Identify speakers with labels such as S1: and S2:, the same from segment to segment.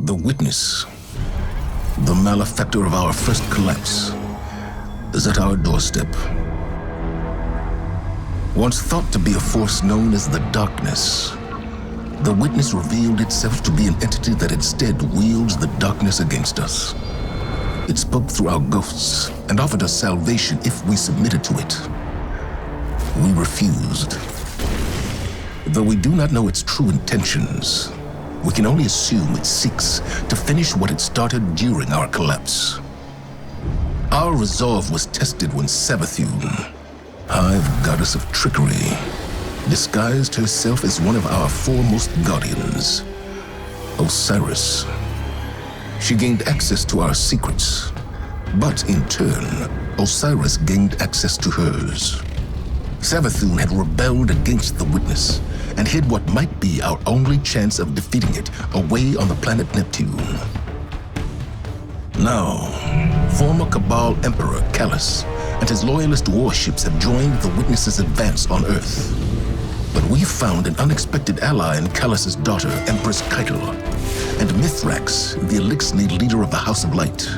S1: The witness, the malefactor of our first collapse, is at our doorstep. Once thought to be a force known as the Darkness, the witness revealed itself to be an entity that instead wields the darkness against us. It spoke through our ghosts and offered us salvation if we submitted to it. We refused. Though we do not know its true intentions, we can only assume it seeks to finish what it started during our collapse. Our resolve was tested when Savathun, Hive Goddess of Trickery, disguised herself as one of our foremost guardians, Osiris. She gained access to our secrets, but in turn, Osiris gained access to hers. Savathun had rebelled against the witness and hid what might be our only chance of defeating it away on the planet Neptune. Now, former Cabal Emperor Callus and his loyalist warships have joined the witness's advance on Earth. But we found an unexpected ally in Callus's daughter, Empress Keitel, and Mithrax, the Elixir leader of the House of Light.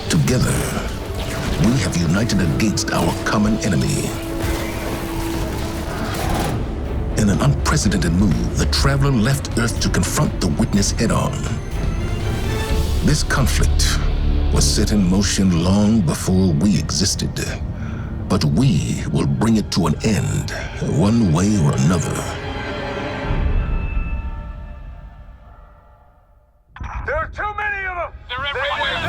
S1: Together, we have united against our common enemy. In an unprecedented move, the Traveler left Earth to confront the witness head-on. This conflict was set in motion long before we existed, but we will bring it to an end, one way or another.
S2: There are too many of them!
S3: They're everywhere!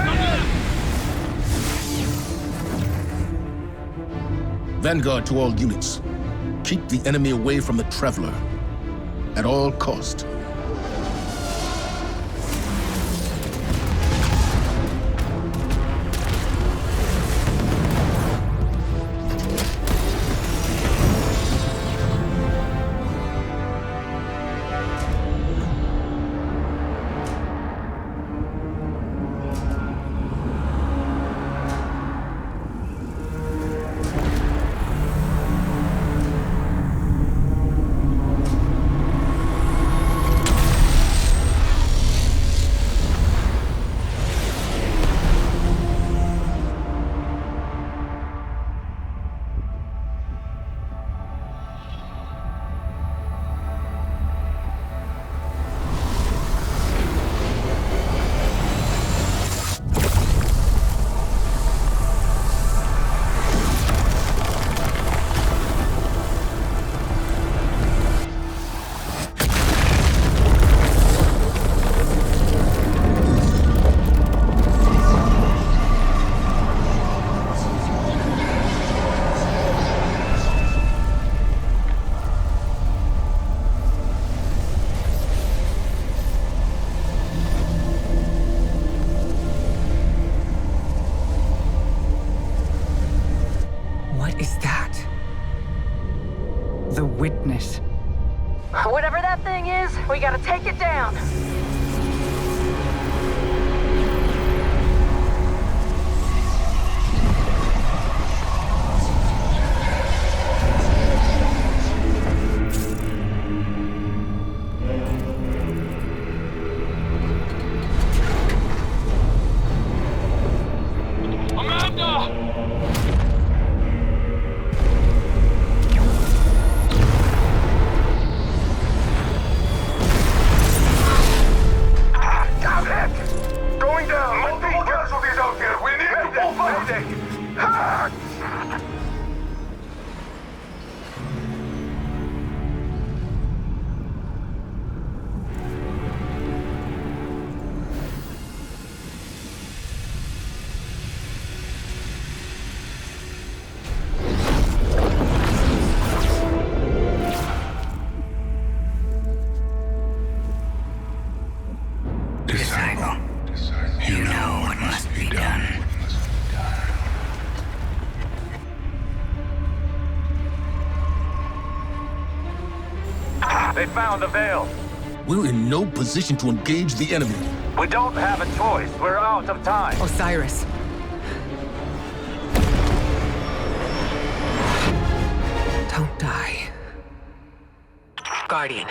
S1: Vanguard to all units. Keep the enemy away from the Traveler, at all cost.
S4: What is that? The witness.
S5: Whatever that thing is, we gotta take it down.
S4: Disciple, you know what must be done.
S2: They found the veil.
S1: We're in no position to engage the enemy.
S2: We don't have a choice. We're out of time.
S4: Osiris. Don't die.
S6: Guardian,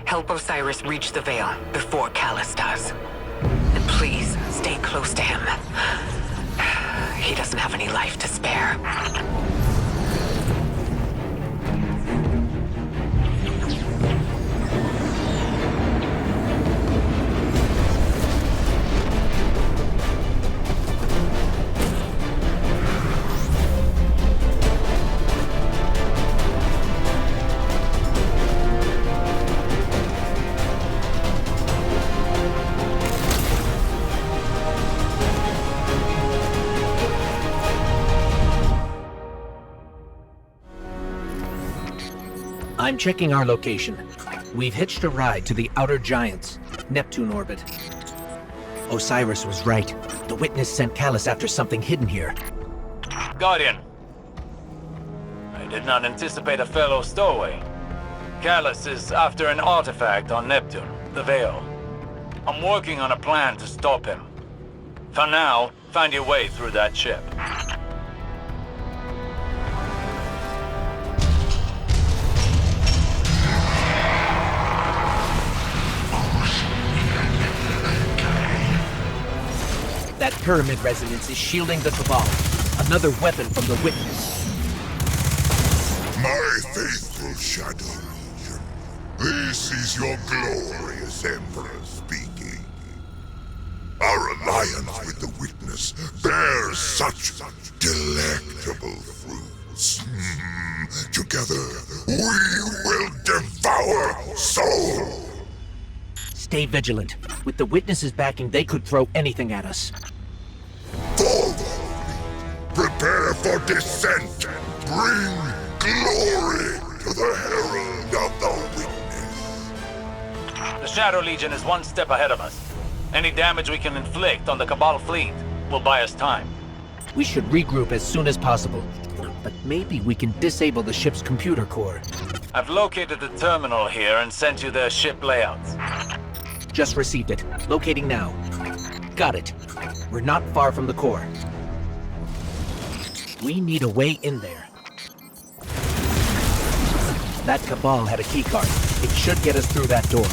S6: help Osiris reach the veil before Callus does.
S4: close to him. He doesn't have any life to spare.
S3: I'm checking our location. We've hitched a ride to the Outer Giants, Neptune orbit. Osiris was right. The Witness sent Callus after something hidden here.
S2: Guardian. I did not anticipate a fellow stowaway. Callus is after an artifact on Neptune, the Veil. I'm working on a plan to stop him. For now, find your way through that ship.
S3: That pyramid resonance is shielding the Cabal. Another weapon from the Witness.
S6: My faithful Shadow Legion, this is your glorious Emperor speaking. Our alliance with the Witness bears such delectable fruits. Together, we will devour soul.
S3: Stay vigilant. With the Witness's backing, they could throw anything at us.
S6: Forward! Prepare for descent! Bring glory to the Herald of the Witness!
S2: The Shadow Legion is one step ahead of us. Any damage we can inflict on the Cabal fleet will buy us time.
S3: We should regroup as soon as possible. But maybe we can disable the ship's computer core.
S2: I've located the terminal here and sent you their ship layouts.
S3: Just received it. Locating now. Got it. We're not far from the core. We need a way in there. That Cabal had a keycard. It should get us through that door.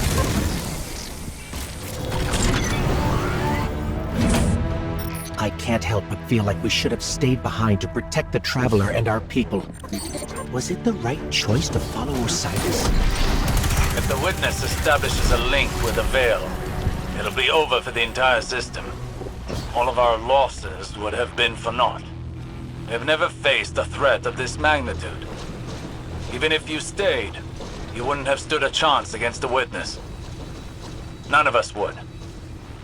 S3: I can't help but feel like we should have stayed behind to protect the Traveler and our people. Was it the right choice to follow Osiris?
S2: If the Witness establishes a link with the Veil, it'll be over for the entire system. All of our losses would have been for naught. We have never faced a threat of this magnitude. Even if you stayed, you wouldn't have stood a chance against the Witness. None of us would.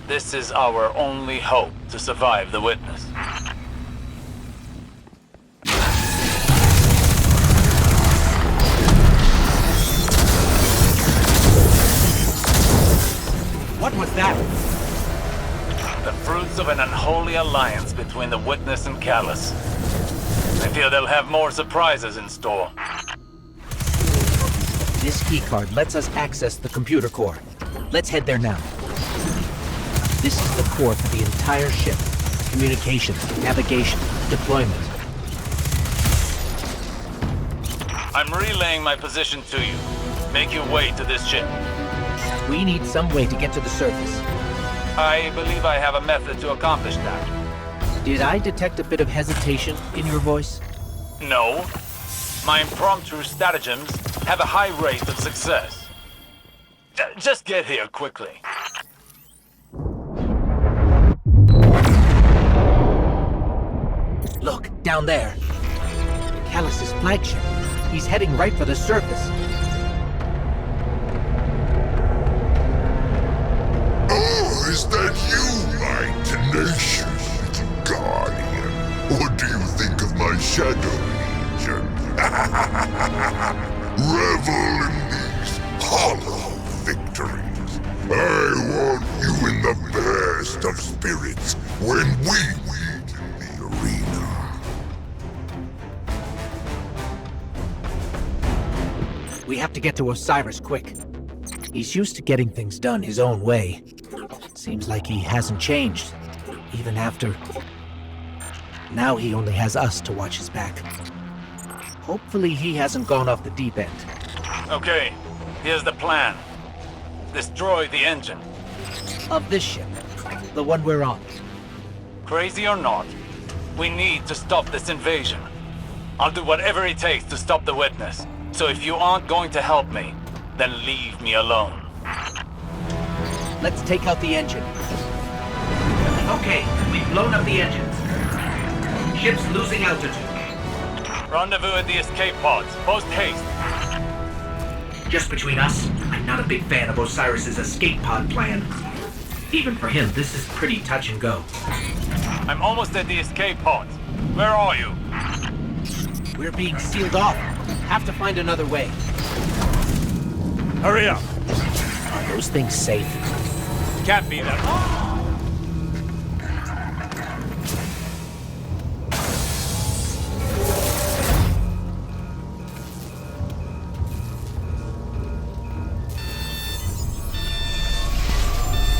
S2: This is our only hope to survive the Witness.
S3: What was that?
S2: The fruits of an unholy alliance between the Witness and Callus. I fear they'll have more surprises in store.
S3: This keycard lets us access the computer core. Let's head there now. This is the core for the entire ship. Communication, navigation, deployment.
S2: I'm relaying my position to you. Make your way to this ship.
S3: We need some way to get to the surface.
S2: I believe I have a method to accomplish that.
S3: Did I detect a bit of hesitation in your voice?
S2: No. My impromptu stratagems have a high rate of success. Just get here quickly.
S3: Look, down there. Callus's flagship. He's heading right for the surface.
S6: Oh, is that you, my tenacious little guardian? What do you think of my Shadow Legion? Revel in these hollow victories. I want you in the best of spirits when we meet in the arena.
S3: We have to get to Osiris quick. He's used to getting things done his own way. Seems like he hasn't changed, even after... Now he only has us to watch his back. Hopefully he hasn't gone off the deep end.
S2: Okay, here's the plan. Destroy the engine.
S3: Of this ship, the one we're on.
S2: Crazy or not, we need to stop this invasion. I'll do whatever it takes to stop the witness. So if you aren't going to help me, then leave me alone.
S3: Let's take out the engine. Okay, we've blown up the engines. Ship's losing altitude.
S2: Rendezvous at the escape pods. Post haste.
S3: Just between us, I'm not a big fan of Osiris's escape pod plan. Even for him, this is pretty touch and go.
S2: I'm almost at the escape pods. Where are you?
S3: We're being sealed off. Have to find another way.
S2: Hurry up.
S3: Are those things safe?
S2: Can't be that.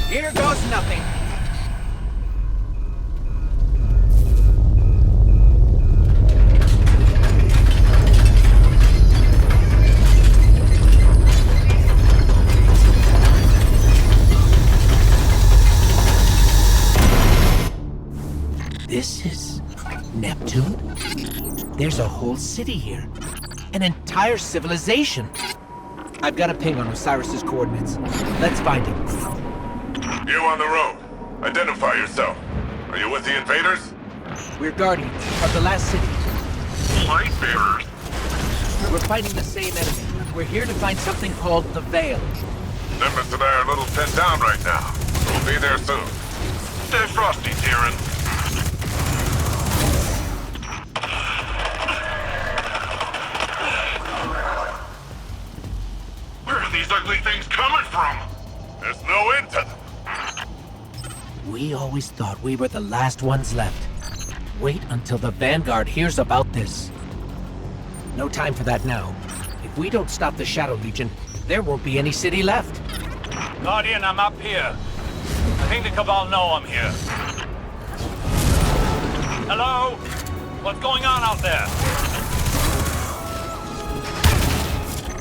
S3: Here goes nothing. This is Neptune? There's a whole city here. An entire civilization. I've got a ping on Osiris's coordinates. Let's find him.
S6: You on the road. Identify yourself. Are you with the invaders?
S3: We're guardians of the last city.
S6: Light bearers.
S3: We're fighting the same enemy. We're here to find something called the Veil.
S6: Nimbus and I are a little pinned down right now. We'll be there soon. Stay frosty, Tyrion. Where are these ugly things coming from? There's no end to them.
S3: We always thought we were the last ones left. Wait until the Vanguard hears about this. No time for that now. If we don't stop the Shadow Legion, there won't be any city left.
S2: Guardian, I'm up here. I think the Cabal know I'm here. Hello? What's going on out there?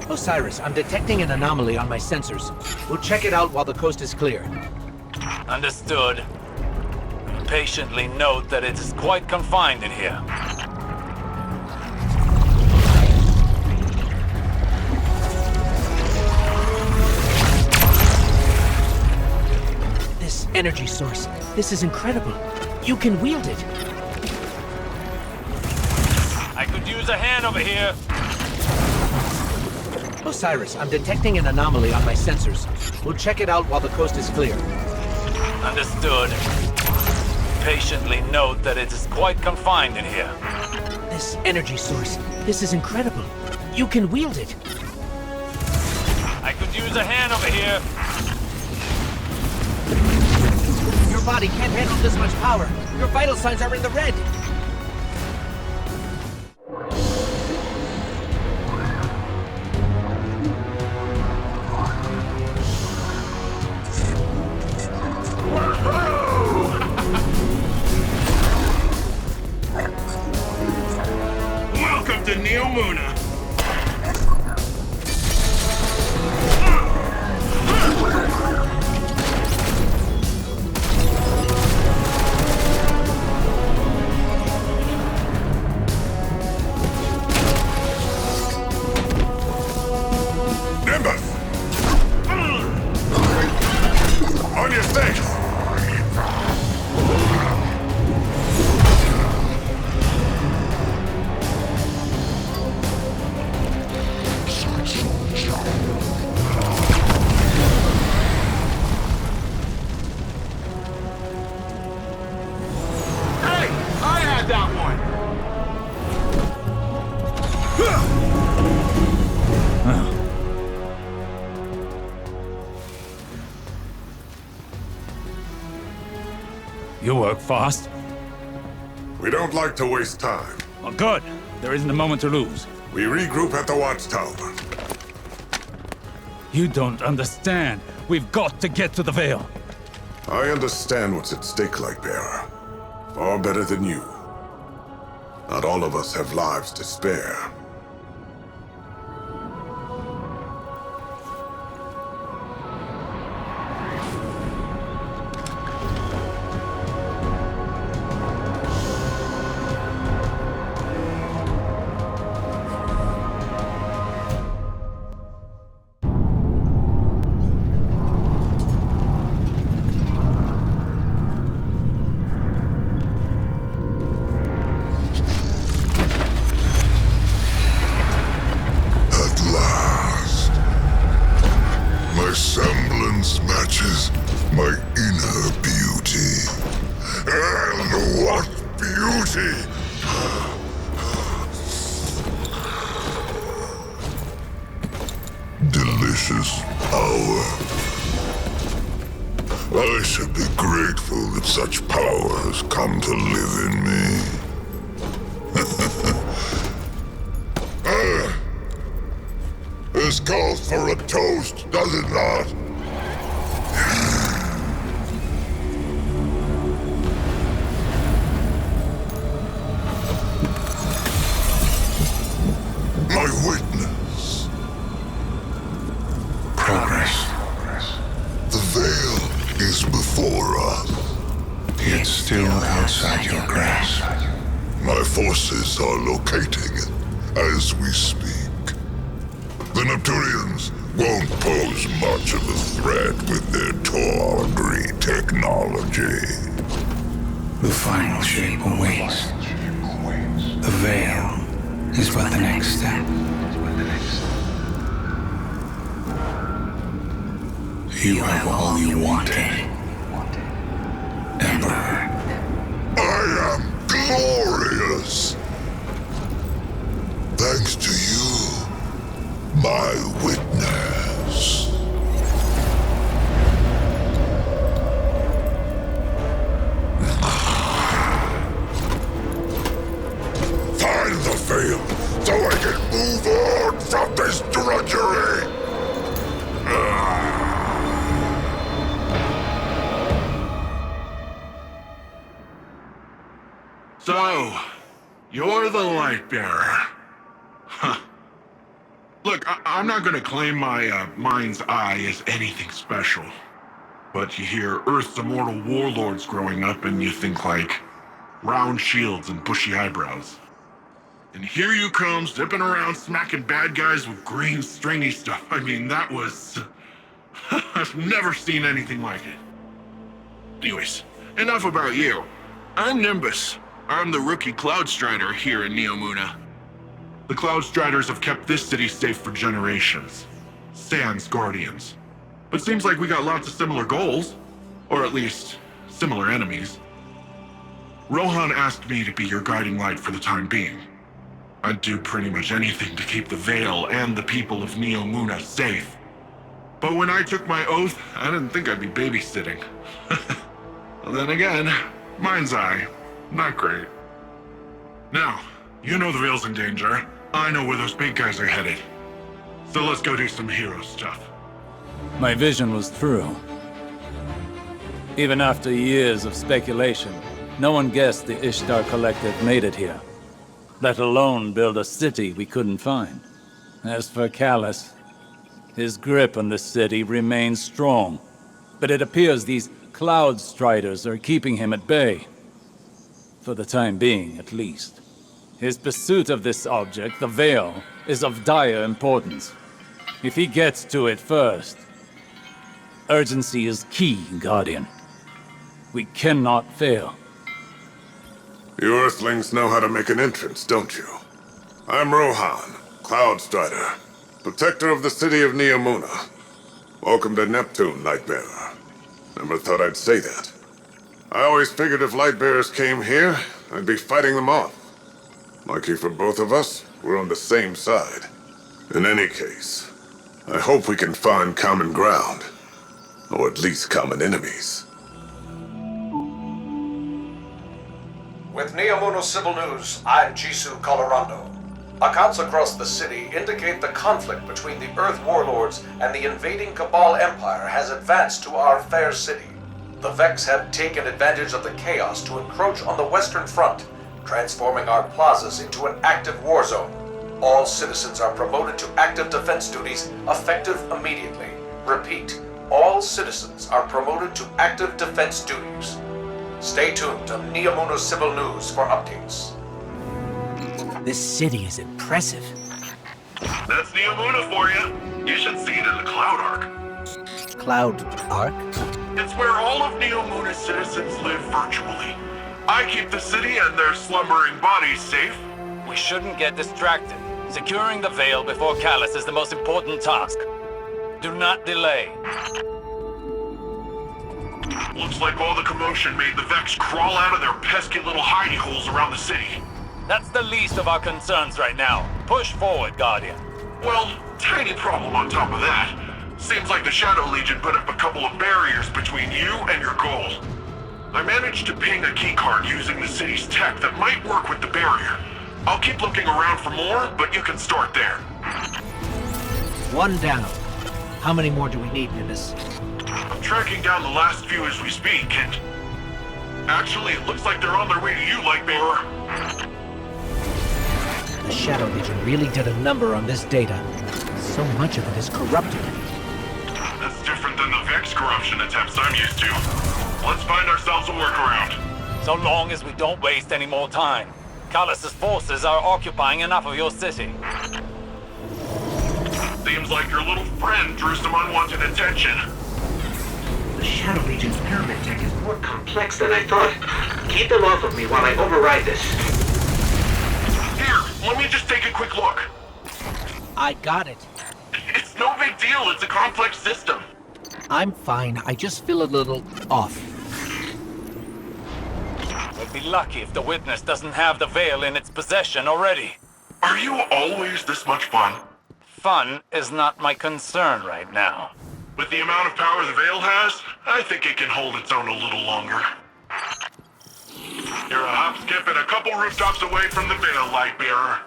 S3: Osiris, I'm detecting an anomaly on my sensors. We'll check it out while the coast is clear.
S2: Understood. Patiently note that it is quite confined in here.
S3: This energy source, this is incredible. You can wield it.
S2: I could use a hand over here.
S3: Osiris, I'm detecting an anomaly on my sensors. We'll check it out while the coast is clear.
S2: Understood. Patiently note that it is quite confined in here.
S3: This energy source, this is incredible. You can wield it.
S2: I could use a hand over here.
S3: Your body can't handle this much power. Your vital signs are in the red.
S6: Welcome to Neo Muna. Nimbus! On your stakes!
S7: Hey! I had that one!
S8: You work fast.
S6: We don't like to waste time.
S8: Well, good. There isn't a moment to lose.
S6: We regroup at the watchtower.
S8: You don't understand. We've got to get to the Veil.
S6: I understand what's at stake, Lightbearer. Far better than you. Not all of us have lives to spare. easy. Delicious power. I should be grateful that such power has come to live in me. This calls for a toast, does it not? My witness.
S9: Progress.
S6: The veil is before us.
S9: Yet still outside your grasp.
S6: My forces are locating it as we speak. The Neptunians won't pose much of a threat with their tawdry technology.
S9: The final shape awaits. The veil is but the next step. You have all you wanted, Emperor.
S6: I am glorious! Thanks to you, my witness. Find the veil so I can move on from this drudgery!
S7: So, you're the Lightbearer. Huh. Look, I'm not gonna claim my mind's eye is anything special. But you hear Earth's immortal warlords growing up and you think like round shields and bushy eyebrows. And here you come, zipping around smacking bad guys with green stringy stuff. I mean, that was... I've never seen anything like it. Anyways, enough about you. I'm Nimbus. I'm the rookie Cloud Strider here in Neomuna. The Cloud Striders have kept this city safe for generations. Sans guardians. But seems like we got lots of similar goals. Or at least, similar enemies. Rohan asked me to be your guiding light for the time being. I'd do pretty much anything to keep the Veil and the people of Neomuna safe. But when I took my oath, I didn't think I'd be babysitting. Well, then again, mind's eye, not great. Now, you know the Veil's in danger. I know where those big guys are headed. So let's go do some hero stuff.
S8: My vision was true. Even after years of speculation, no one guessed the Ishtar Collective made it here. Let alone build a city we couldn't find. As for Callus, his grip on the city remains strong. But it appears these Cloud Striders are keeping him at bay. For the time being, at least. His pursuit of this object, the Veil, is of dire importance. If he gets to it first, urgency is key, Guardian. We cannot fail.
S6: You Earthlings know how to make an entrance, don't you? I'm Rohan, Cloud Strider, protector of the city of Neomuna. Welcome to Neptune, Lightbearer. Never thought I'd say that. I always figured if Lightbearers came here, I'd be fighting them off. Lucky for both of us, we're on the same side. In any case, I hope we can find common ground. Or at least common enemies.
S10: With Neomuna Civil News, I'm Jisoo Colorando. Accounts across the city indicate the conflict between the Earth Warlords and the invading Cabal Empire has advanced to our fair city. The Vex have taken advantage of the chaos to encroach on the Western Front, transforming our plazas into an active war zone. All citizens are promoted to active defense duties, effective immediately. Repeat, all citizens are promoted to active defense duties. Stay tuned to Neomuna Civil News for updates.
S3: This city is impressive.
S7: That's Neomuna for you. You should see it in the Cloud Arc.
S3: Cloud Arc?
S7: It's where all of Neomuna's citizens live virtually. I keep the city and their slumbering bodies safe.
S2: We shouldn't get distracted. Securing the Veil before Callus is the most important task. Do not delay.
S7: Looks like all the commotion made the Vex crawl out of their pesky little hidey holes around the city.
S2: That's the least of our concerns right now. Push forward, Guardian.
S7: Well, tiny problem on top of that. Seems like the Shadow Legion put up a couple of barriers between you and your goal. I managed to ping a keycard using the city's tech that might work with the barrier. I'll keep looking around for more, but you can start there.
S3: One down. How many more do we need, Nimbus?
S7: I'm tracking down the last few as we speak, and... Actually, it looks like they're on their way to you, Lightbearer.
S3: The Shadow Legion really did a number on this data. So much of it is corrupted.
S7: That's different than the Vex corruption attempts I'm used to. Let's find ourselves a workaround.
S2: So long as we don't waste any more time. Callus's forces are occupying enough of your city.
S7: Seems like your little friend drew some unwanted attention.
S3: The Shadow Legion's pyramid tech is more complex than I thought. Keep them off of me while I override this.
S7: Here, let me just take a quick look.
S3: I got it.
S7: It's no big deal, it's a complex system.
S3: I'm fine. I just feel a little off.
S2: We'll be lucky if the Witness doesn't have the Veil in its possession already.
S7: Are you always this much fun?
S2: Fun is not my concern right now.
S7: With the amount of power the Veil has, I think it can hold its own a little longer. You're a hop, skip, and a couple rooftops away from the Veil, Lightbearer.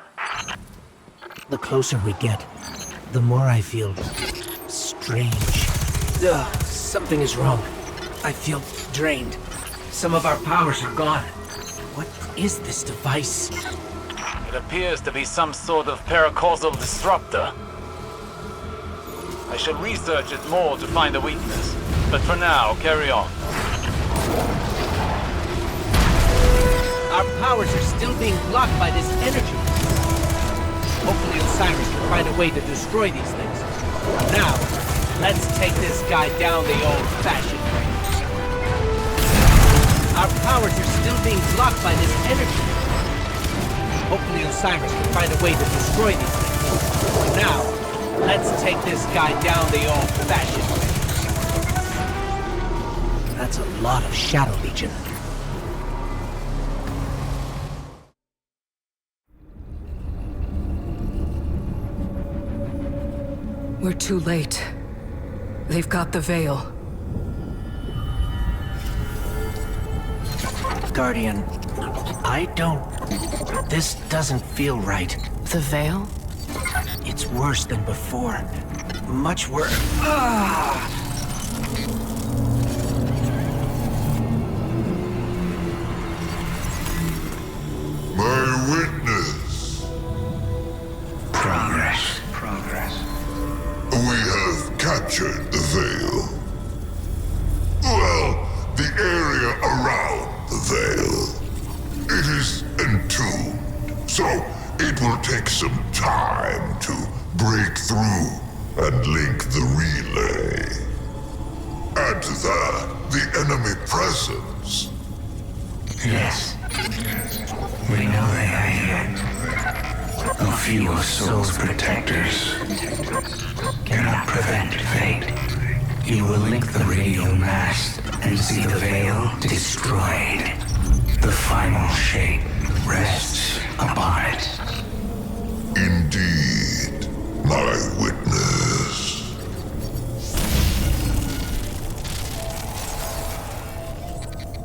S3: The closer we get, the more I feel strange. Something is wrong. I feel drained. Some of our powers are gone. What is this device?
S2: It appears to be some sort of paracausal disruptor. I should research it more to find a weakness. But for now, carry on.
S3: Our powers are still being blocked by this energy. Hopefully Osiris can find a way to destroy these things. Now, let's take this guy down the old-fashioned way. Our powers are still being blocked by this energy. Hopefully Osiris can find a way to destroy these things. Now, let's take this guy down the old-fashioned way. That's a lot of Shadow Legion.
S4: We're too late. They've got the Veil.
S3: Guardian, this doesn't feel right.
S4: The Veil?
S3: It's worse than before. Much worse.
S6: My witness.
S9: Progress.
S6: We have captured the Veil. Well, the area around the Veil. It is entombed, so it will take some time to break through and link the relay. Add to that the enemy presence.
S9: Yes. We know they are here. A few of Soul's protectors cannot prevent fate. You will link the radio mast and see the Veil destroyed. The final shape rests upon it.
S6: Indeed, my witness.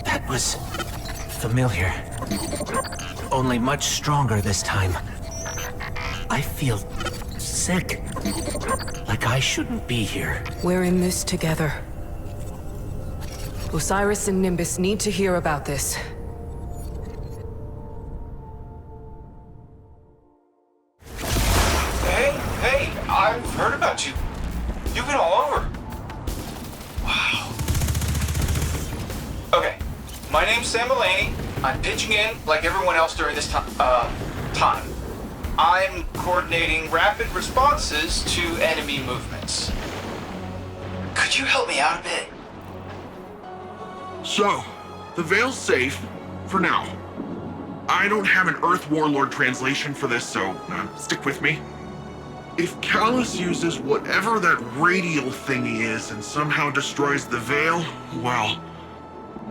S3: That was familiar. Only much stronger this time. I feel sick. Like I shouldn't be here.
S4: We're in this together. Osiris and Nimbus need to hear about this.
S11: Hey, I've heard about you. You've been all over. Wow. Okay, my name's Sam Mulaney. I'm pitching in like everyone else during this time. I'm coordinating rapid responses to enemy movements. Could you help me out a bit?
S7: So, the Veil's safe, for now. I don't have an Earth Warlord translation for this, so stick with me. If Callus uses whatever that radial thingy is and somehow destroys the Veil, well,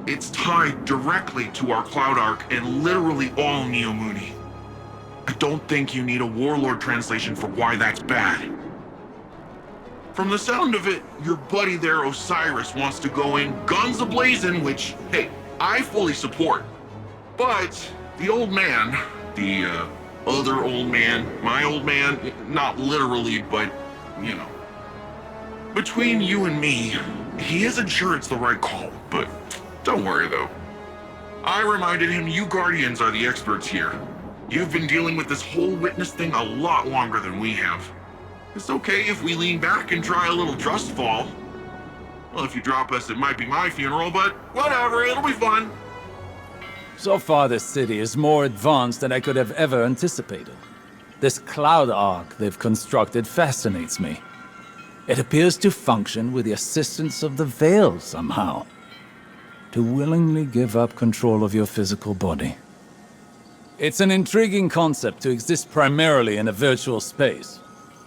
S7: It's tied directly to our Cloud Arc and literally all Neomuni. I don't think you need a Warlord translation for why that's bad. From the sound of it, your buddy there, Osiris, wants to go in guns a-blazing, which, hey, I fully support. But the old man, the other old man, my old man, not literally, but, you know. Between you and me, he isn't sure it's the right call, but don't worry though. I reminded him you Guardians are the experts here. You've been dealing with this whole witness thing a lot longer than we have. It's okay if we lean back and try a little trust fall. Well, if you drop us, it might be my funeral, but whatever, it'll be fun.
S8: So far, this city is more advanced than I could have ever anticipated. This cloud arc they've constructed fascinates me. It appears to function with the assistance of the Veil somehow. To willingly give up control of your physical body. It's an intriguing concept to exist primarily in a virtual space.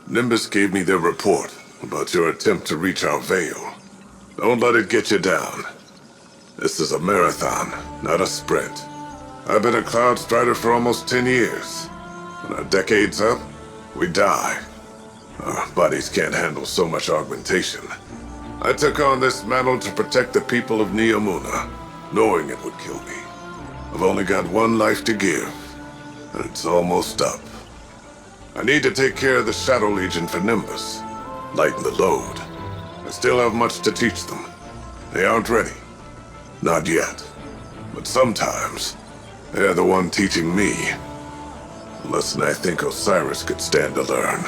S6: Nimbus gave me their report about your attempt to reach our Veil. Don't let it get you down. This is a marathon, not a sprint. I've been a Cloud Strider for almost 10 years. When our decade's up, we die. Our bodies can't handle so much augmentation. I took on this mantle to protect the people of Neomuna, knowing it would kill me. I've only got one life to give, and it's almost up. I need to take care of the Shadow Legion for Nimbus, lighten the load. I still have much to teach them. They aren't ready. Not yet. But sometimes, they're the one teaching me. A lesson I think Osiris could stand to learn.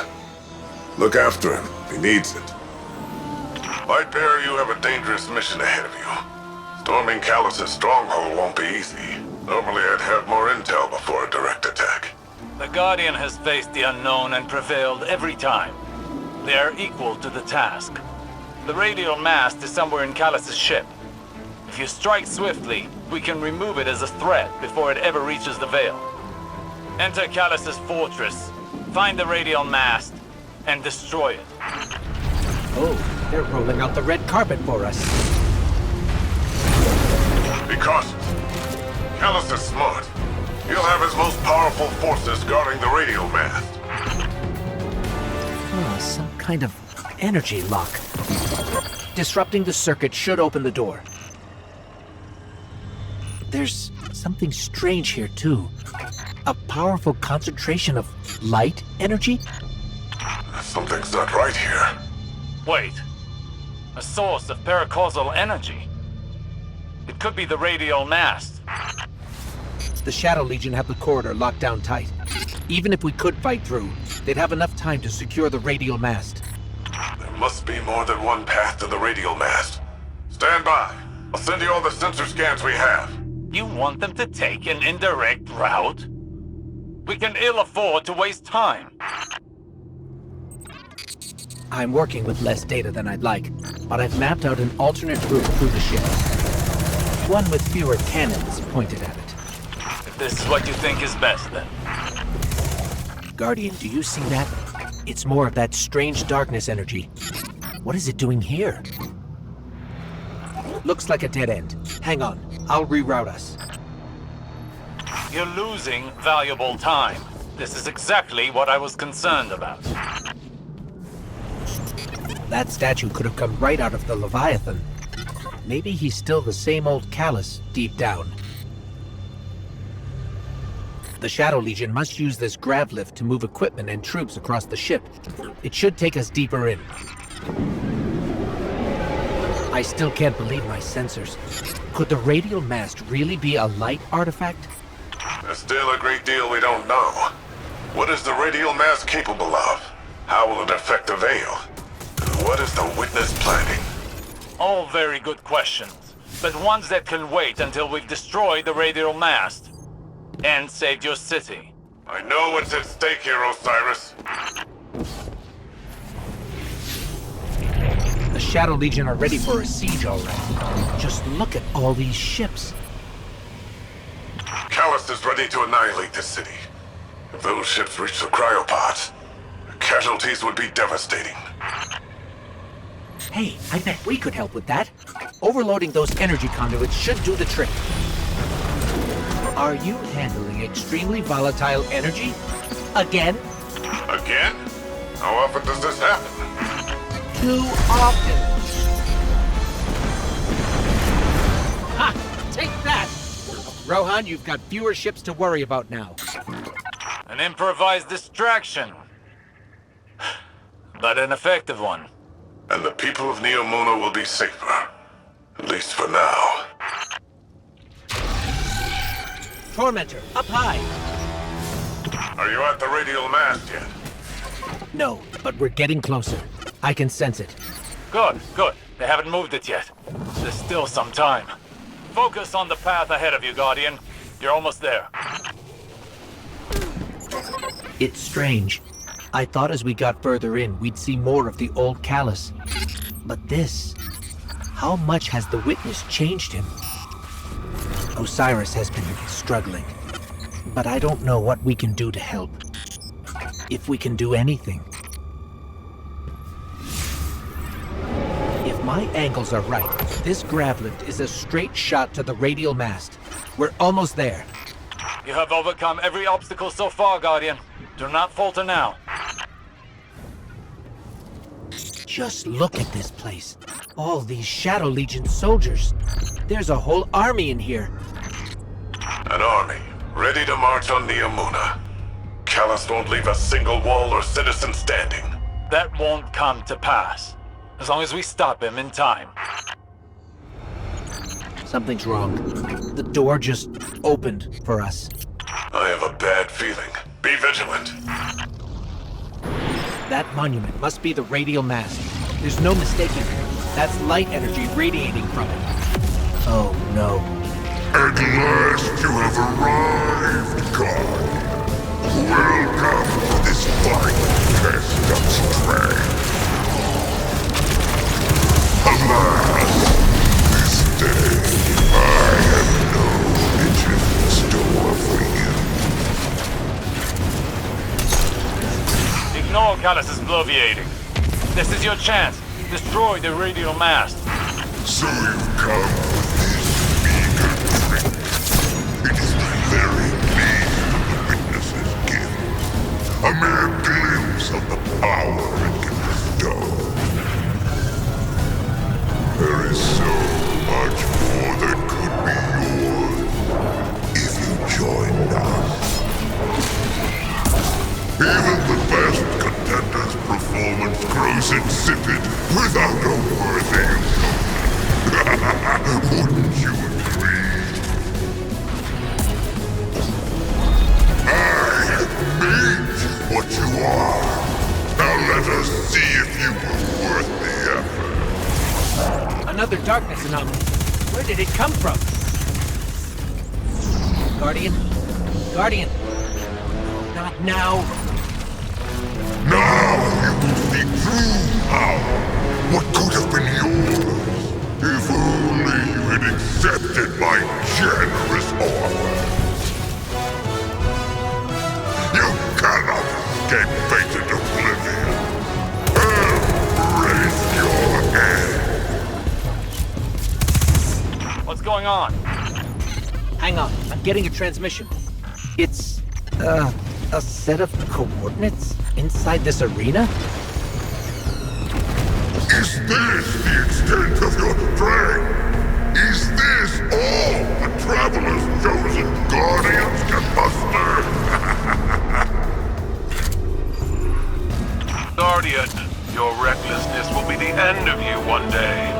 S6: Look after him. He needs it. Lightbearer, you have a dangerous mission ahead of you. Storming Callus's stronghold won't be easy. Normally I'd have more intel before a direct attack.
S2: The Guardian has faced the unknown and prevailed every time. They are equal to the task. The radial mast is somewhere in Callus's ship. If you strike swiftly, we can remove it as a threat before it ever reaches the Veil. Enter Callus's fortress, find the radial mast, and destroy it.
S3: Oh, they're rolling out the red carpet for us.
S6: Be cautious. Callus is smart. He'll have his most powerful forces guarding the radial mast.
S3: Oh, some kind of energy lock. Disrupting the circuit should open the door. There's something strange here, too. A powerful concentration of light energy?
S6: Something's not right here.
S2: Wait. A source of paracausal energy. It could be the radial mast.
S3: The Shadow Legion have the corridor locked down tight. Even if we could fight through, they'd have enough time to secure the radial mast.
S6: There must be more than one path to the radial mast. Stand by. I'll send you all the sensor scans we have.
S2: You want them to take an indirect route? We can ill afford to waste time.
S3: I'm working with less data than I'd like, but I've mapped out an alternate route through the ship. One with fewer cannons pointed at it.
S2: If this is what you think is best, then.
S3: Guardian, do you see that? It's more of that strange darkness energy. What is it doing here? Looks like a dead end. Hang on, I'll reroute us.
S2: You're losing valuable time. This is exactly what I was concerned about.
S3: That statue could have come right out of the Leviathan. Maybe he's still the same old Callus deep down. The Shadow Legion must use this grav lift to move equipment and troops across the ship. It should take us deeper in. I still can't believe my sensors. Could the radial mast really be a light artifact?
S6: There's still a great deal we don't know. What is the radial mast capable of? How will it affect the Veil? And what is the Witness planning?
S2: All very good questions, but ones that can wait until we've destroyed the radial mast. And saved your city.
S6: I know what's at stake here, Osiris.
S3: The Shadow Legion are ready for a siege already. Just look at all these ships.
S6: Callus is ready to annihilate this city. If those ships reach the cryopods, the casualties would be devastating.
S3: Hey, I bet we could help with that. Overloading those energy conduits should do the trick. Are you handling extremely volatile energy? Again?
S6: Again? How often does this happen?
S3: Too often. Ha! Take that! Rohan, you've got fewer ships to worry about now.
S2: An improvised distraction. But an effective one.
S6: And the people of Neomuna will be safer. At least for now.
S3: Tormentor, up high!
S6: Are you at the radial mast yet?
S3: No, but we're getting closer. I can sense it.
S2: Good, good. They haven't moved it yet. There's still some time. Focus on the path ahead of you, Guardian. You're almost there.
S3: It's strange. I thought as we got further in, we'd see more of the old Callus. But this... How much has the Witness changed him? Osiris has been struggling. But I don't know what we can do to help. If we can do anything. If my angles are right, this grav lift is a straight shot to the radial mast. We're almost there.
S2: You have overcome every obstacle so far, Guardian. Do not falter now.
S3: Just look at this place. All these Shadow Legion soldiers. There's a whole army in here.
S6: An army, ready to march on Neomuna. Callus won't leave a single wall or citizen standing.
S2: That won't come to pass. As long as we stop him in time.
S3: Something's wrong. The door just opened for us.
S6: I have a bad feeling. Be vigilant.
S3: That monument must be the radial mast. There's no mistaking it. That's light energy radiating from it. Oh no.
S6: At last you have arrived, God. Welcome to this fine test of strength. Alas, this day I have no mission in store for you.
S2: Ignore Callus's bloviating. This is your chance. Destroy the radial mast.
S6: So you've come with this meager drink. It is the very least the witness's gift. A mere glimpse of the power it can bestow. There is so much more that could be yours if you joined us. Even the best contender's performance grows insipid without a worthy opponent. Wouldn't you agree? I have made you what you are. Now let us see if you were worth the effort.
S3: Another darkness anomaly. Where did it come from? Guardian? Guardian! Not now!
S6: Now you will see true power. What could have been yours? If only you had accepted my generous offer. You cannot escape fated oblivion. Raise your head.
S2: What's going on?
S3: Hang on, I'm getting a transmission. It's, a set of coordinates inside this arena?
S6: Is this the extent of your strength? Is this all the Traveler's chosen Guardians can muster?
S12: Guardian, your recklessness will be the end of you one day.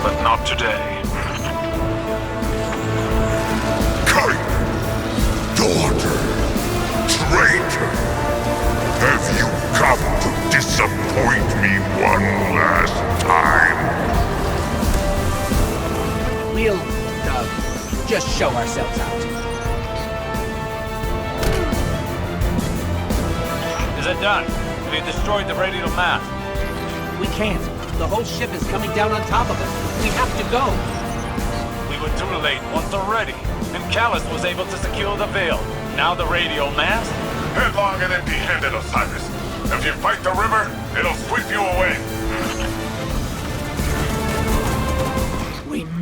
S12: But not today.
S6: Kite! Daughter! Traitor! Have you come to disappoint me one last time?
S3: We'll, just show ourselves out.
S2: Is it done? Have you destroyed the radial mast?
S3: We can't. The whole ship is coming down on top of us. We have to go.
S2: We were too late once already, and Callus was able to secure the veil. Now the radial mast?
S6: Headlong and empty-handed, Osiris. If you fight the river, it'll sweep you away.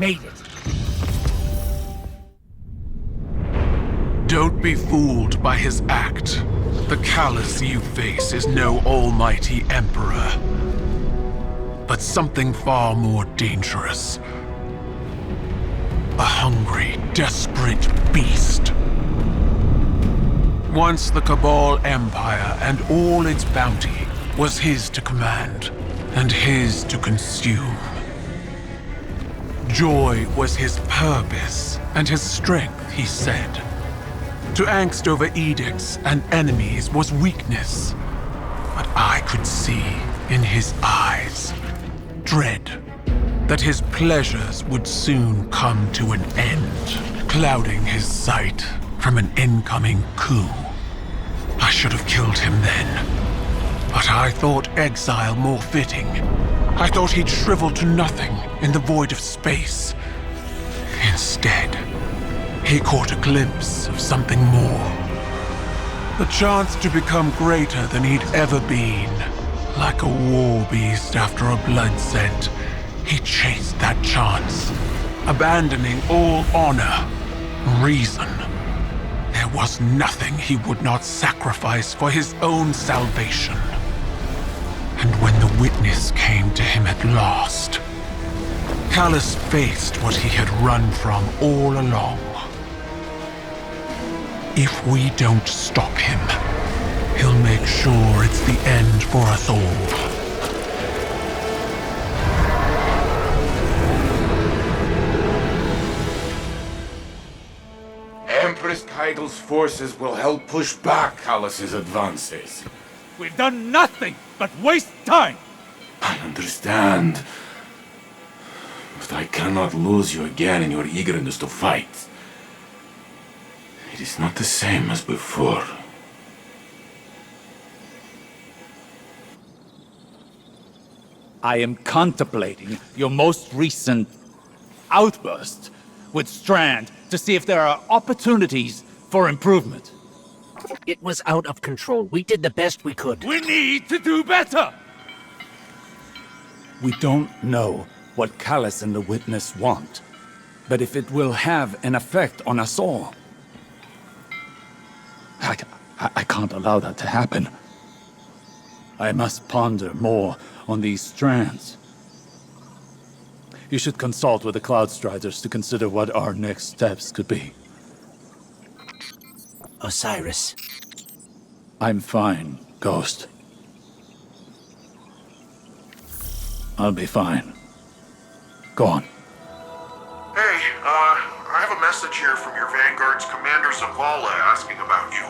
S3: made it.
S13: Don't be fooled by his act. The Callus you face is no almighty emperor, but something far more dangerous. A hungry, desperate beast. Once the Cabal Empire and all its bounty was his to command, and his to consume. Joy was his purpose, and his strength, he said. To angst over edicts and enemies was weakness, but I could see in his eyes dread that his pleasures would soon come to an end, clouding his sight from an incoming coup. I should have killed him then, but I thought exile more fitting. I thought he'd shrivel to nothing in the void of space. Instead, he caught a glimpse of something more. The chance to become greater than he'd ever been. Like a war beast after a blood scent, he chased that chance, abandoning all honor, reason. There was nothing he would not sacrifice for his own salvation. And when the witness came to him at last, Callus faced what he had run from all along. If we don't stop him, he'll make sure it's the end for us all.
S14: Empress Kaigel's forces will help push back Callus's advances.
S8: We've done nothing but waste time!
S14: I understand. But I cannot lose you again in your eagerness to fight. It is not the same as before.
S8: I am contemplating your most recent outburst with Strand to see if there are opportunities for improvement.
S3: It was out of control. We did the best we could.
S8: We need to do better! We don't know what Callus and the Witness want, but if it will have an effect on us all, I can't allow that to happen. I must ponder more on these strands. You should consult with the Cloudstriders to consider what our next steps could be.
S3: Osiris.
S8: I'm fine, Ghost. I'll be fine. Go on.
S7: Hey, I have a message here from your Vanguard's Commander Zavala asking about you.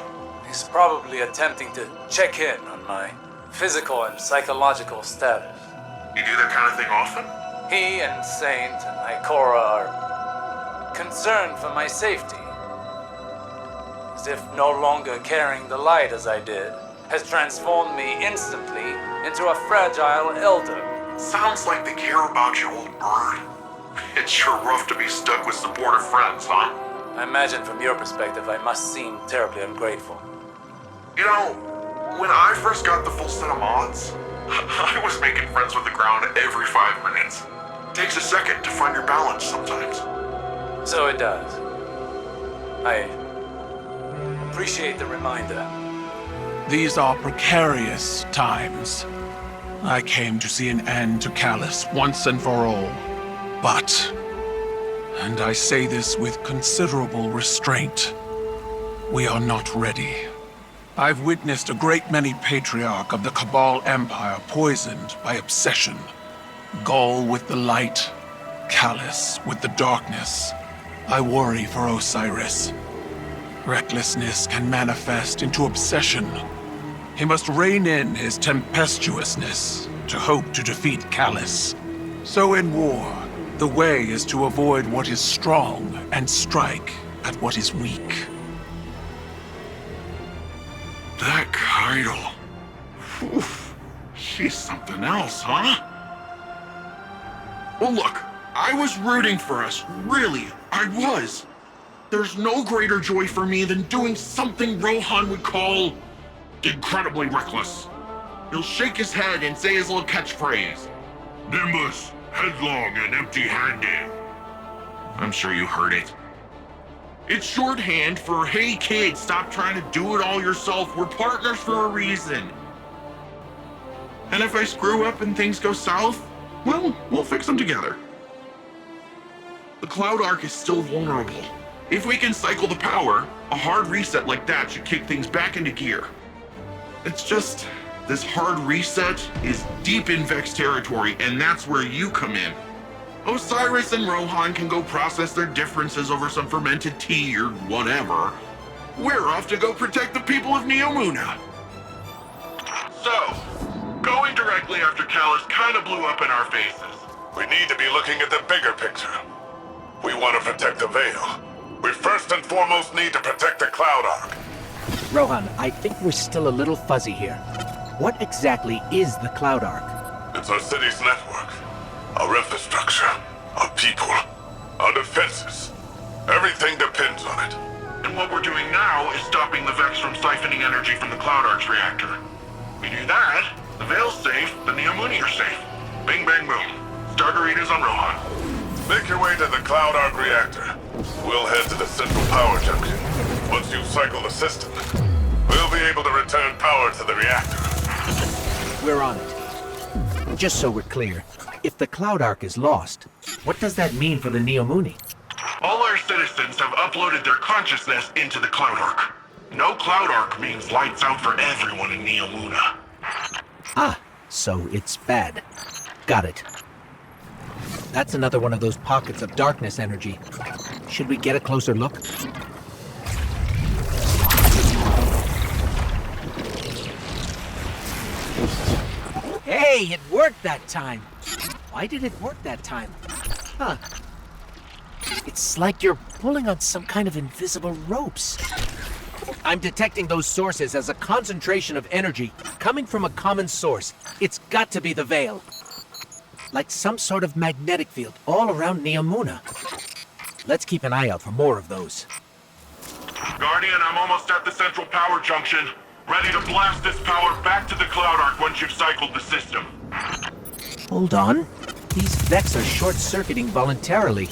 S2: He's probably attempting to check in on my physical and psychological status.
S7: You do that kind of thing often?
S2: He and Saint and Ikora are concerned for my safety. As if no longer carrying the light as I did has transformed me instantly into a fragile elder.
S7: Sounds like they care about you, old bird. It's sure rough to be stuck with supportive friends, huh?
S2: I imagine from your perspective I must seem terribly ungrateful.
S7: You know, when I first got the full set of mods, I was making friends with the ground every 5 minutes. Takes a second to find your balance sometimes.
S2: So it does. I appreciate the reminder.
S13: These are precarious times. I came to see an end to Callus once and for all. But, and I say this with considerable restraint, we are not ready. I've witnessed a great many patriarch of the Cabal Empire poisoned by obsession. Gaul with the light, Callus with the darkness. I worry for Osiris. Recklessness can manifest into obsession. He must rein in his tempestuousness to hope to defeat Callus. So in war, the way is to avoid what is strong and strike at what is weak.
S7: That Kaido. Oof. She's something else, huh? Well, look, I was rooting for us. Really, I was. There's no greater joy for me than doing something Rohan would call incredibly reckless. He'll shake his head and say his little catchphrase.
S12: Nimbus, headlong and empty-handed.
S7: I'm sure you heard it. It's shorthand for, hey kid, stop trying to do it all yourself. We're partners for a reason. And if I screw up and things go south, well, we'll fix them together. The Cloud Arc is still vulnerable. If we can cycle the power, a hard reset like that should kick things back into gear. It's just, this hard reset is deep in Vex territory, and that's where you come in. Osiris and Rohan can go process their differences over some fermented tea or whatever. We're off to go protect the people of Neomuna.
S12: So, going directly after Callus kind of blew up in our faces. We need to be looking at the bigger picture. We want to protect the Veil. We first and foremost need to protect the Cloud Arc.
S3: Rohan, I think we're still a little fuzzy here. What exactly is the Cloud Arc?
S12: It's our city's network, our infrastructure, our people, our defenses. Everything depends on it. And what we're doing now is stopping the Vex from siphoning energy from the Cloud Arc's reactor. We do that, the Veil's safe, the Neomuni are safe. Bing, bang, boom. Starter readers on Rohan. Make your way to the Cloud Arc reactor. We'll head to the central power junction. Once you cycle the system, we'll be able to return power to the reactor.
S3: We're on it. Just so we're clear, if the Cloud Arc is lost, what does that mean for the Neomuni?
S12: All our citizens have uploaded their consciousness into the Cloud Arc. No Cloud Arc means lights out for everyone in Neomuna.
S3: Ah, so it's bad. Got it. That's another one of those pockets of darkness energy. Should we get a closer look? Hey, it worked that time! Why did it work that time? Huh. It's like you're pulling on some kind of invisible ropes. I'm detecting those sources as a concentration of energy coming from a common source. It's got to be the Veil. Like some sort of magnetic field all around Neomuna. Let's keep an eye out for more of those.
S12: Guardian, I'm almost at the central power junction. Ready to blast this power back to the Cloud Arc once you've cycled the system.
S3: Hold on. These Vex are short-circuiting voluntarily.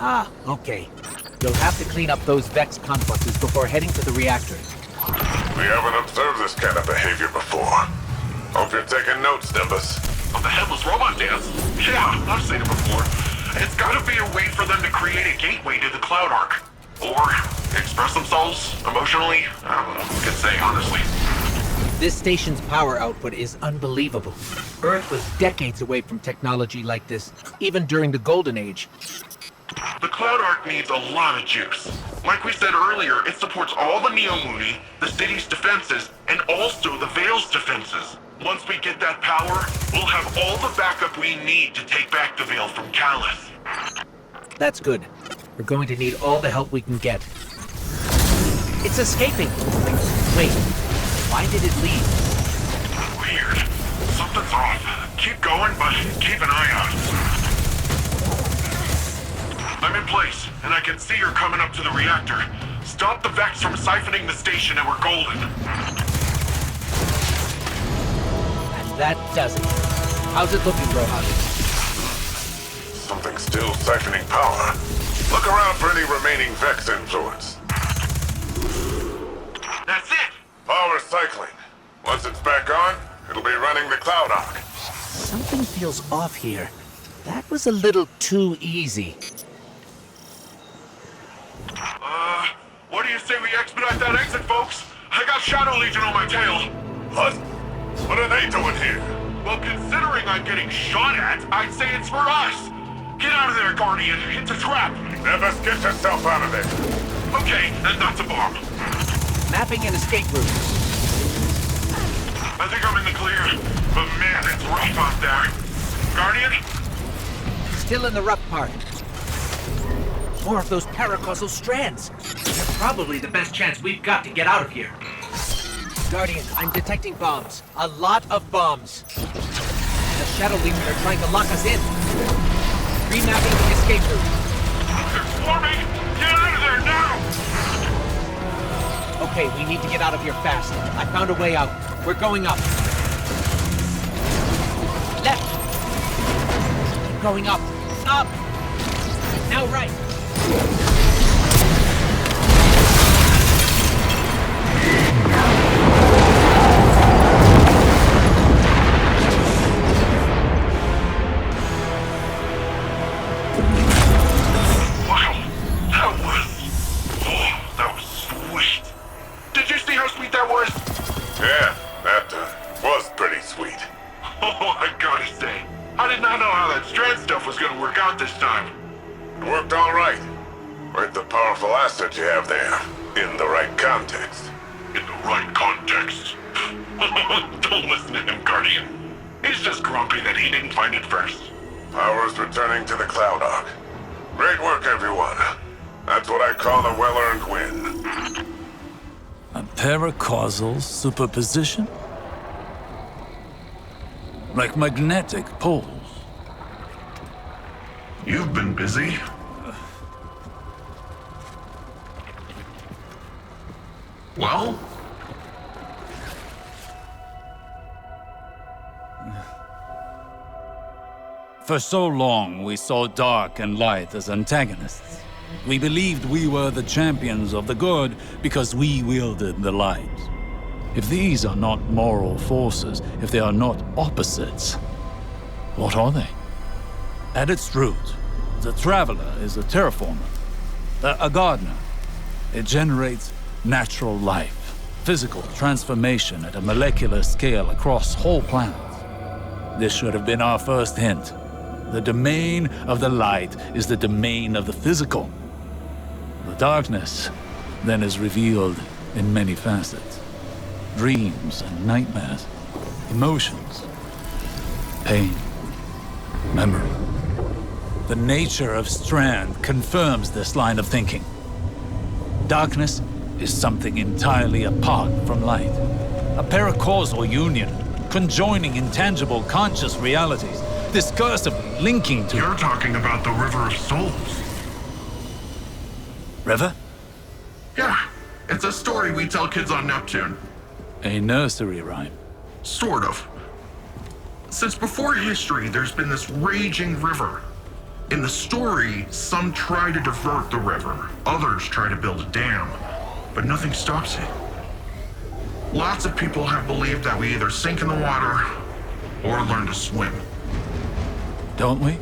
S3: Ah, okay. You'll have to clean up those Vex confluxes before heading to the reactor.
S12: We haven't observed this kind of behavior before. Hope you're taking notes, Nimbus. Of the headless robot dance? Yeah, I've seen it before. It's gotta be a way for them to create a gateway to the Cloud Arc. Or express themselves emotionally. I don't know who could say, honestly.
S3: This station's power output is unbelievable. Earth was decades away from technology like this, even during the Golden Age.
S12: The Cloud Arc needs a lot of juice. Like we said earlier, it supports all the Neomuni, the city's defenses, and also the Veil's defenses. Once we get that power, we'll have all the backup we need to take back the Veil from Callus.
S3: That's good. We're going to need all the help we can get. It's escaping! Wait, why did it leave?
S12: Weird. Something's off. Keep going, but keep an eye out. I'm in place, and I can see you're coming up to the reactor. Stop the Vex from siphoning the station and we're golden.
S3: And that does it. How's it looking, Rohan?
S12: Something's still siphoning power. Look around for any remaining Vex influence. That's it! Power cycling. Once it's back on, it'll be running the Cloud Arc.
S3: Something feels off here. That was a little too easy.
S12: What do you say we expedite that exit, folks? I got Shadow Legion on my tail. What? What are they doing here? Well, considering I'm getting shot at, I'd say it's for us. Get out of there, Guardian. It's a trap. Never get yourself out of there. Okay, and that's a bomb.
S3: Mapping an escape route.
S12: I think I'm in the clear, but man, it's rough out there. Guardian?
S3: Still in the rough part. More of those paracausal strands. They're probably the best chance we've got to get out of here. Guardian, I'm detecting bombs. A lot of bombs. The Shadow Legion are trying to lock us in. Remapping the escape route.
S12: They're swarming! Get out of there now!
S3: Okay, we need to get out of here fast. I found a way out. We're going up. Left. Keep going up. Up. Now outright.
S7: That was sweet. Did you see how sweet that was?
S12: Yeah, that was pretty sweet.
S7: Oh, I gotta say, I did not know how that strand stuff was gonna work out this time.
S12: It worked all right. With the powerful asset you have there, in the right context.
S7: In the right context. Don't listen to him, Guardian. He's just grumpy that he didn't find it first.
S12: Power's returning to the Cloud Ark. Great work, everyone. That's what I call a well-earned win.
S8: A paracausal superposition? Like magnetic poles.
S7: You've been busy. Well?
S8: For so long, we saw dark and light as antagonists. We believed we were the champions of the good because we wielded the light. If these are not moral forces, if they are not opposites, what are they? At its root, the Traveler is a terraformer, a gardener. It generates natural life, physical transformation at a molecular scale across whole planets. This should have been our first hint. The domain of the light is the domain of the physical. The darkness then is revealed in many facets. Dreams and nightmares, emotions, pain, memory. The nature of Strand confirms this line of thinking. Darkness is something entirely apart from light. A paracausal union, conjoining intangible conscious realities, discursively linking to...
S7: You're talking about the River of Souls.
S8: River?
S7: Yeah, it's a story we tell kids on Neptune.
S8: A nursery rhyme.
S7: Sort of. Since before history, there's been this raging river. In the story, some try to divert the river, others try to build a dam, but nothing stops it. Lots of people have believed that we either sink in the water or learn to swim.
S8: Don't we?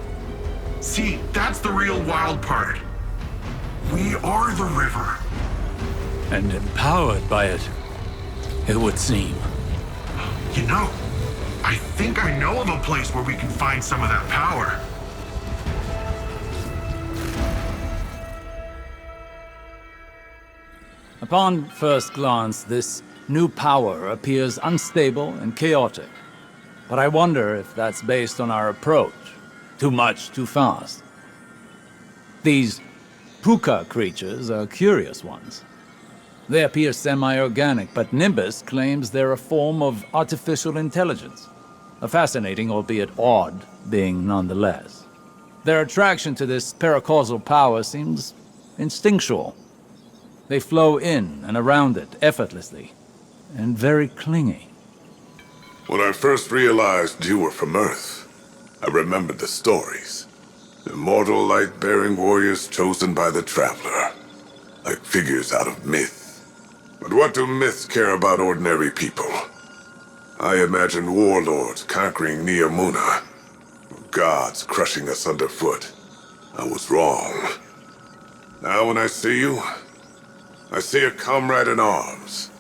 S7: See, that's the real wild part. We are the river.
S8: And empowered by it, it would seem.
S7: You know, I think I know of a place where we can find some of that power.
S8: Upon first glance, this new power appears unstable and chaotic. But I wonder if that's based on our approach. Too much, too fast. These puka creatures are curious ones. They appear semi-organic, but Nimbus claims they're a form of artificial intelligence. A fascinating, albeit odd, being nonetheless. Their attraction to this paracausal power seems instinctual. They flow in and around it effortlessly, and very clingy.
S6: When I first realized you were from Earth, I remembered the stories. Immortal light-bearing warriors chosen by the Traveler, like figures out of myth. But what do myths care about ordinary people? I imagined warlords conquering Neomuna, gods crushing us underfoot. I was wrong. Now when I see you, I see a comrade in arms.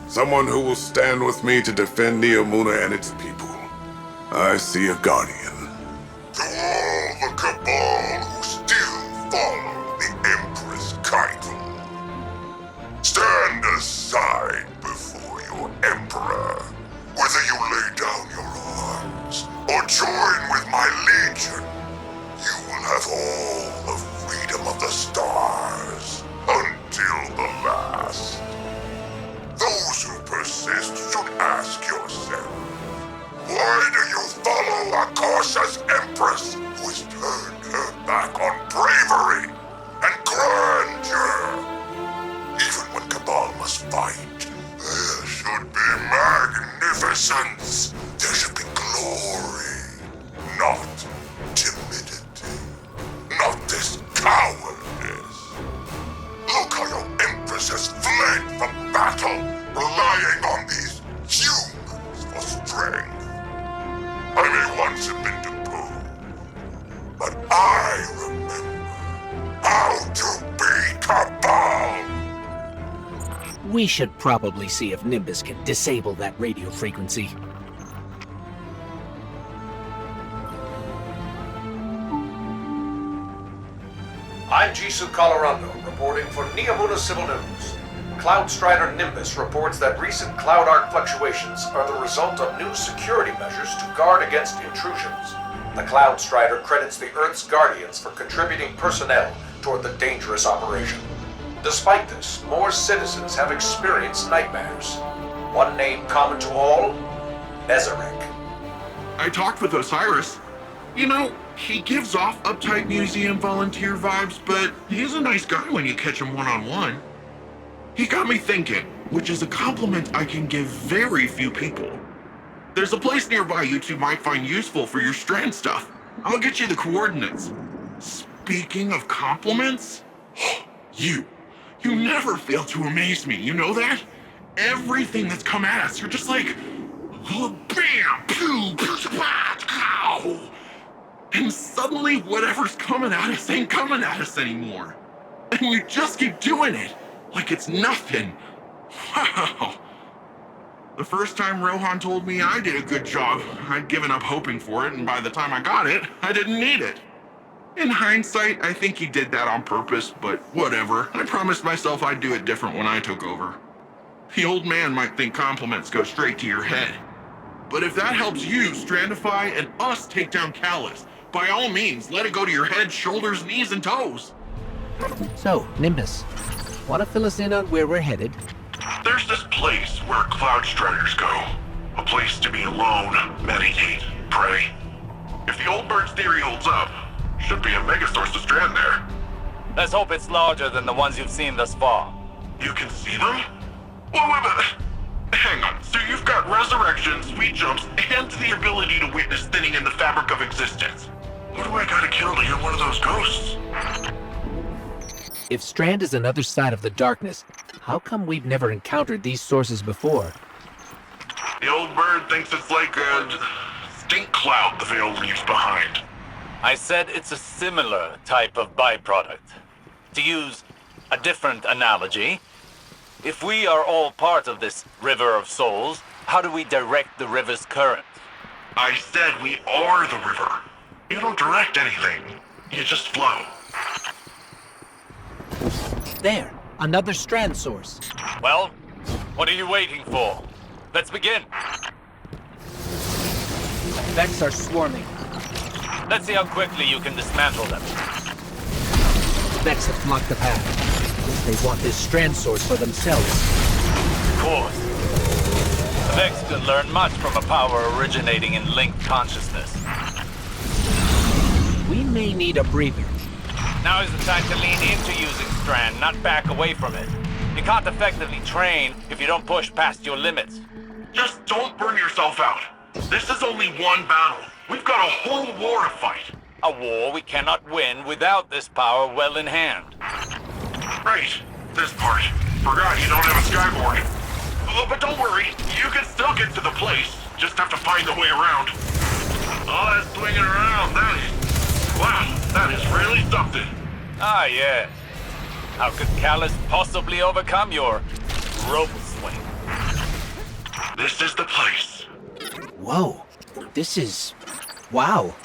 S6: Someone who will stand with me to defend Neomuna and its people. I see a guardian.
S12: To all the Cabal who still follow the Empress Keitel, stand aside before your Emperor. Whether you lay down your arms or join with my Legion, you will have all the freedom of the stars until the last. Those who persist should ask yourself, why do you follow a cautious Empress who has turned her back on bravery and grandeur? Even when Cabal must fight, there should be magnificence. There should be glory, not timidity. Not this coward. race has fled from battle, relying on these humans for strength. I may once have been deposed, but I remember how to be Cabal!
S3: We should probably see if Nimbus can disable that radio frequency.
S10: I'm Jisoo Colorando, reporting for Neomuna Civil News. Cloud Strider Nimbus reports that recent cloud arc fluctuations are the result of new security measures to guard against intrusions. The Cloud Strider credits the Earth's Guardians for contributing personnel toward the dangerous operation. Despite this, more citizens have experienced nightmares. One name common to all? Nezarek.
S7: I talked with Osiris. You know, he gives off uptight museum volunteer vibes, but he's a nice guy when you catch him one-on-one. He got me thinking, which is a compliment I can give very few people. There's a place nearby you two might find useful for your Strand stuff. I'll get you the coordinates. Speaking of compliments, you never fail to amaze me, you know that? Everything that's come at us, you're just like, oh, bam, pew, pew, ow. And suddenly whatever's coming at us ain't coming at us anymore. And you just keep doing it, like it's nothing. Wow. The first time Rohan told me I did a good job, I'd given up hoping for it, and by the time I got it, I didn't need it. In hindsight, I think he did that on purpose, but whatever. I promised myself I'd do it different when I took over. The old man might think compliments go straight to your head. But if that helps you strandify and us take down Callus, by all means, let it go to your head, shoulders, knees, and toes.
S3: So, Nimbus, want to fill us in on where we're headed?
S12: There's this place where Cloud Striders go. A place to be alone, meditate, pray. If the old bird's theory holds up, should be a megasource to Strand there.
S2: Let's hope it's larger than the ones you've seen thus far.
S12: You can see them? Wait. Hang on, so you've got resurrection, sweet jumps, and the ability to witness thinning in the fabric of existence. What do I gotta kill to get one of those ghosts?
S3: If Strand is another side of the darkness, how come we've never encountered these sources before?
S12: The old bird thinks it's like a stink cloud the veil leaves behind.
S2: I said it's a similar type of byproduct. To use a different analogy, if we are all part of this river of souls, how do we direct the river's current?
S12: I said we are the river. You don't direct anything. You just flow.
S3: There, another Strand source.
S2: Well, what are you waiting for? Let's begin.
S3: Vex are swarming.
S2: Let's see how quickly you can dismantle them.
S3: Vex have blocked the path. Guess they want this Strand source for themselves.
S2: Of course. The Vex can learn much from a power originating in linked consciousness.
S3: We may need a breather.
S2: Now is the time to lean into using Strand, not back away from it. You can't effectively train if you don't push past your limits.
S12: Just don't burn yourself out. This is only one battle. We've got a whole war to fight.
S2: A war we cannot win without this power well in hand.
S12: Right. This part. Forgot you don't have a skyboard. But don't worry. You can still get to the place. Just have to find a way around. All that swinging around, that is really something.
S2: Ah, yes. How could Callus possibly overcome your rope swing?
S12: This is the place.
S3: Whoa. This is... wow.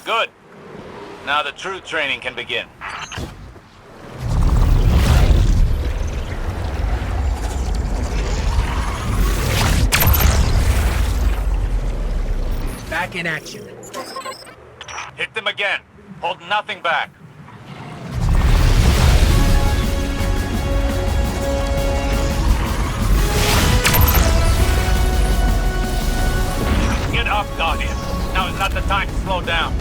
S2: Good. Now the true training can begin.
S3: Back in action.
S2: Hit them again. Hold nothing back. Get up, Guardian. Now is not the time to slow down.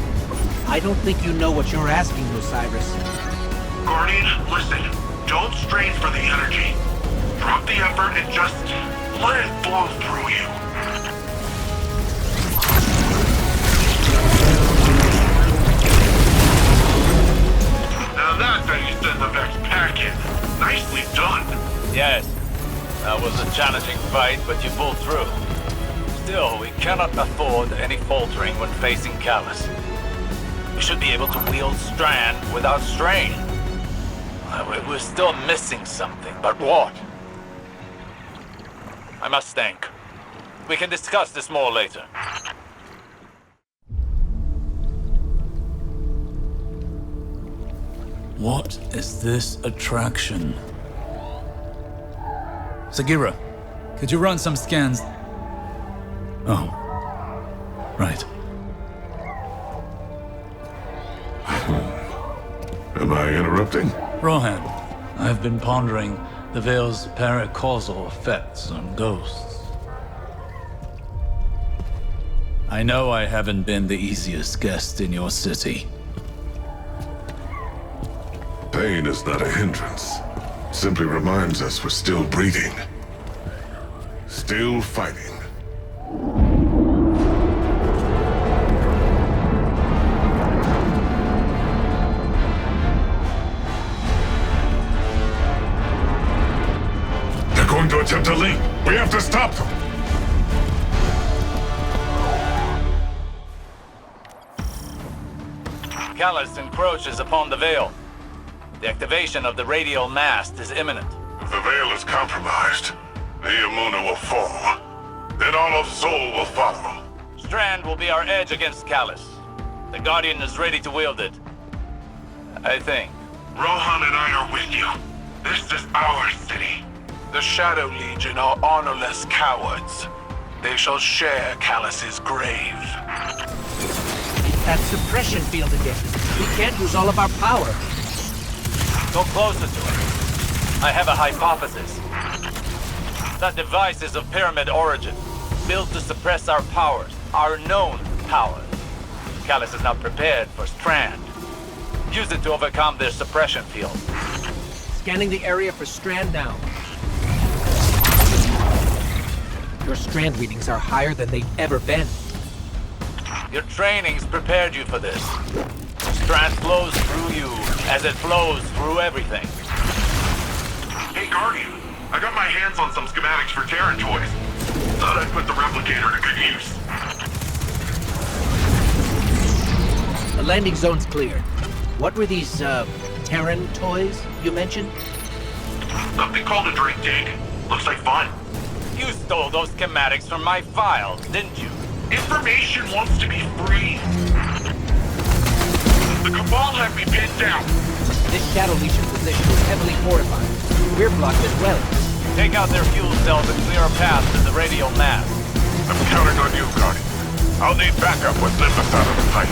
S3: I don't think you know what you're asking, Osiris.
S12: Guardian, listen. Don't strain for the energy. Drop the effort and just let it flow through you. Now that's how you send the Vex packing. Nicely done.
S2: Yes, that was a challenging fight, but you pulled through. Still, we cannot afford any faltering when facing Callus. We should be able to wield Strand without strain. We're still missing something, but what? I must think. We can discuss this more later.
S8: What is this attraction? Sagira, could you run some scans? Oh. Right.
S6: Am I interrupting?
S8: Rohan, I've been pondering the Veil's paracausal effects on ghosts. I know I haven't been the easiest guest in your city.
S6: Pain is not a hindrance. Simply reminds us we're still breathing. Still fighting. They're going to attempt a link. We have to stop them.
S2: Callus encroaches upon the Veil. The activation of the radial mast is imminent.
S12: If the Veil is compromised, Niamuna will fall. Then all of Sol will follow.
S2: Strand will be our edge against Callus. The Guardian is ready to wield it. I think.
S7: Rohan and I are with you. This is our city.
S15: The Shadow Legion are honorless cowards. They shall share Callus's grave.
S3: That suppression field again. We can't use all of our power.
S2: Go closer to it. I have a hypothesis. That device is of pyramid origin, built to suppress our powers, our known powers. Callus is not prepared for Strand. Use it to overcome their suppression field.
S3: Scanning the area for Strand now. Your Strand readings are higher than they've ever been.
S2: Your training's prepared you for this. Strand flows through you as it flows through everything.
S7: Hey, Guardian. I got my hands on some schematics for Terran toys. Thought I'd put the replicator to good use.
S3: The landing zone's clear. What were these, Terran toys you mentioned?
S7: Something called a drink tank. Looks like fun.
S2: You stole those schematics from my files, didn't you?
S7: Information wants to be free. The Cabal have me pinned down.
S3: This Shadow Legion position is heavily fortified. We're blocked as well.
S2: Take out their fuel cells and clear a path to the radial mast.
S12: I'm counting on you, Guardian. I'll need backup with Nimbus out of the fight.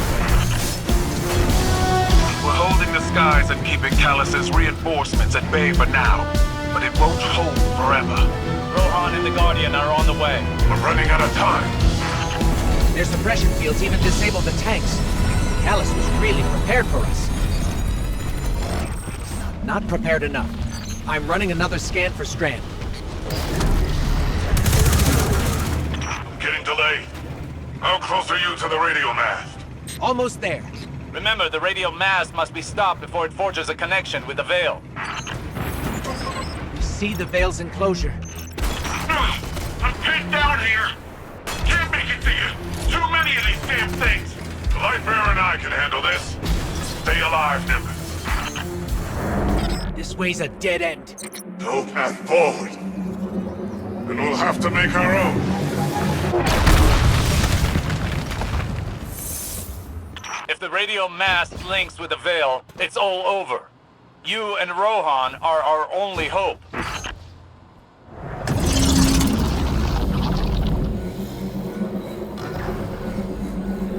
S15: We're holding the skies and keeping Callus's reinforcements at bay for now. But it won't hold forever.
S2: Rohan and the Guardian are on the way.
S12: We're running out of time.
S3: Their suppression fields even disabled the tanks. Callus was really prepared for us. Not prepared enough. I'm running another scan for Strand.
S12: I'm getting delayed. How close are you to the radial mast?
S3: Almost there.
S2: Remember, the radial mast must be stopped before it forges a connection with the Veil.
S3: We see the Veil's enclosure.
S7: I'm pinned down here. Can't make it to you. Too many of these damn things.
S12: The Lightbearer and I can handle this. Stay alive, Nimbus.
S3: This way's a dead end.
S12: No path forward. Then we'll have to make our own.
S2: If the radial mast links with the Veil, it's all over. You and Rohan are our only hope.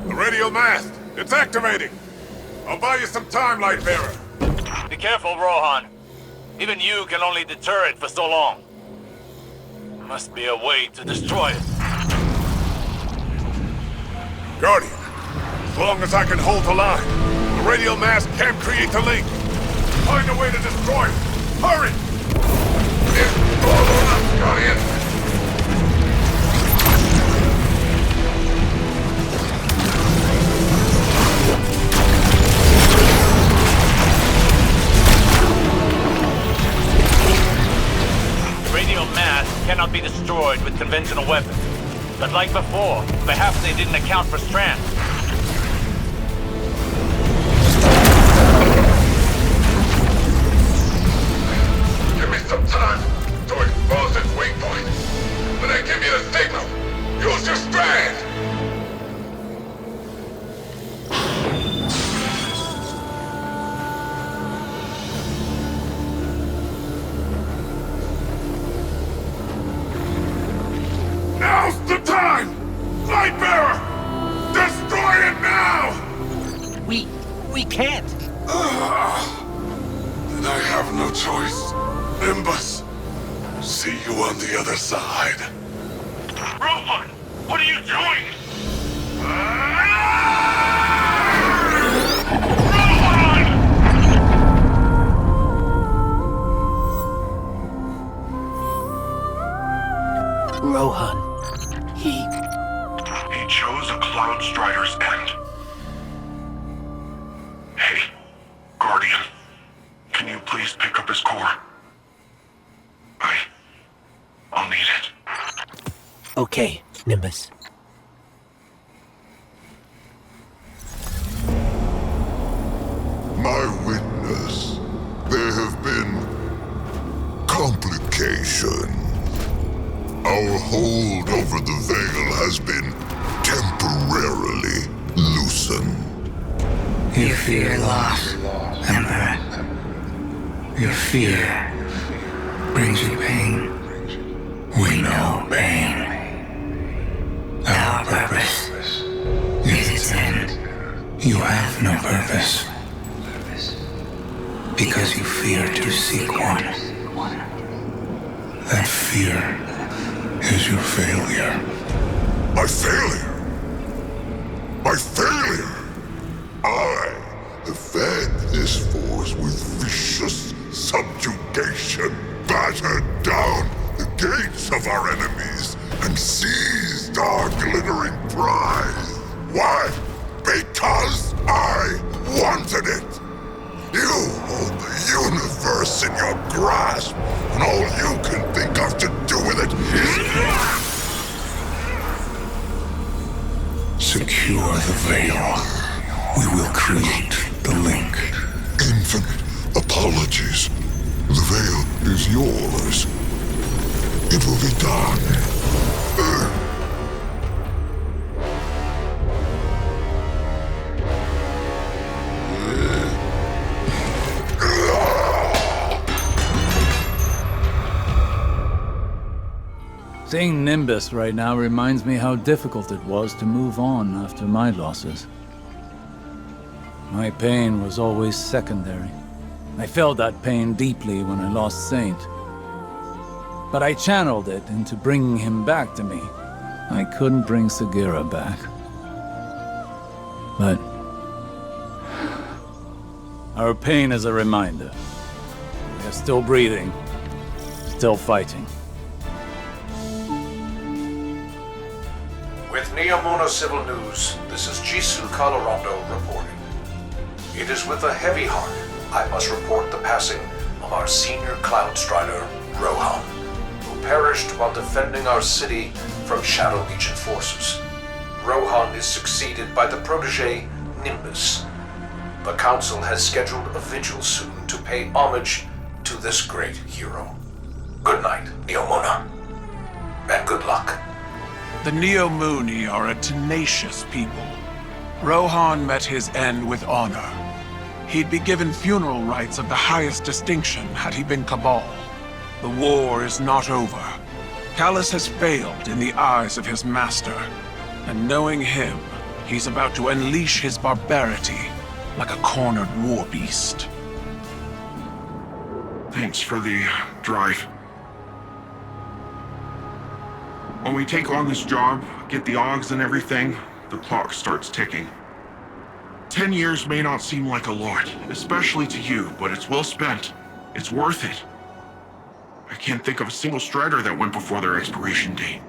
S6: The radial mast! It's activating! I'll buy you some time, Lightbearer.
S2: Be careful, Rohan. Even you can only deter it for so long. Must be a way to destroy it.
S6: Guardian, as long as I can hold the line, the radial mast can't create the link. Find a way to destroy it. Hurry! It's all or nothing, Guardian!
S2: cannot be destroyed with conventional weapons. But like before, perhaps they didn't account for Strand.
S12: Give me some time to expose its weak point. When I give you the signal, use your Strand! Now's the time! Lightbearer! Destroy it now!
S3: We can't.
S12: Then I have no choice. Nimbus, see you on the other side. Rohan! What are you doing?
S3: Rohan. He
S7: chose a Cloud Strider's end. Hey, Guardian. Can you please pick up his core? I'll need it.
S3: Okay, Nimbus.
S12: My witness, there have been complications. Our hold over the Veil has been temporarily loosened.
S9: You fear loss, Emperor. Your fear brings you pain. We know pain. Our purpose is its end. You have no purpose. Because you fear to seek one. That fear is your failure.
S12: My failure? My failure? I have fed this force with vicious subjugation, battered down the gates of our enemies, and seized our glittering prize. Why? Because I wanted it. You hold the universe in your grasp, and all you can think of to do with it is...
S9: Secure the Veil. We will create the link.
S12: Infinite apologies. The Veil is yours. It will be done.
S8: Seeing Nimbus right now reminds me how difficult it was to move on after my losses. My pain was always secondary. I felt that pain deeply when I lost Saint. But I channeled it into bringing him back to me. I couldn't bring Sagira back. But our pain is a reminder. We are still breathing, still fighting.
S10: With Neomuna Civil News, this is Jisoo Colorado reporting. It is with a heavy heart I must report the passing of our senior Cloud Strider, Rohan, who perished while defending our city from Shadow Legion forces. Rohan is succeeded by the protege, Nimbus. The Council has scheduled a vigil soon to pay homage to this great hero. Good night, Neomuna. And good luck.
S13: The Neomuni are a tenacious people. Rohan met his end with honor. He'd be given funeral rites of the highest distinction had he been Cabal. The war is not over. Callus has failed in the eyes of his master. And knowing him, he's about to unleash his barbarity like a cornered war beast.
S7: Thanks for the drive. When we take on this job, get the Augs and everything, the clock starts ticking. 10 years may not seem like a lot, especially to you, but it's well spent. It's worth it. I can't think of a single Strider that went before their expiration date.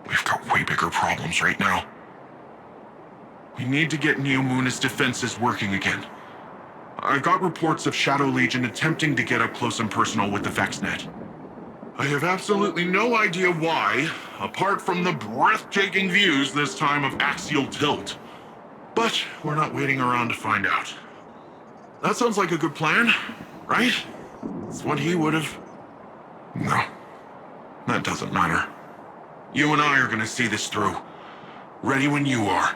S7: We've got way bigger problems right now. We need to get Neomuna's defenses working again. I got reports of Shadow Legion attempting to get up close and personal with the VexNet. I have absolutely no idea why, apart from the breathtaking views this time of axial tilt. But we're not waiting around to find out. That sounds like a good plan, right? It's what he would have... No, that doesn't matter. You and I are gonna see this through. Ready when you are.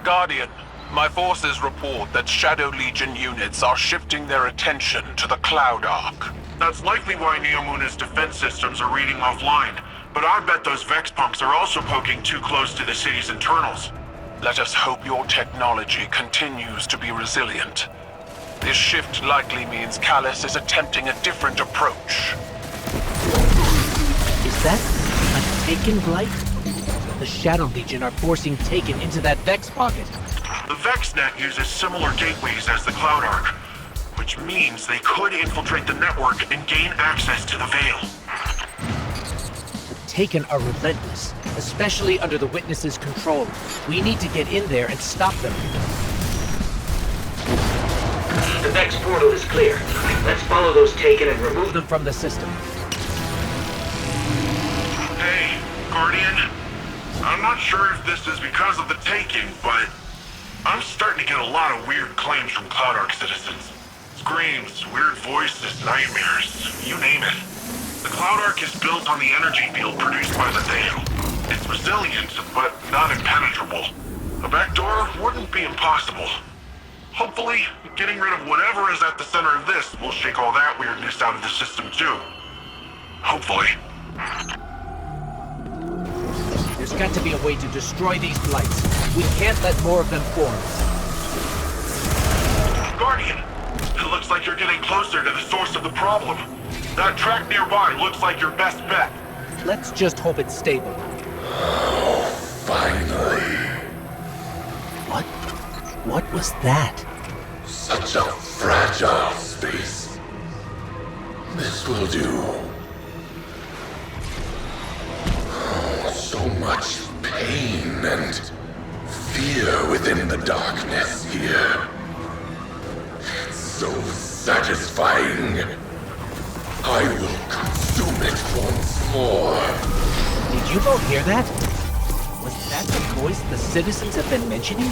S15: Guardian, my forces report that Shadow Legion units are shifting their attention to the Cloud Arc. That's likely why Neomuna's defense systems are reading offline, but I bet those Vex punks are also poking too close to the city's internals. Let us hope your technology continues to be resilient. This shift likely means Callus is attempting a different approach.
S3: Is that a Taken blight? The Shadow Legion are forcing Taken into that Vex pocket.
S7: The VexNet uses similar gateways as the Cloud Arc, which means they could infiltrate the network and gain access to the Veil.
S3: Taken are relentless, especially under the Witness's control. We need to get in there and stop them.
S16: The Vex portal is clear. Let's follow those Taken and remove
S3: them from the system.
S7: Hey, Guardian. I'm not sure if this is because of the Taken, but I'm starting to get a lot of weird claims from Cloud Arc citizens. Screams, weird voices, nightmares, you name it. The Cloud Arc is built on the energy field produced by the Veil. It's resilient, but not impenetrable. A backdoor wouldn't be impossible. Hopefully, getting rid of whatever is at the center of this will shake all that weirdness out of the system too. Hopefully.
S3: There's got to be a way to destroy these blights. We can't let more of them form.
S7: Guardian, it looks like you're getting closer to the source of the problem. That track nearby looks like your best bet.
S3: Let's just hope it's stable.
S1: Finally.
S3: What was that?
S1: Such a fragile space. This will do. Oh, so much pain and fear within the darkness here. It's so satisfying. I will consume it once more.
S3: Did you both hear that? Was that the voice the citizens have been mentioning?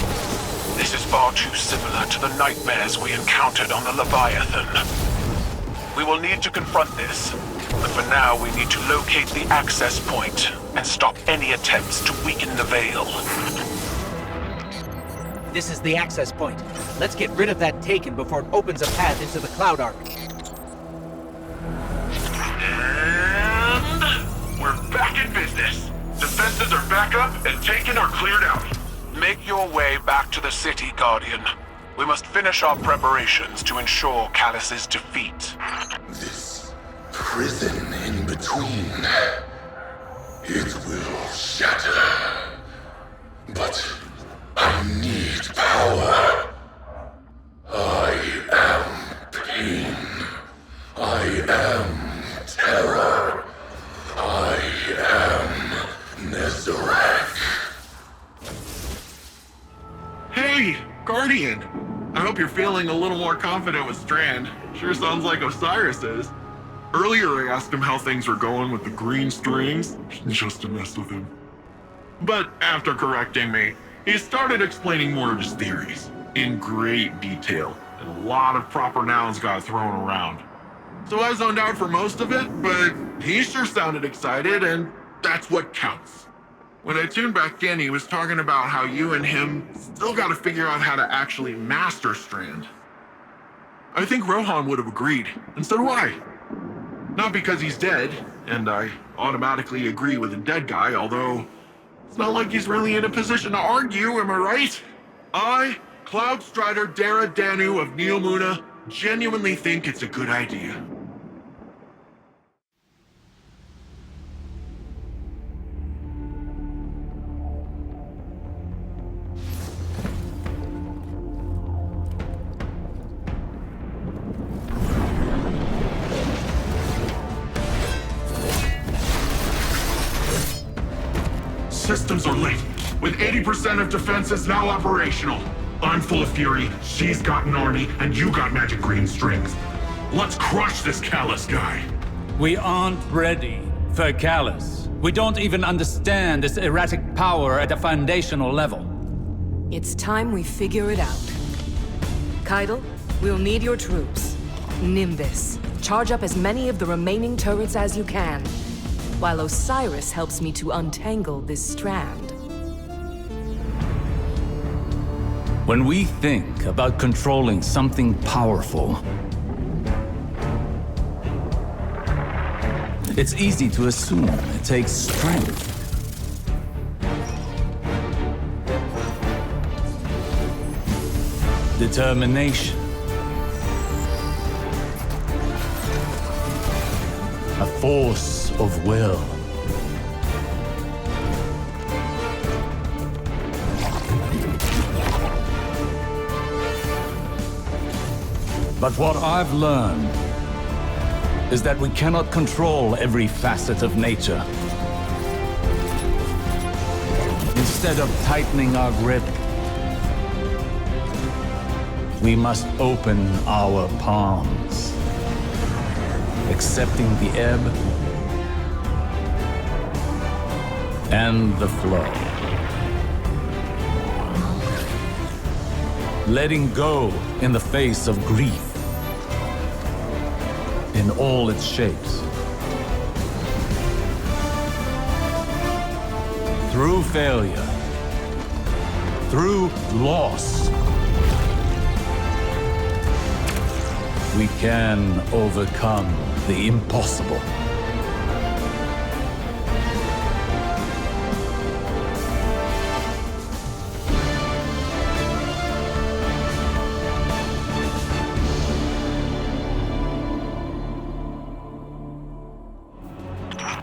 S15: This is far too similar to the nightmares we encountered on the Leviathan. We will need to confront this, but for now we need to locate the access point and stop any attempts to weaken the Veil.
S3: This is the access point. Let's get rid of that Taken before it opens a path into the Cloud Arc.
S7: And we're back in business. Defenses are back up and Taken are cleared out.
S15: Make your way back to the city, Guardian. We must finish our preparations to ensure Callus's defeat.
S1: This prison in between, it will shatter. But I need power. I am pain. I am terror. I am Nezarek.
S7: Hey, Guardian! I hope you're feeling a little more confident with Strand. Sure sounds like Osiris is. Earlier I asked him how things were going with the green strings, just to mess with him. But after correcting me, he started explaining more of his theories, in great detail, and a lot of proper nouns got thrown around. So I zoned out for most of it, but he sure sounded excited, and that's what counts. When I tuned back in, he was talking about how you and him still gotta figure out how to actually master Strand. I think Rohan would have agreed, and so do I. Not because he's dead, and I automatically agree with a dead guy, although it's not like he's really in a position to argue, am I right? I, Cloud Strider Dara Danu of Neomuna, genuinely think it's a good idea. Systems are lit, with 80% of defenses now operational. I'm full of fury, she's got an army, and you got magic green strings. Let's crush this callous guy.
S8: We aren't ready for Callus. We don't even understand this erratic power at a foundational level.
S17: It's time we figure it out. Keitel, we'll need your troops. Nimbus, charge up as many of the remaining turrets as you can, while Osiris helps me to untangle this strand.
S8: When we think about controlling something powerful, it's easy to assume it takes strength. Determination. A force of will. But what I've learned is that we cannot control every facet of nature. Instead of tightening our grip, we must open our palms, accepting the ebb and the flow. Letting go in the face of grief in all its shapes. Through failure, through loss, we can overcome the impossible.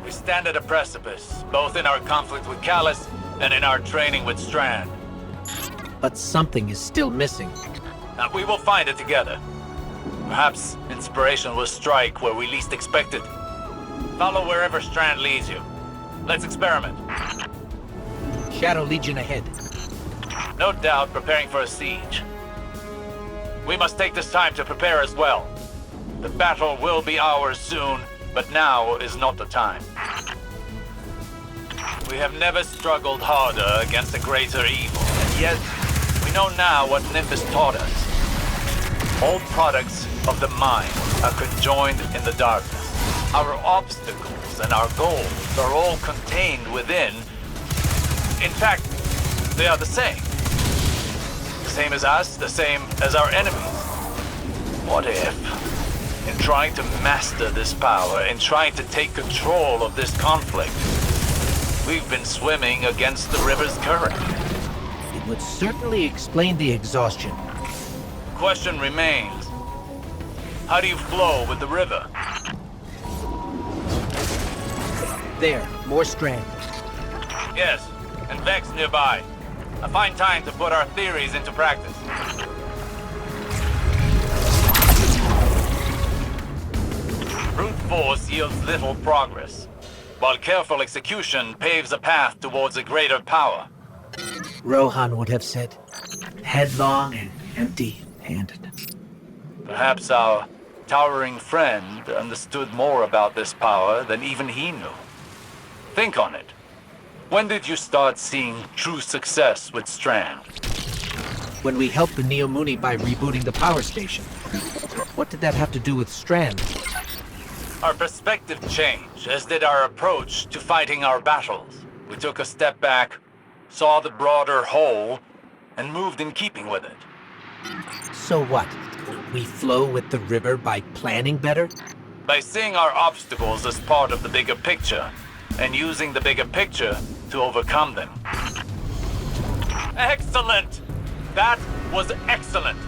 S2: We stand at a precipice, both in our conflict with Callus and in our training with Strand.
S3: But something is still missing.
S2: Now, we will find it together. Perhaps inspiration will strike where we least expect it. Follow wherever Strand leads you. Let's experiment.
S3: Shadow Legion ahead.
S2: No doubt preparing for a siege. We must take this time to prepare as well. The battle will be ours soon, but now is not the time. We have never struggled harder against a greater evil, and yet we know now what Nimbus taught us. All products of the mind are conjoined in the darkness. Our obstacles and our goals are all contained within. In fact, they are the same. The same as us, the same as our enemies. What if, in trying to master this power, in trying to take control of this conflict, we've been swimming against the river's current?
S3: It would certainly explain the exhaustion.
S2: Question remains. How do you flow with the river?
S3: There, more Strand.
S2: Yes, and Vex nearby. A fine time to put our theories into practice. Brute force yields little progress, while careful execution paves a path towards a greater power.
S3: Rohan would have said, headlong and empty-handed.
S2: Perhaps our towering friend understood more about this power than even he knew. Think on it. When did you start seeing true success with Strand?
S3: When we helped the Neomuni by rebooting the power station. What did that have to do with Strand?
S2: Our perspective changed, as did our approach to fighting our battles. We took a step back, saw the broader whole, and moved in keeping with it.
S3: So what? We flow with the river by planning better?
S2: By seeing our obstacles as part of the bigger picture, and using the bigger picture to overcome them. Excellent! That was excellent!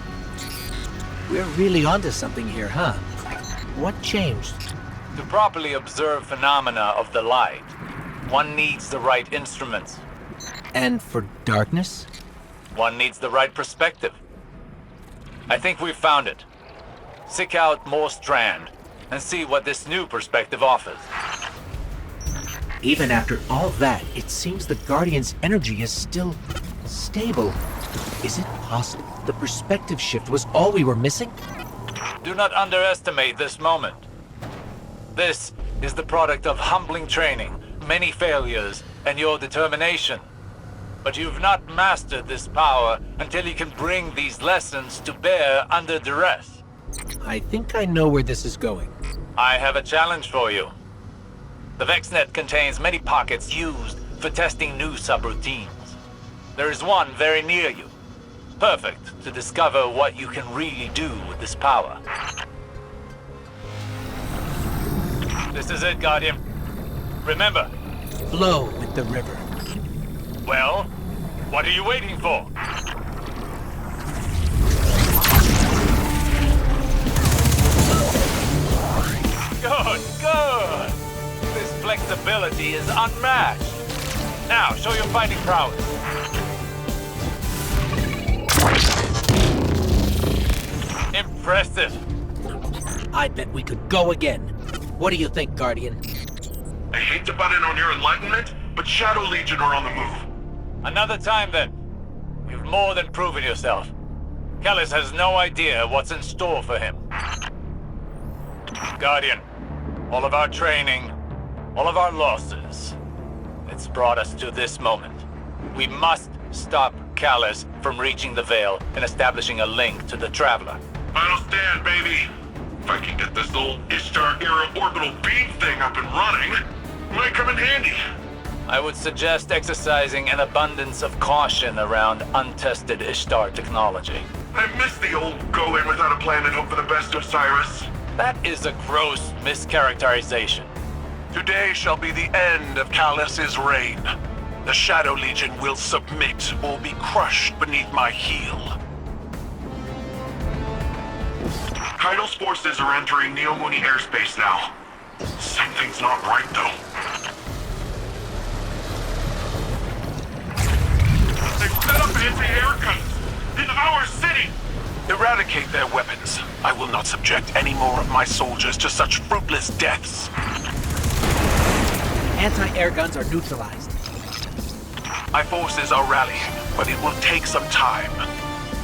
S3: We're really onto something here, huh? What changed?
S2: To properly observe phenomena of the light, one needs the right instruments.
S3: And for darkness?
S2: One needs the right perspective. I think we've found it. Seek out more Strand, and see what this new perspective offers.
S3: Even after all that, it seems the Guardian's energy is still stable. Is it possible the perspective shift was all we were missing?
S2: Do not underestimate this moment. This is the product of humbling training, many failures, and your determination. But you've not mastered this power until you can bring these lessons to bear under duress.
S3: I think I know where this is going.
S2: I have a challenge for you. The VexNet contains many pockets used for testing new subroutines. There is one very near you. Perfect to discover what you can really do with this power. This is it, Guardian. Remember.
S3: Flow with the river.
S2: Well, what are you waiting for? Good, good! This flexibility is unmatched. Now, show your fighting prowess. Impressive.
S3: I bet we could go again. What do you think, Guardian?
S15: I hate to butt in on your enlightenment, but Shadow Legion are on the move.
S2: Another time, then. You've more than proven yourself. Callus has no idea what's in store for him. Guardian, all of our training, all of our losses, it's brought us to this moment. We must stop Callus from reaching the Veil and establishing a link to the Traveler.
S15: Final stand, baby. If I can get this old Ishtar-era orbital beam thing up and running, it might come in handy.
S2: I would suggest exercising an abundance of caution around untested Ishtar technology.
S15: I miss the old go in without a plan and hope for the best, Osiris.
S2: That is a gross mischaracterization.
S15: Today shall be the end of Callus's reign. The Shadow Legion will submit or be crushed beneath my heel. Kaido's forces are entering Neomuni airspace now. Something's not right, though. They've set up anti-air guns in our city! Eradicate their weapons. I will not subject any more of my soldiers to such fruitless deaths.
S3: Anti-air guns are neutralized.
S15: My forces are rallying, but it will take some time.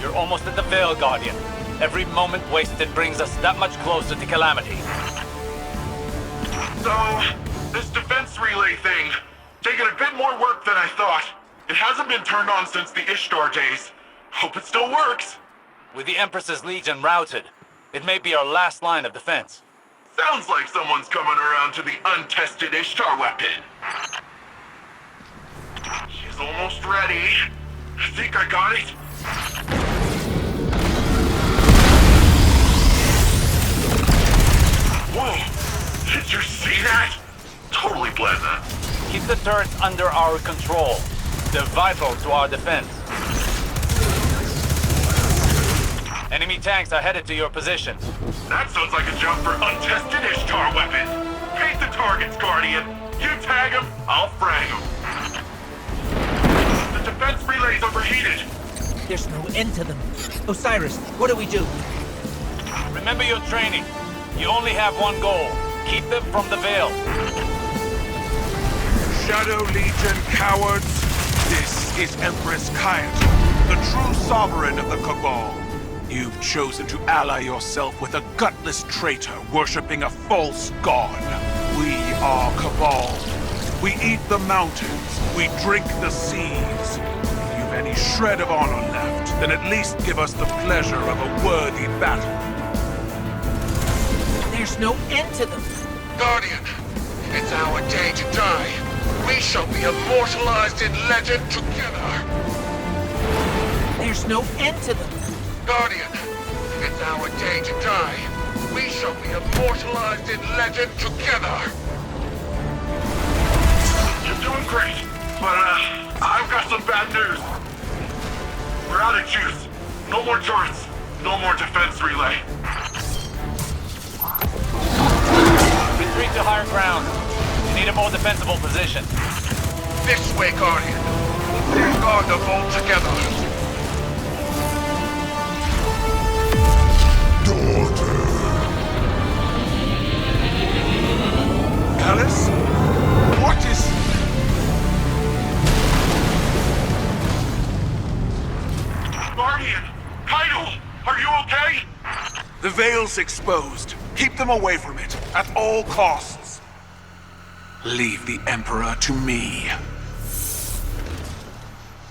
S2: You're almost at the Veil, Guardian. Every moment wasted brings us that much closer to Calamity.
S15: So, this defense relay thing, taking a bit more work than I thought. It hasn't been turned on since the Ishtar days. Hope it still works.
S2: With the Empress's Legion routed, it may be our last line of defense.
S15: Sounds like someone's coming around to the untested Ishtar weapon. She's almost ready. I think I got it. Whoa! Did you see that? Totally bled that.
S2: Keep the turrets under our control. They're vital to our defense. Enemy tanks are headed to your position.
S15: That sounds like a job for untested Ishtar weapon. Paint the targets, Guardian. You tag them, I'll frag them. The defense relay's overheated.
S3: There's no end to them. Osiris, what do we do?
S2: Remember your training. You only have one goal. Keep them from the Veil.
S18: Shadow Legion cowards. This is Empress Kayat, the true sovereign of the Cabal. You've chosen to ally yourself with a gutless traitor worshipping a false god. We are Cabal. We eat the mountains. We drink the seas. If you've any shred of honor left, then at least give us the pleasure of a worthy battle.
S3: There's no end to them.
S19: Guardian, it's our day to die. We shall be immortalized in legend together.
S3: There's no end to them.
S19: Guardian, it's our day to die. We shall be immortalized in legend together.
S15: You're doing great, but I've got some bad news. We're out of juice. No more turrets. No more defense relay.
S2: Retreat to higher ground. You need a more defensible position.
S19: This way, Guardian. We'll guard the vault together.
S18: Callus? What is...
S15: Guardian! Kaido! Are you okay?
S18: The Veil's exposed. Keep them away from it, at all costs. Leave the Emperor to me.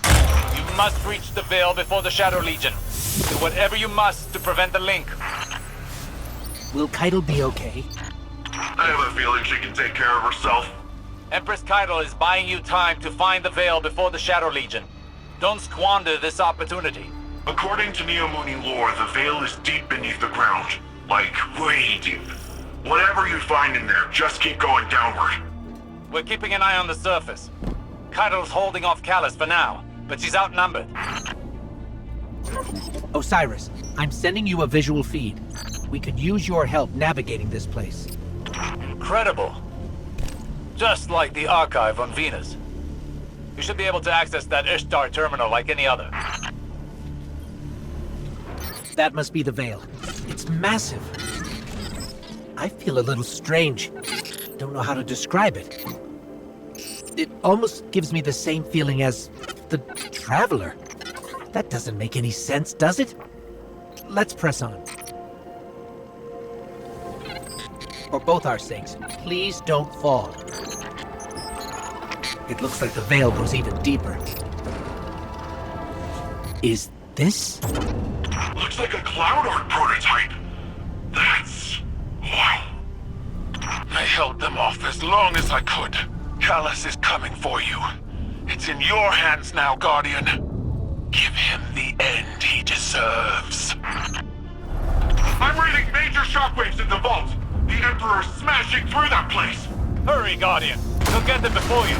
S2: You must reach the Veil before the Shadow Legion. Do whatever you must to prevent the link.
S3: Will Keitel be okay?
S15: I have a feeling she can take care of herself.
S2: Empress Keitel is buying you time to find the Veil before the Shadow Legion. Don't squander this opportunity.
S15: According to Neomuni lore, the Veil is deep beneath the ground. Like, way deep. Whatever you find in there, just keep going downward.
S2: We're keeping an eye on the surface. Keitel's holding off Callus for now, but she's outnumbered.
S3: Osiris, I'm sending you a visual feed. We could use your help navigating this place.
S2: Incredible. Just like the archive on Venus. You should be able to access that Ishtar terminal like any other.
S3: That must be the Veil. It's massive. I feel a little strange. Don't know how to describe it. It almost gives me the same feeling as the Traveler. That doesn't make any sense, does it? Let's press on. For both our sakes, please don't fall. It looks like the Veil goes even deeper. Is this?
S15: Looks like a Cloud Arc prototype. That's... wow.
S18: I held them off as long as I could. Callus is coming for you. It's in your hands now, Guardian. Give him the end he deserves.
S15: I'm reading major shockwaves in the vault. The Emperor's smashing through that place.
S2: Hurry, Guardian. He'll get them before you.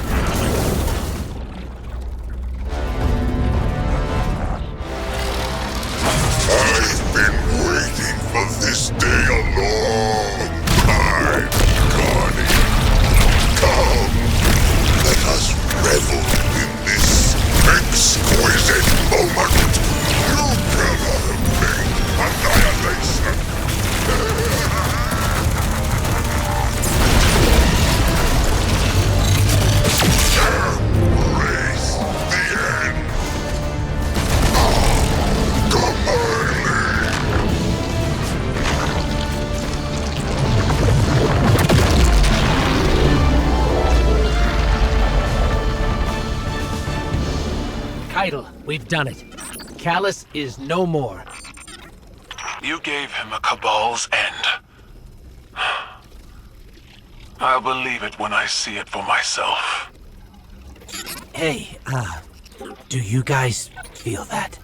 S12: I've been waiting for this day a long time, Guardian. Come, let us revel in this exquisite moment. You cannot evade annihilation. Embrace the end. Come early.
S3: Keitel, we've done it. Callus is no more.
S18: You gave him a Cabal's end. I'll believe it when I see it for myself.
S3: Hey, do you guys feel that?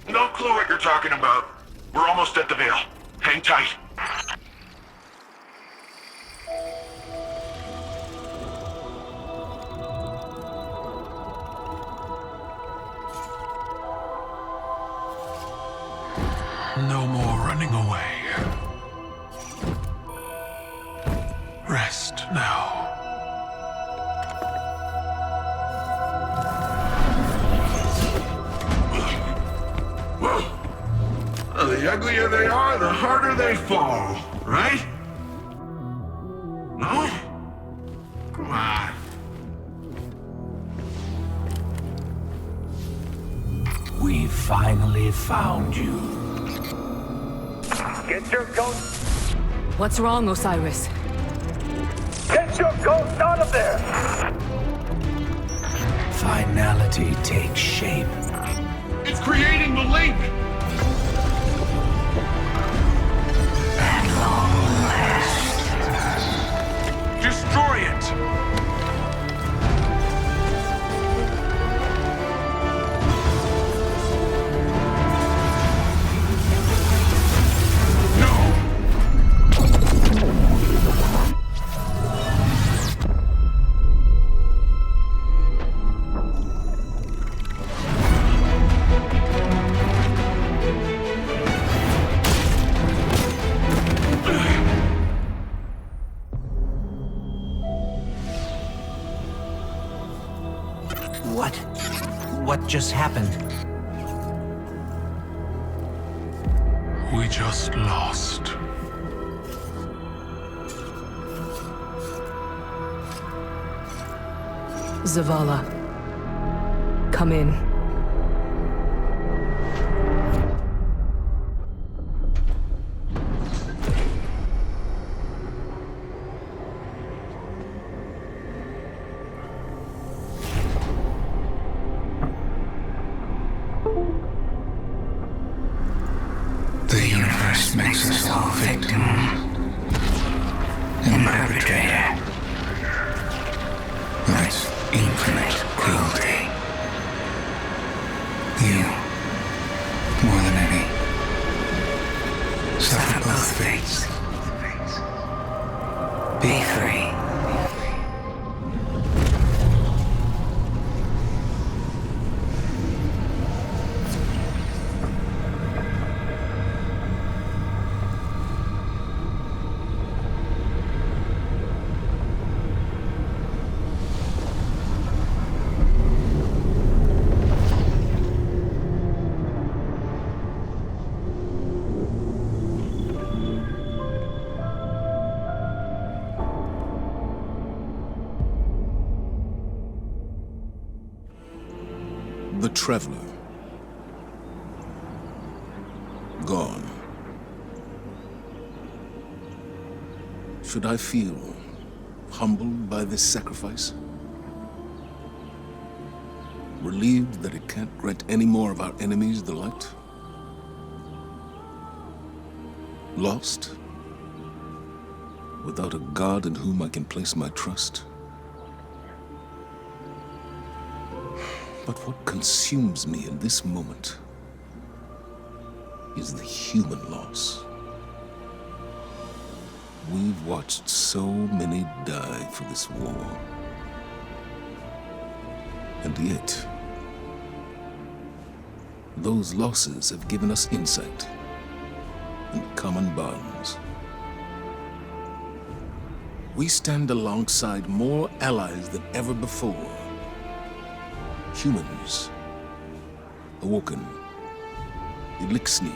S15: No clue what you're talking about. We're almost at the Veil. Hang tight.
S13: No more running away. Rest now.
S7: Well, the uglier they are, the harder they fall, right? No? Come on.
S9: We finally found you.
S19: Get your ghost!
S17: What's wrong, Osiris?
S19: Get your ghost out of there!
S9: Finality takes shape.
S15: It's creating the link!
S9: At long last.
S18: Destroy it!
S3: What just happened?
S13: We just lost.
S17: Zavala. Come in.
S9: universe makes us all victim and perpetrator. That's infinite cruelty. You, more than any, suffer both fates. Be free.
S1: The Traveler. Gone. Should I feel humbled by this sacrifice? Relieved that it can't grant any more of our enemies the light? Lost? Without a God in whom I can place my trust? But what consumes me in this moment is the human loss. We've watched so many die for this war. And yet, those losses have given us insight and common bonds. We stand alongside more allies than ever before. Humans, Awoken, Elixni,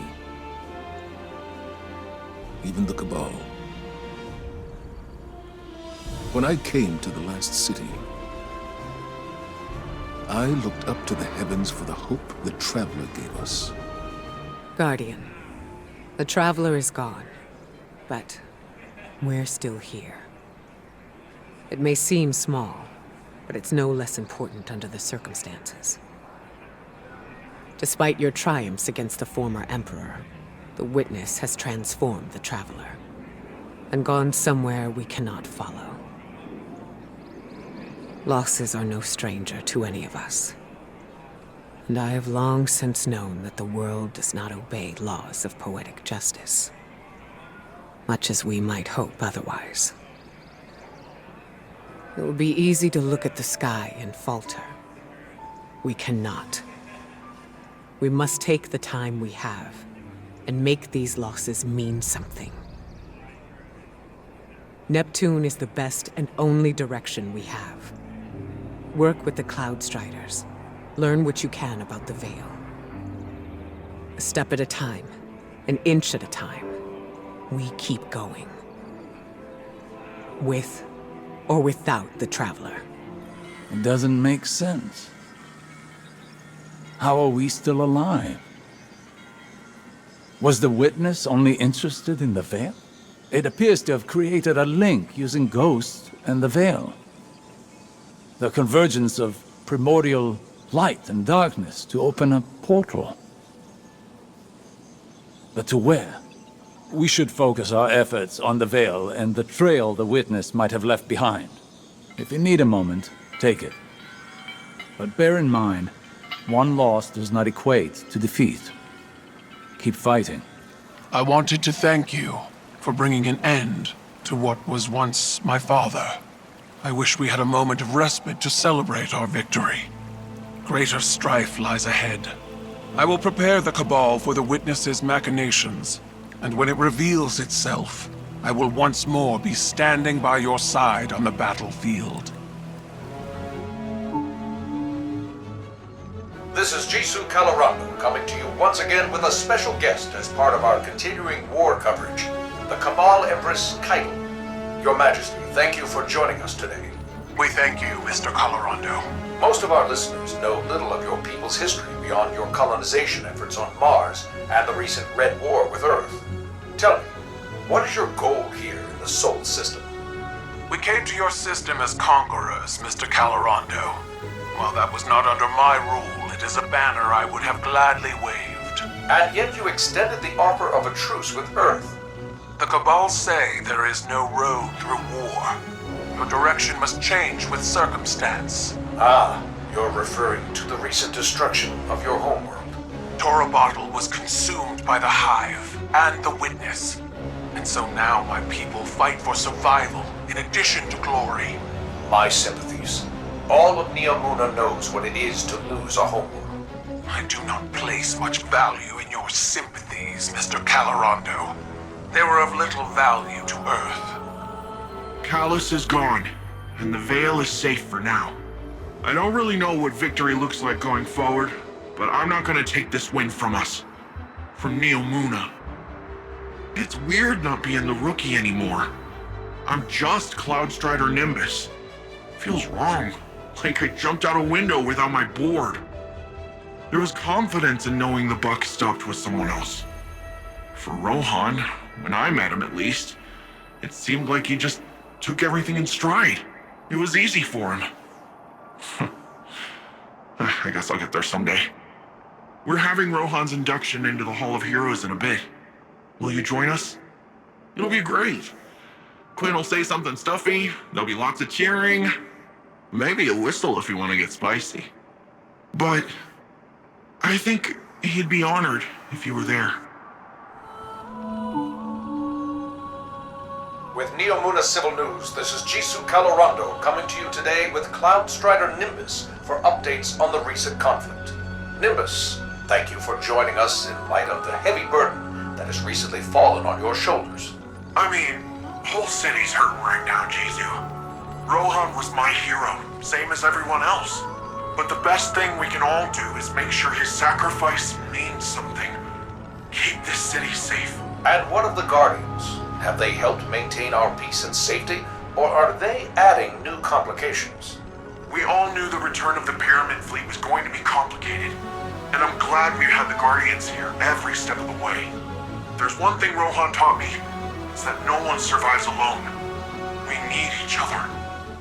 S1: even the Cabal. When I came to the last city, I looked up to the heavens for the hope the Traveler gave us.
S17: Guardian, the Traveler is gone, but we're still here. It may seem small, but it's no less important under the circumstances. Despite your triumphs against the former Emperor, the Witness has transformed the Traveler and gone somewhere we cannot follow. Losses are no stranger to any of us, and I have long since known that the world does not obey laws of poetic justice, much as we might hope otherwise. It would be easy to look at the sky and falter. We cannot. We must take the time we have and make these losses mean something. Neptune is the best and only direction we have. Work with the Cloud Striders. Learn what you can about the Veil. A step at a time, an inch at a time, we keep going. With or without the Traveler.
S8: It doesn't make sense. How are we still alive? Was the Witness only interested in the Veil? It appears to have created a link using Ghost and the Veil. The convergence of primordial light and darkness to open a portal. But to where? We should focus our efforts on the Veil and the trail the Witness might have left behind. If you need a moment, take it. But bear in mind, one loss does not equate to defeat. Keep fighting.
S18: I wanted to thank you for bringing an end to what was once my father. I wish we had a moment of respite to celebrate our victory. Greater strife lies ahead. I will prepare the Cabal for the Witness's machinations, and when it reveals itself, I will once more be standing by your side on the battlefield.
S10: This is Jisoo Calorando coming to you once again with a special guest as part of our continuing war coverage, the Cabal Empress Keitel. Your Majesty, thank you for joining us today.
S18: We thank you, Mr. Calorando.
S10: Most of our listeners know little of your people's history beyond your colonization efforts on Mars and the recent Red War with Earth. Tell me, what is your goal here in the Sol system?
S18: We came to your system as conquerors, Mr. Calorando. While that was not under my rule, it is a banner I would have gladly waved.
S10: And yet you extended the offer of a truce with Earth.
S18: The Cabal say there is no road through war. Your direction must change with circumstance.
S10: Ah, you're referring to the recent destruction of your homeworld.
S18: Node.Ovrd.Avalon was consumed by the Hive and the Witness. And so now my people fight for survival in addition to glory.
S10: My sympathies. All of Neomuna knows what it is to lose a homeworld.
S18: I do not place much value in your sympathies, Mr. Calorando. They were of little value to Earth.
S7: Callus is gone, and the Veil is safe for now. I don't really know what victory looks like going forward, but I'm not gonna take this win from us. From Neomuna. It's weird not being the rookie anymore. I'm just Cloudstrider Nimbus. Feels wrong, like I jumped out a window without my board. There was confidence in knowing the buck stopped with someone else. For Rohan, when I met him at least, it seemed like he just took everything in stride. It was easy for him. I guess I'll get there someday. We're having Rohan's induction into the Hall of Heroes in a bit. Will you join us? It'll be great. Quinn will say something stuffy, there'll be lots of cheering, maybe a whistle if you want to get spicy. But I think he'd be honored if you were there.
S10: With Neomuna Civil News, this is Jisoo Calorando coming to you today with Cloudstrider Nimbus for updates on the recent conflict. Nimbus, thank you for joining us in light of the heavy burden that has recently fallen on your shoulders.
S7: I mean, whole city's hurting right now, Jisoo. Rohan was my hero, same as everyone else. But the best thing we can all do is make sure his sacrifice means something. Keep this city safe.
S10: And what of the Guardians? Have they helped maintain our peace and safety, or are they adding new complications?
S7: We all knew the return of the Pyramid Fleet was going to be complicated, and I'm glad we had the Guardians here every step of the way. There's one thing Rohan taught me, it's that no one survives alone. We need each other.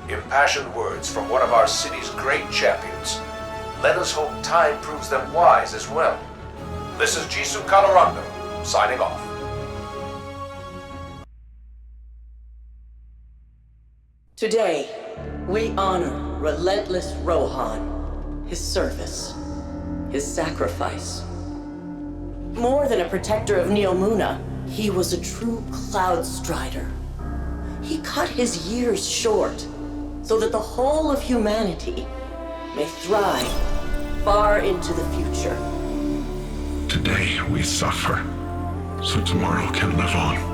S10: Impassioned words from one of our city's great champions. Let us hope time proves them wise as well. This is Jisoo Calorando, signing off.
S20: Today, we honor relentless Rohan, his service, his sacrifice. More than a protector of Neomuna, he was a true Cloudstrider. He cut his years short so that the whole of humanity may thrive far into the future.
S7: Today we suffer, so tomorrow can live on.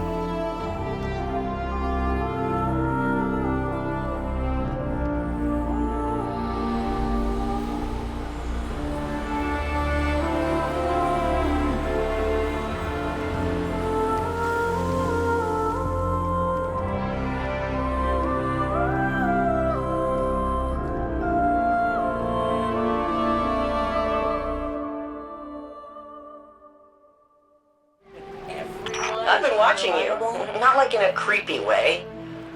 S20: I've been watching you, not like in a creepy way.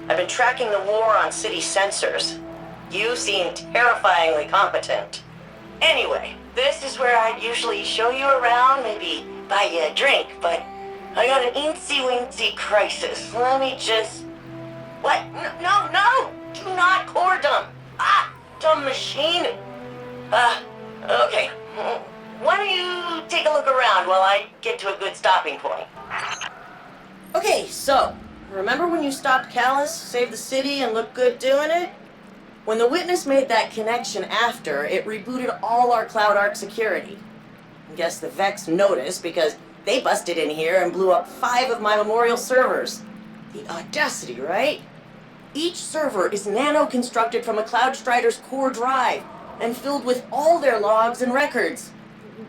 S20: I've been tracking the war on city sensors. You seem terrifyingly competent. Anyway, this is where I'd usually show you around, maybe buy you a drink, but I got an eensy-weensy crisis. Let me just... What? No! Do not core dump! Dumb machine! Okay. Why don't you take a look around while I get to a good stopping point? Okay, so, remember when you stopped Callus, saved the city, and looked good doing it? When the Witness made that connection after, it rebooted all our Cloud Arc security. I guess the Vex noticed because they busted in here and blew up 5 of my Memorial servers. The audacity, right? Each server is nano-constructed from a Cloudstrider's core drive and filled with all their logs and records.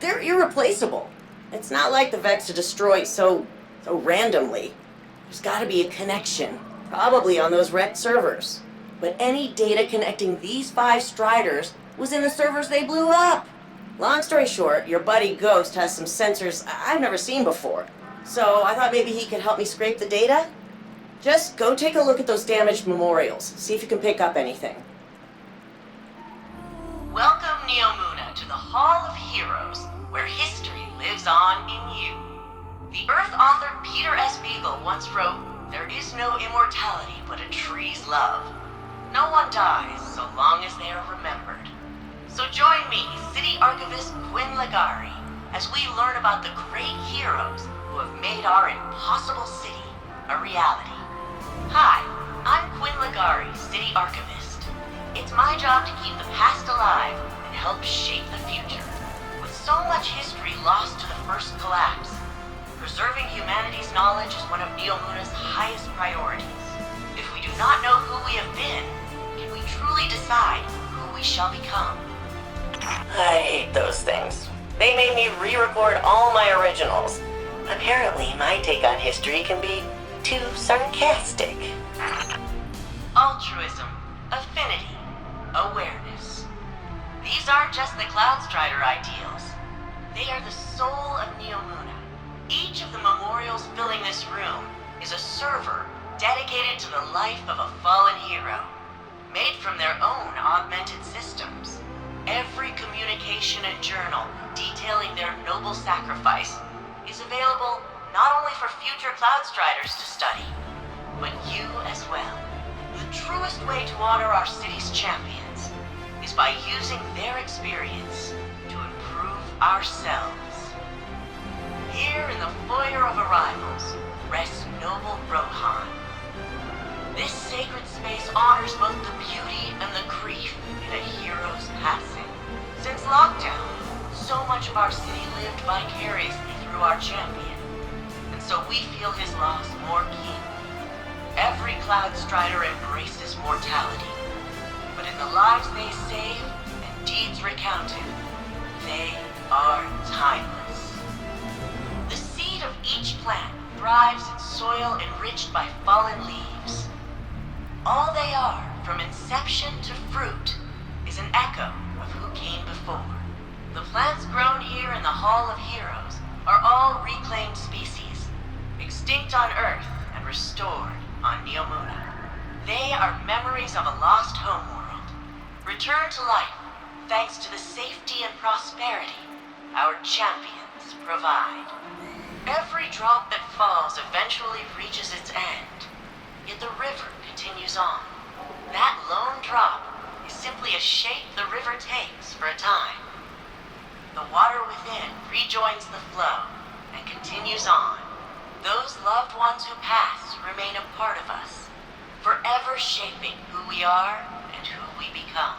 S20: They're irreplaceable. It's not like the Vex to destroy so randomly. There's gotta be a connection, probably on those wrecked servers. But any data connecting these 5 Striders was in the servers they blew up. Long story short, your buddy Ghost has some sensors I've never seen before. So I thought maybe he could help me scrape the data? Just go take a look at those damaged memorials, see if you can pick up anything. Welcome, Neomuna, to the Hall of Heroes, where history lives lives on in you. The Earth author Peter S. Beagle once wrote, "There is no immortality but a tree's love. No one dies so long as they are remembered." So join me, City Archivist Quinn Ligari, as we learn about the great heroes who have made our impossible city a reality. Hi, I'm Quinn Ligari, City Archivist. It's my job to keep the past alive and help shape the future. With so much history lost to the first collapse, preserving humanity's knowledge is one of Neomuna's highest priorities. If we do not know who we have been, can we truly decide who we shall become? I hate those things. They made me re-record all my originals. Apparently, my take on history can be too sarcastic. Altruism, affinity, awareness. These aren't just the Cloudstrider ideals. They are the soul of Neomuna. Each of the memorials filling this room is a server dedicated to the life of a fallen hero, made from their own augmented systems. Every communication and journal detailing their noble sacrifice is available not only for future Cloudstriders to study, but you as well. The truest way to honor our city's champions is by using their experience to improve ourselves. Here in the foyer of arrivals rests noble Rohan. This sacred space honors both the beauty and the grief in a hero's passing. Since lockdown, so much of our city lived vicariously through our champion, and so we feel his loss more keenly. Every Cloudstrider embraces mortality, but in the lives they save and deeds recounted, they are timeless. The seed of each plant thrives in soil enriched by fallen leaves. All they are, from inception to fruit, is an echo of who came before. The plants grown here in the Hall of Heroes are all reclaimed species, extinct on Earth and restored on Neomuna. They are memories of a lost homeworld, returned to life thanks to the safety and prosperity our champions provide. Every drop that falls eventually reaches its end, yet the river continues on. That lone drop is simply a shape the river takes for a time. The water within rejoins the flow and continues on. Those loved ones who pass remain a part of us, forever shaping who we are and who we become.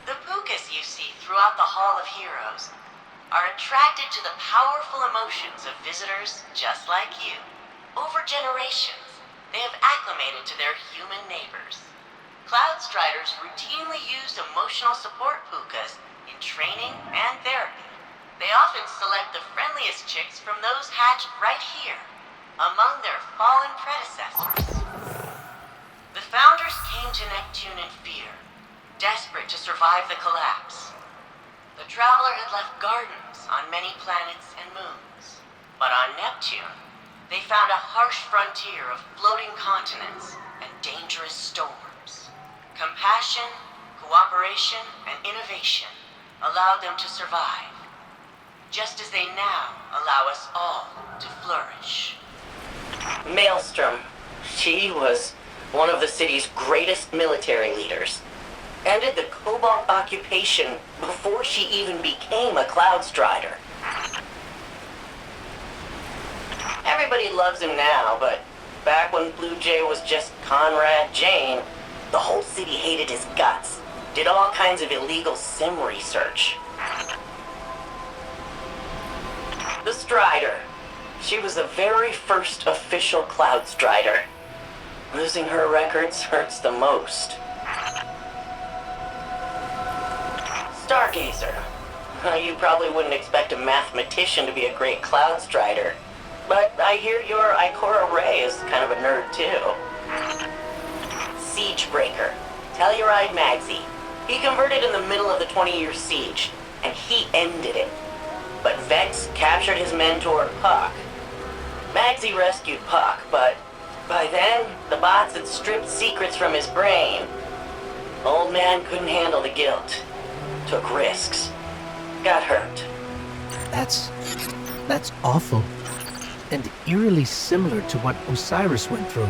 S20: The Pukas you see throughout the Hall of Heroes are attracted to the powerful emotions of visitors just like you. Over generations, they have acclimated to their human neighbors. Cloudstriders routinely use emotional support Pukas in training and therapy. They often select the friendliest chicks from those hatched right here, among their fallen predecessors. The founders came to Neptune in fear, desperate to survive the collapse. The Traveler had left gardens on many planets and moons, but on Neptune, they found a harsh frontier of floating continents and dangerous storms. Compassion, cooperation, and innovation allowed them to survive, just as they now allow us all to flourish. Maelstrom, she was one of the city's greatest military leaders. Ended the Cobalt occupation before she even became a Cloudstrider. Everybody loves him now, but back when Blue Jay was just Conrad Jane, the whole city hated his guts, did all kinds of illegal sim research. The Strider. She was the very first official Cloudstrider. Losing her records hurts the most. Stargazer. You probably wouldn't expect a mathematician to be a great Cloudstrider, but I hear your Ikora Ray is kind of a nerd too. Siegebreaker. Telluride Magsy. He converted in the middle of the 20-year siege, and he ended it. But Vex captured his mentor, Puck. Magsy rescued Puck, but by then, the bots had stripped secrets from his brain. Old man couldn't handle the guilt. Took risks. Got hurt.
S3: That's That's awful. And eerily similar to what Osiris went through.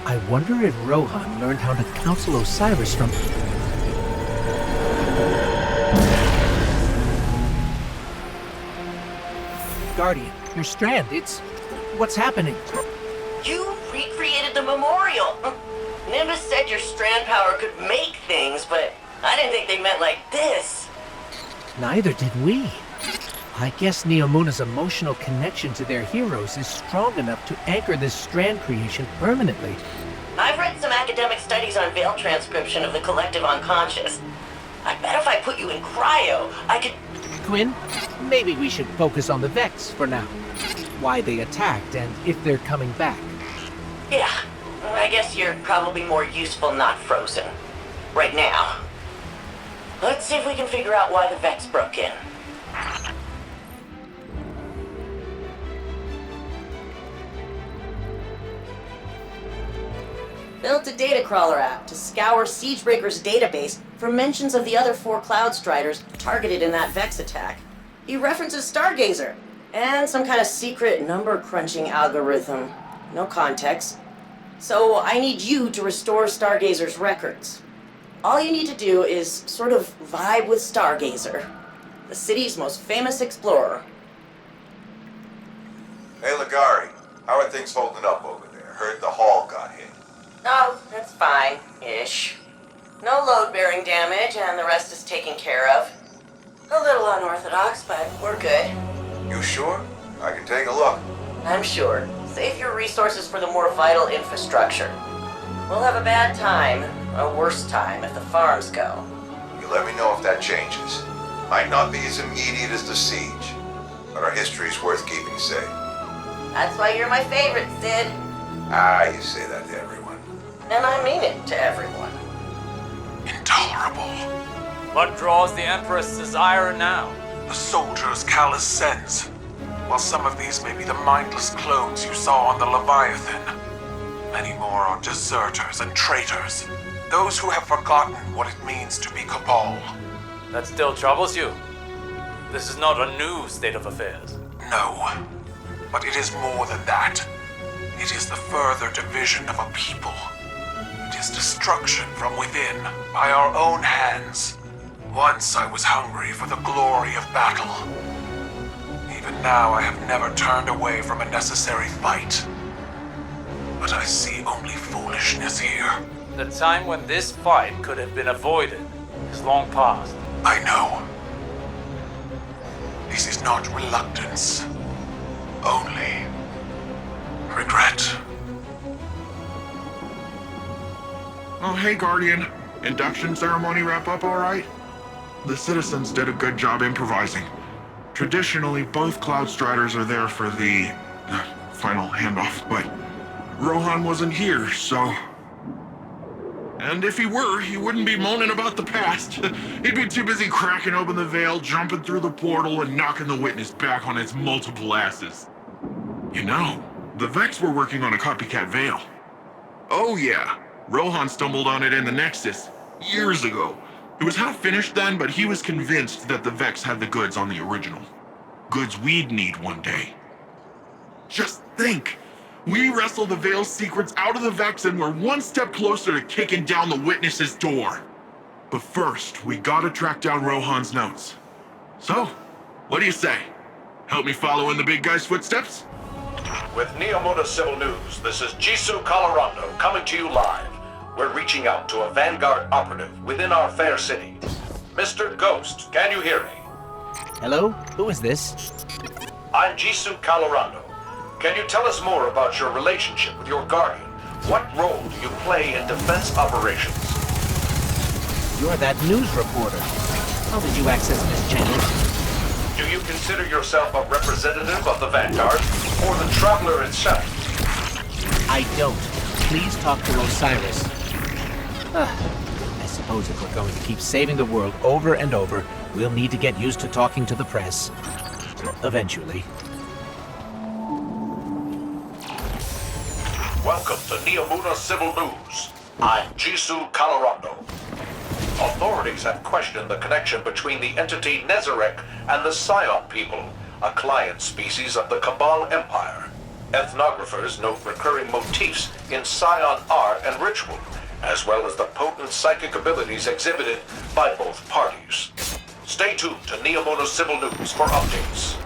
S3: I wonder if Rohan learned how to counsel Osiris from... Guardian, your strand, it's... What's happening?
S20: You recreated the memorial. Nimbus said your strand power could make things, but I didn't think they meant like this.
S3: Neither did we. I guess Neomuna's emotional connection to their heroes is strong enough to anchor this strand creation permanently.
S20: I've read some academic studies on veil transcription of the collective unconscious. I bet if I put you in cryo, I could...
S3: Quinn, maybe we should focus on the Vex for now. Why they attacked and if they're coming back.
S20: Yeah, I guess you're probably more useful not frozen. Right now. Let's see if we can figure out why the Vex broke in. Built a data crawler app to scour Siegebreaker's database for mentions of the other 4 Cloud Striders targeted in that Vex attack. He references Stargazer and some kind of secret number-crunching algorithm. No context. So I need you to restore Stargazer's records. All you need to do is sort of vibe with Stargazer, the city's most famous explorer.
S21: Hey, Ligari, how are things holding up over there? Heard the hall got hit.
S20: Oh, that's fine-ish. No load-bearing damage, and the rest is taken care of. A little unorthodox, but we're good.
S21: You sure? I can take a look.
S20: I'm sure. Save your resources for the more vital infrastructure. We'll have a bad time, a worse time, if the farms go.
S21: You let me know if that changes. Might not be as immediate as the siege, but our history's worth keeping safe.
S20: That's why you're my favorite, Sid.
S21: Ah, you say that to everyone.
S20: And I mean it to everyone.
S18: Intolerable.
S2: What draws the Empress' desire now?
S18: The soldiers Callus sends. While some of these may be the mindless clones you saw on the Leviathan, many more are deserters and traitors. Those who have forgotten what it means to be Cabal.
S2: That still troubles you? This is not a new state of affairs.
S18: No. But it is more than that. It is the further division of a people. It is destruction from within, by our own hands. Once I was hungry for the glory of battle. Even now I have never turned away from a necessary fight. But I see only foolishness here.
S2: The time when this fight could have been avoided is long past.
S18: I know. This is not reluctance. Only regret.
S7: Oh, hey, Guardian. Induction ceremony wrap up all right? The citizens did a good job improvising. Traditionally, both Cloud Striders are there for the final handoff, but Rohan wasn't here, so... And if he were, he wouldn't be moaning about the past. He'd be too busy cracking open the veil, jumping through the portal, and knocking the witness back on its multiple asses. You know, the Vex were working on a copycat veil. Oh yeah, Rohan stumbled on it in the Nexus, years ago. It was half finished then, but he was convinced that the Vex had the goods on the original. Goods we'd need one day. Just think! We wrestle the Veil's secrets out of the Vex and we're one step closer to kicking down the Witness's door. But first, we gotta track down Rohan's notes. So, what do you say? Help me follow in the big guy's footsteps?
S10: With Neomuna Civil News, this is Jisoo Colorado coming to you live. We're reaching out to a Vanguard operative within our fair city. Mr. Ghost, can you hear me?
S3: Hello? Who is this?
S10: I'm Jisoo Colorado. Can you tell us more about your relationship with your Guardian? What role do you play in defense operations?
S3: You're that news reporter. How did you access this channel?
S10: Do you consider yourself a representative of the Vanguard, or the Traveler itself?
S3: I don't. Please talk to Osiris. I suppose if we're going to keep saving the world over and over, we'll need to get used to talking to the press. Eventually.
S10: Welcome to Neomuna Civil News. I'm Jisoo Colorado. Authorities have questioned the connection between the entity Nezarek and the Scion people, a client species of the Cabal Empire. Ethnographers note recurring motifs in Scion art and ritual, as well as the potent psychic abilities exhibited by both parties. Stay tuned to Neomono Civil News for updates.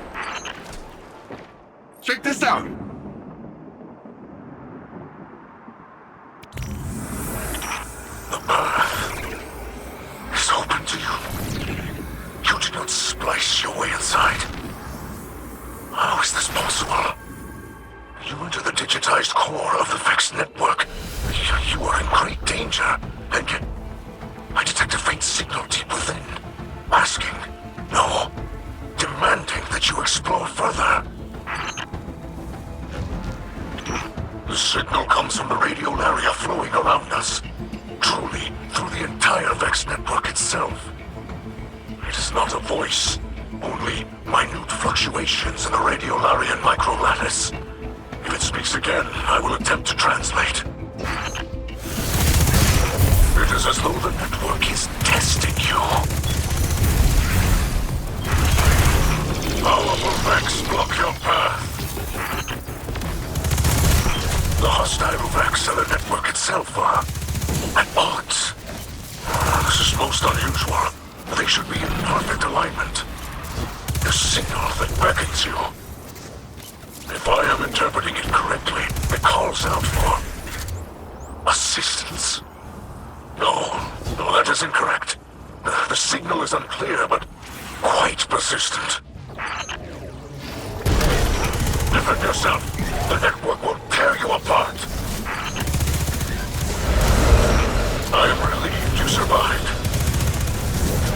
S7: Check this out!
S12: The path is open to you. You did not splice your way inside. How is this possible? You enter the digitized core of the Vex network. You are in great danger, and yet I detect a faint signal deep within, asking, no, demanding that you explore further. The signal comes from the radial area flowing around us, truly through the entire Vex network itself. It is not a voice, only minute fluctuations in the radiolarian microlattice. If it speaks again, I will attempt to translate. It is as though the network is testing you. Powerful Vex block your path. The hostile Vex and the network itself are at odds. This is most unusual. They should be in perfect alignment. The signal that beckons you. If I am interpreting it correctly, it calls out for assistance. No, that is incorrect. The signal is unclear, but quite persistent. Defend yourself. The network will tear you apart. I am relieved you survived.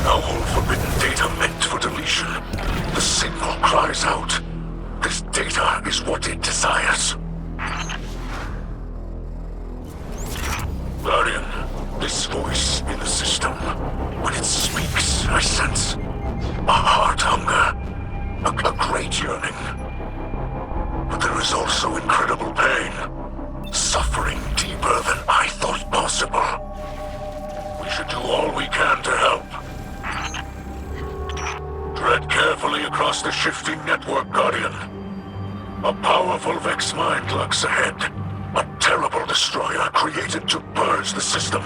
S12: Now all forbidden data meant for deletion. The signal cries out. This data is what it desires. Guardian, this voice in the system, when it speaks, I sense a heart hunger, a great yearning. But there is also incredible pain, suffering deeper than I thought possible. We should do all we can to help. Tread carefully across the shifting network, Guardian. A powerful Vex mind lurks ahead. A terrible destroyer created to purge the system.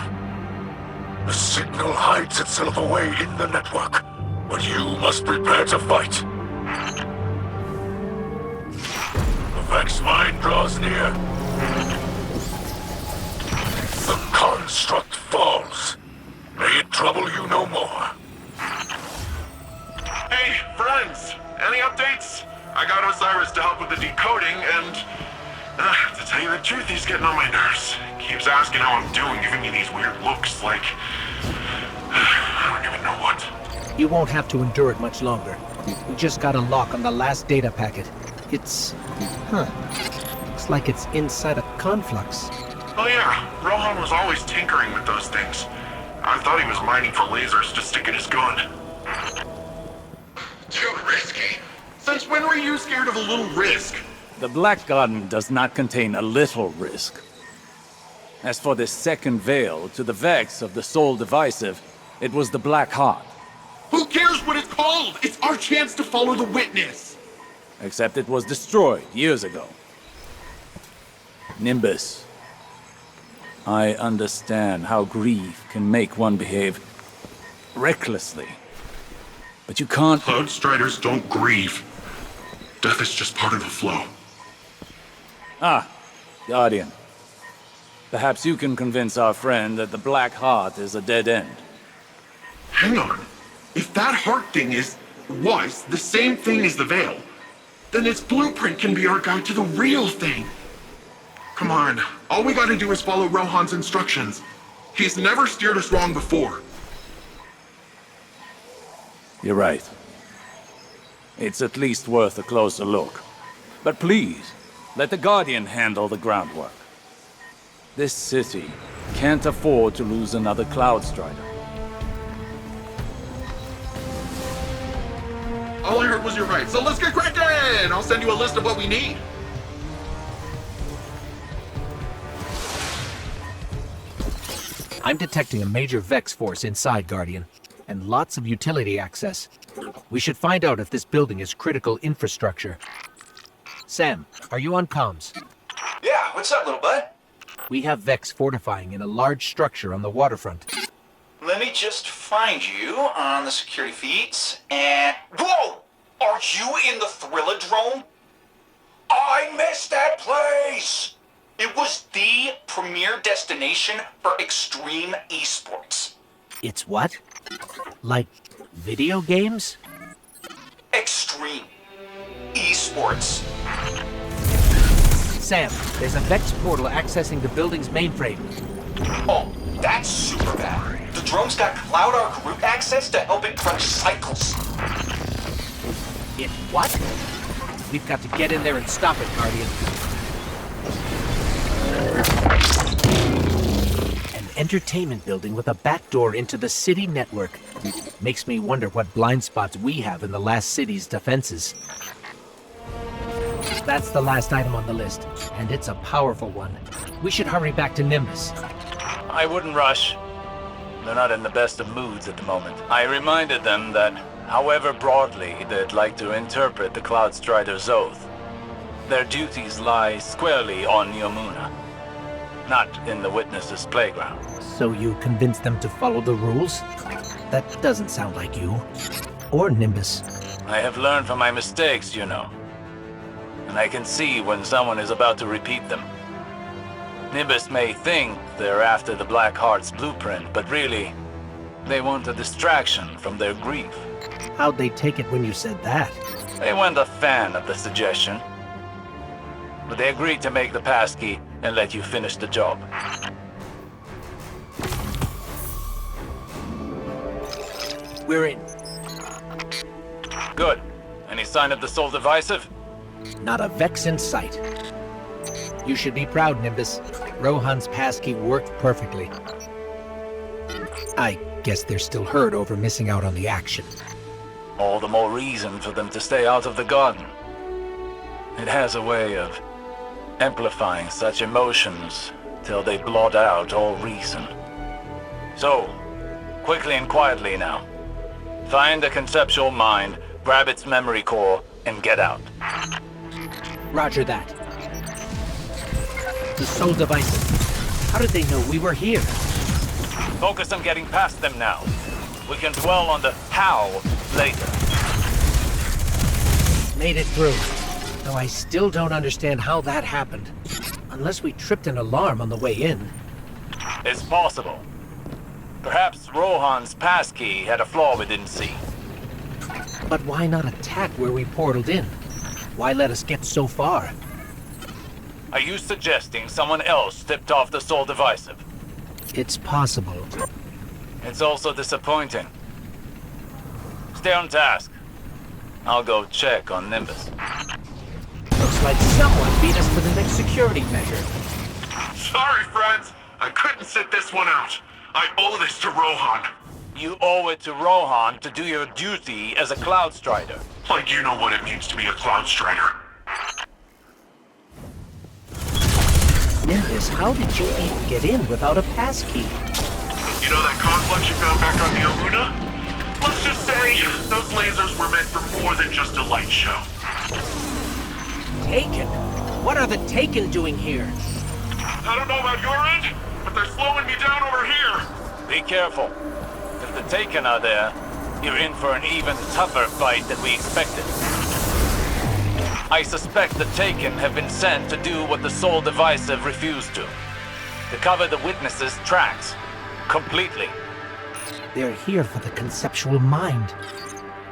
S12: The signal hides itself away in the network, but you must prepare to fight. The Vex mind draws near. The construct falls. May it trouble you no more.
S15: Hey, friends! Any updates? I got Osiris to help with the decoding, and to tell you the truth, he's getting on my nerves. Keeps asking how I'm doing, giving me these weird looks like I don't even know what.
S3: You won't have to endure it much longer. We just got a lock on the last data packet. It's... looks like it's inside a conflux.
S15: Oh yeah, Rohan was always tinkering with those things. I thought he was mining for lasers to stick in his gun.
S19: Too risky.
S7: Since when were you scared of a little risk?
S8: The Black Garden does not contain a little risk. As for this second veil, to the Vex of the Soul Divisive, it was the Black Heart.
S7: Who cares what it's called? It's our chance to follow the witness.
S8: Except it was destroyed years ago. Nimbus. I understand how grief can make one behave recklessly. But you can't...
S7: Cloud Striders don't grieve. Death is just part of the flow.
S8: Ah, Guardian. Perhaps you can convince our friend that the Black Heart is a dead end.
S7: Hang on. If that heart thing was the same thing as the veil, then its blueprint can be our guide to the real thing. Come on. All we gotta do is follow Rohan's instructions. He's never steered us wrong before.
S8: You're right. It's at least worth a closer look. But please, let the Guardian handle the groundwork. This city can't afford to lose another Cloud Strider.
S7: All I heard was you're right, so let's get cracking! I'll send you a list of what we need.
S3: I'm detecting a major Vex force inside, Guardian, and lots of utility access. We should find out if this building is critical infrastructure. Sam, are you on comms?
S11: Yeah, what's up, little bud?
S3: We have Vex fortifying in a large structure on the waterfront.
S11: Let me just find you on the security feeds, and... Whoa! Are you in the Thrillodrome? I missed that place! It was the premier destination for extreme esports.
S3: It's what? Like video games?
S11: Extreme esports.
S3: Sam, there's a Vex portal accessing the building's mainframe.
S11: Oh, that's super bad. The drone's got CloudArk root access to help it crunch cycles.
S3: It what? We've got to get in there and stop it, Guardian. An entertainment building with a backdoor into the city network. Makes me wonder what blind spots we have in the last city's defenses. That's the last item on the list, and it's a powerful one. We should hurry back to Nimbus.
S2: I wouldn't rush. They're not in the best of moods at the moment. I reminded them that, however broadly they'd like to interpret the Cloudstrider's oath, their duties lie squarely on Neomuna, not in the Witness's playground.
S3: So you convinced them to follow the rules? That doesn't sound like you. Or Nimbus.
S2: I have learned from my mistakes, you know. And I can see when someone is about to repeat them. Nimbus may think they're after the Black Heart's blueprint, but really, they want a distraction from their grief.
S3: How'd they take it when you said that?
S2: They weren't a fan of the suggestion. But they agreed to make the passkey and let you finish the job.
S3: We're in.
S2: Good. Any sign of the Soul Divisive?
S3: Not a Vex in sight. You should be proud, Nimbus. Rohan's passkey worked perfectly. I guess they're still hurt over missing out on the action.
S2: All the more reason for them to stay out of the garden. It has a way of amplifying such emotions till they blot out all reason. So, quickly and quietly now. Find the conceptual mind, grab its memory core, and get out.
S3: Roger that. The Soul Divisive. How did they know we were here?
S2: Focus on getting past them now. We can dwell on the how later.
S3: Made it through. Though I still don't understand how that happened. Unless we tripped an alarm on the way in.
S2: It's possible. Perhaps Rohan's passkey had a flaw we didn't see.
S3: But why not attack where we portaled in? Why let us get so far?
S2: Are you suggesting someone else tipped off the Soul Divisive?
S3: It's possible.
S2: It's also disappointing. Stay on task. I'll go check on Nimbus.
S3: Looks like someone beat us to the next security measure.
S15: Sorry, friends. I couldn't sit this one out. I owe this to Rohan.
S2: You owe it to Rohan to do your duty as a Cloudstrider.
S15: Like you know what it means to be a Cloudstrider.
S3: Nimbus, how did you even get in without a passkey?
S15: You know that complex you found back on Neomuna? Let's just say those lasers were meant for more than just a light show.
S3: Taken? What are the Taken doing here?
S15: I don't know about your end, but they're slowing me down over here.
S2: Be careful. If the Taken are there, you're in for an even tougher fight than we expected. I suspect the Taken have been sent to do what the Soul Divisive refused to cover the Witness's tracks. Completely.
S3: They're here for the conceptual mind.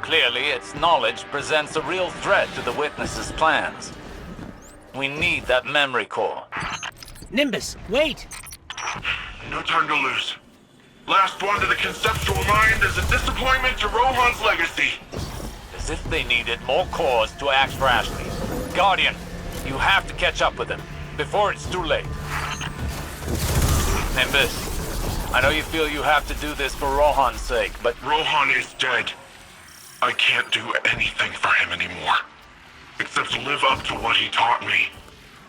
S2: Clearly, its knowledge presents a real threat to the Witness's plans. We need that memory core.
S3: Nimbus, wait!
S15: No time to lose. Last one to the conceptual mind is a disappointment to Rohan's legacy.
S2: As if they needed more cores to act rashly. Guardian, you have to catch up with them before it's too late. Nimbus, I know you feel you have to do this for Rohan's sake, but...
S15: Rohan is dead. I can't do anything for him anymore. Except to live up to what he taught me.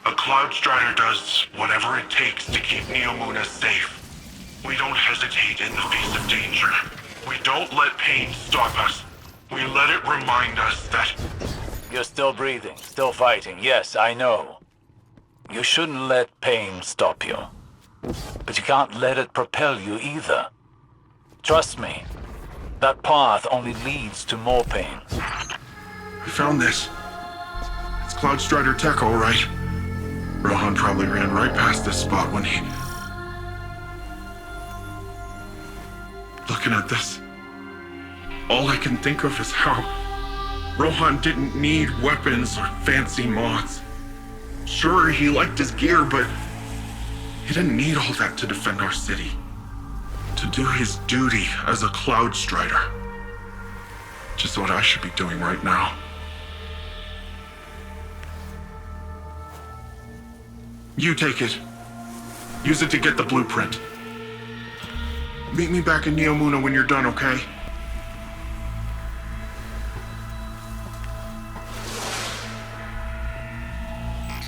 S15: A Cloudstrider does whatever it takes to keep Neomuna safe. We don't hesitate in the face of danger. We don't let pain stop us.
S7: We let it remind us that...
S2: You're still breathing, still fighting. Yes, I know. You shouldn't let pain stop you. But you can't let it propel you either. Trust me. That path only leads to more pain.
S7: I found this. It's Cloud Strider tech, all right. Rohan probably ran right past this spot when he... Looking at this, all I can think of is how Rohan didn't need weapons or fancy mods. Sure, he liked his gear, but he didn't need all that to defend our city. To do his duty as a Cloud Strider. Just what I should be doing right now. You take it. Use it to get the blueprint. Meet me back in Neomuna when you're done, okay?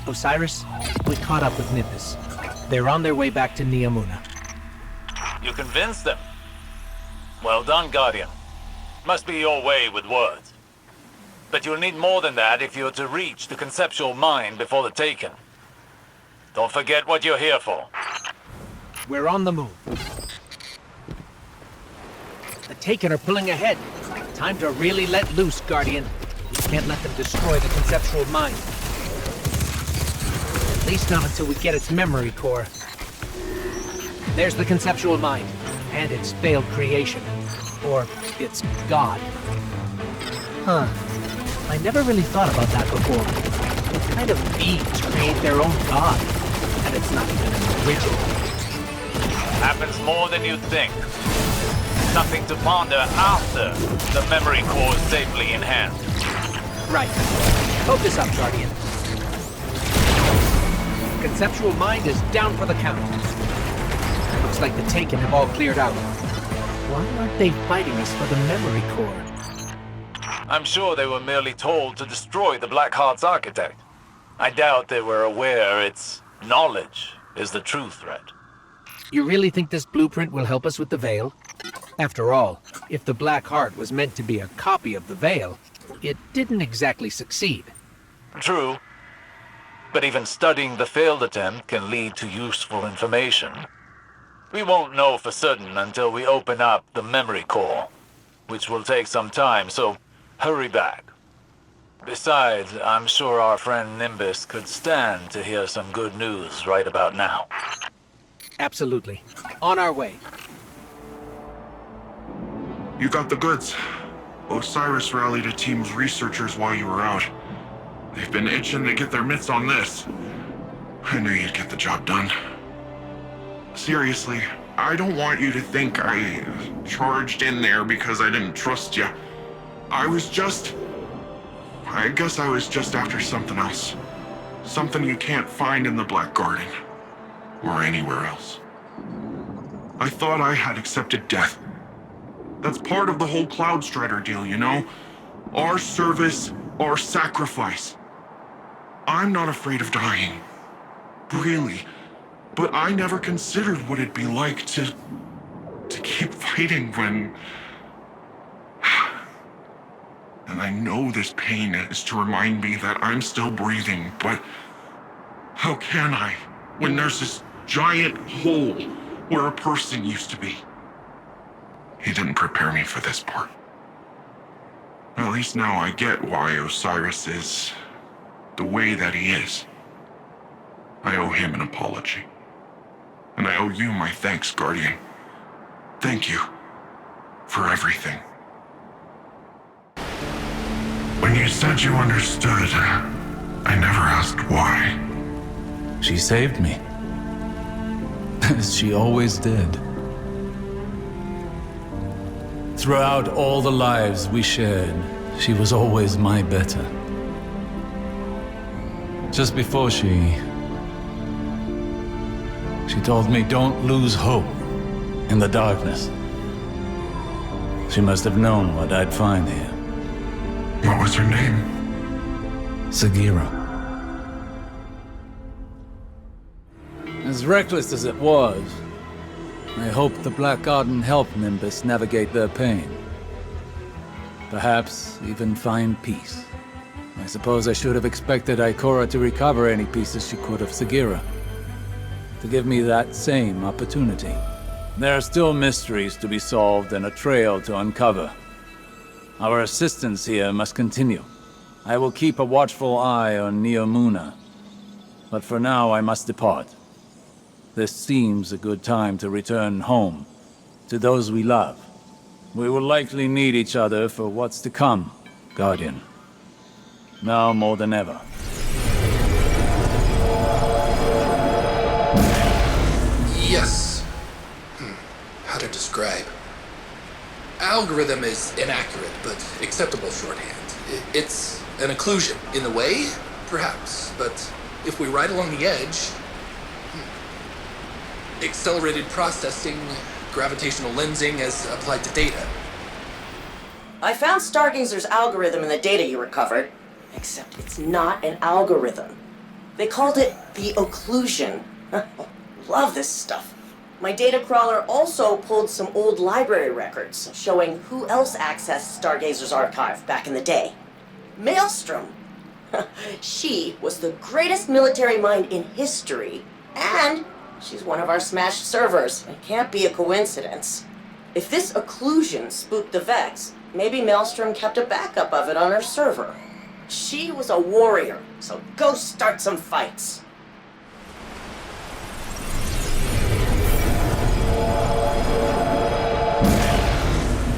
S3: Osiris, we caught up with Nimbus. They're on their way back to Neomuna.
S2: You convinced them. Well done, Guardian. Must be your way with words. But you'll need more than that if you're to reach the conceptual mind before the Taken. Don't forget what you're here for.
S3: We're on the move. The Taken are pulling ahead. Time to really let loose, Guardian. We can't let them destroy the conceptual mind. At least not until we get its memory core. There's the conceptual mind, and its failed creation. Or its god. Huh. I never really thought about that before. What kind of beings create their own god? And it's not even an original.
S2: Happens more than you think. Something to ponder after the memory core is safely in hand.
S3: Right. Focus up, Guardian. Conceptual mind is down for the count. Looks like the Taken have all cleared out. Why aren't they fighting us for the memory core?
S2: I'm sure they were merely told to destroy the Blackheart's architect. I doubt they were aware its knowledge is the true threat.
S3: You really think this blueprint will help us with the Veil? After all, if the Black Heart was meant to be a copy of the Veil, it didn't exactly succeed.
S2: True. But even studying the failed attempt can lead to useful information. We won't know for certain until we open up the memory core, which will take some time, so hurry back. Besides, I'm sure our friend Nimbus could stand to hear some good news right about now.
S3: Absolutely. On our way.
S7: You got the goods. Osiris rallied a team of researchers while you were out. They've been itching to get their mitts on this. I knew you'd get the job done. Seriously, I don't want you to think I charged in there because I didn't trust you. I guess I was just after something else. Something you can't find in the Black Garden. Or anywhere else. I thought I had accepted death. That's part of the whole Cloud Strider deal, you know? Our service, our sacrifice. I'm not afraid of dying. Really. But I never considered what it'd be like to keep fighting when... And I know this pain is to remind me that I'm still breathing, but how can I when there's this giant hole where a person used to be? He didn't prepare me for this part. At least now I get why Osiris is the way that he is. I owe him an apology. And I owe you my thanks, Guardian. Thank you for everything. When you said you understood, I never asked why.
S8: She saved me. As she always did. Throughout all the lives we shared, she was always my better. Just before she told me don't lose hope in the darkness. She must have known what I'd find here.
S7: What was her name?
S8: Sagira. As reckless as it was, I hoped the Black Garden helped Nimbus navigate their pain. Perhaps even find peace. I suppose I should have expected Ikora to recover any pieces she could of Sagira. To give me that same opportunity. There are still mysteries to be solved and a trail to uncover. Our assistance here must continue. I will keep a watchful eye on Neomuna. But for now, I must depart. This seems a good time to return home, to those we love. We will likely need each other for what's to come, Guardian. Now more than ever.
S5: Yes. How to describe? Algorithm is inaccurate, but acceptable shorthand. It's an occlusion. In the way, perhaps, but if we ride along the edge... Accelerated processing, gravitational lensing as applied to data.
S20: I found Stargazer's algorithm in the data you recovered, except it's not an algorithm. They called it the occlusion. Love this stuff. My data crawler also pulled some old library records showing who else accessed Stargazer's archive back in the day. Maelstrom. She was the greatest military mind in history, and she's one of our smashed servers. It can't be a coincidence. If this occlusion spooked the Vex, maybe Maelstrom kept a backup of it on her server. She was a warrior, so go start some fights.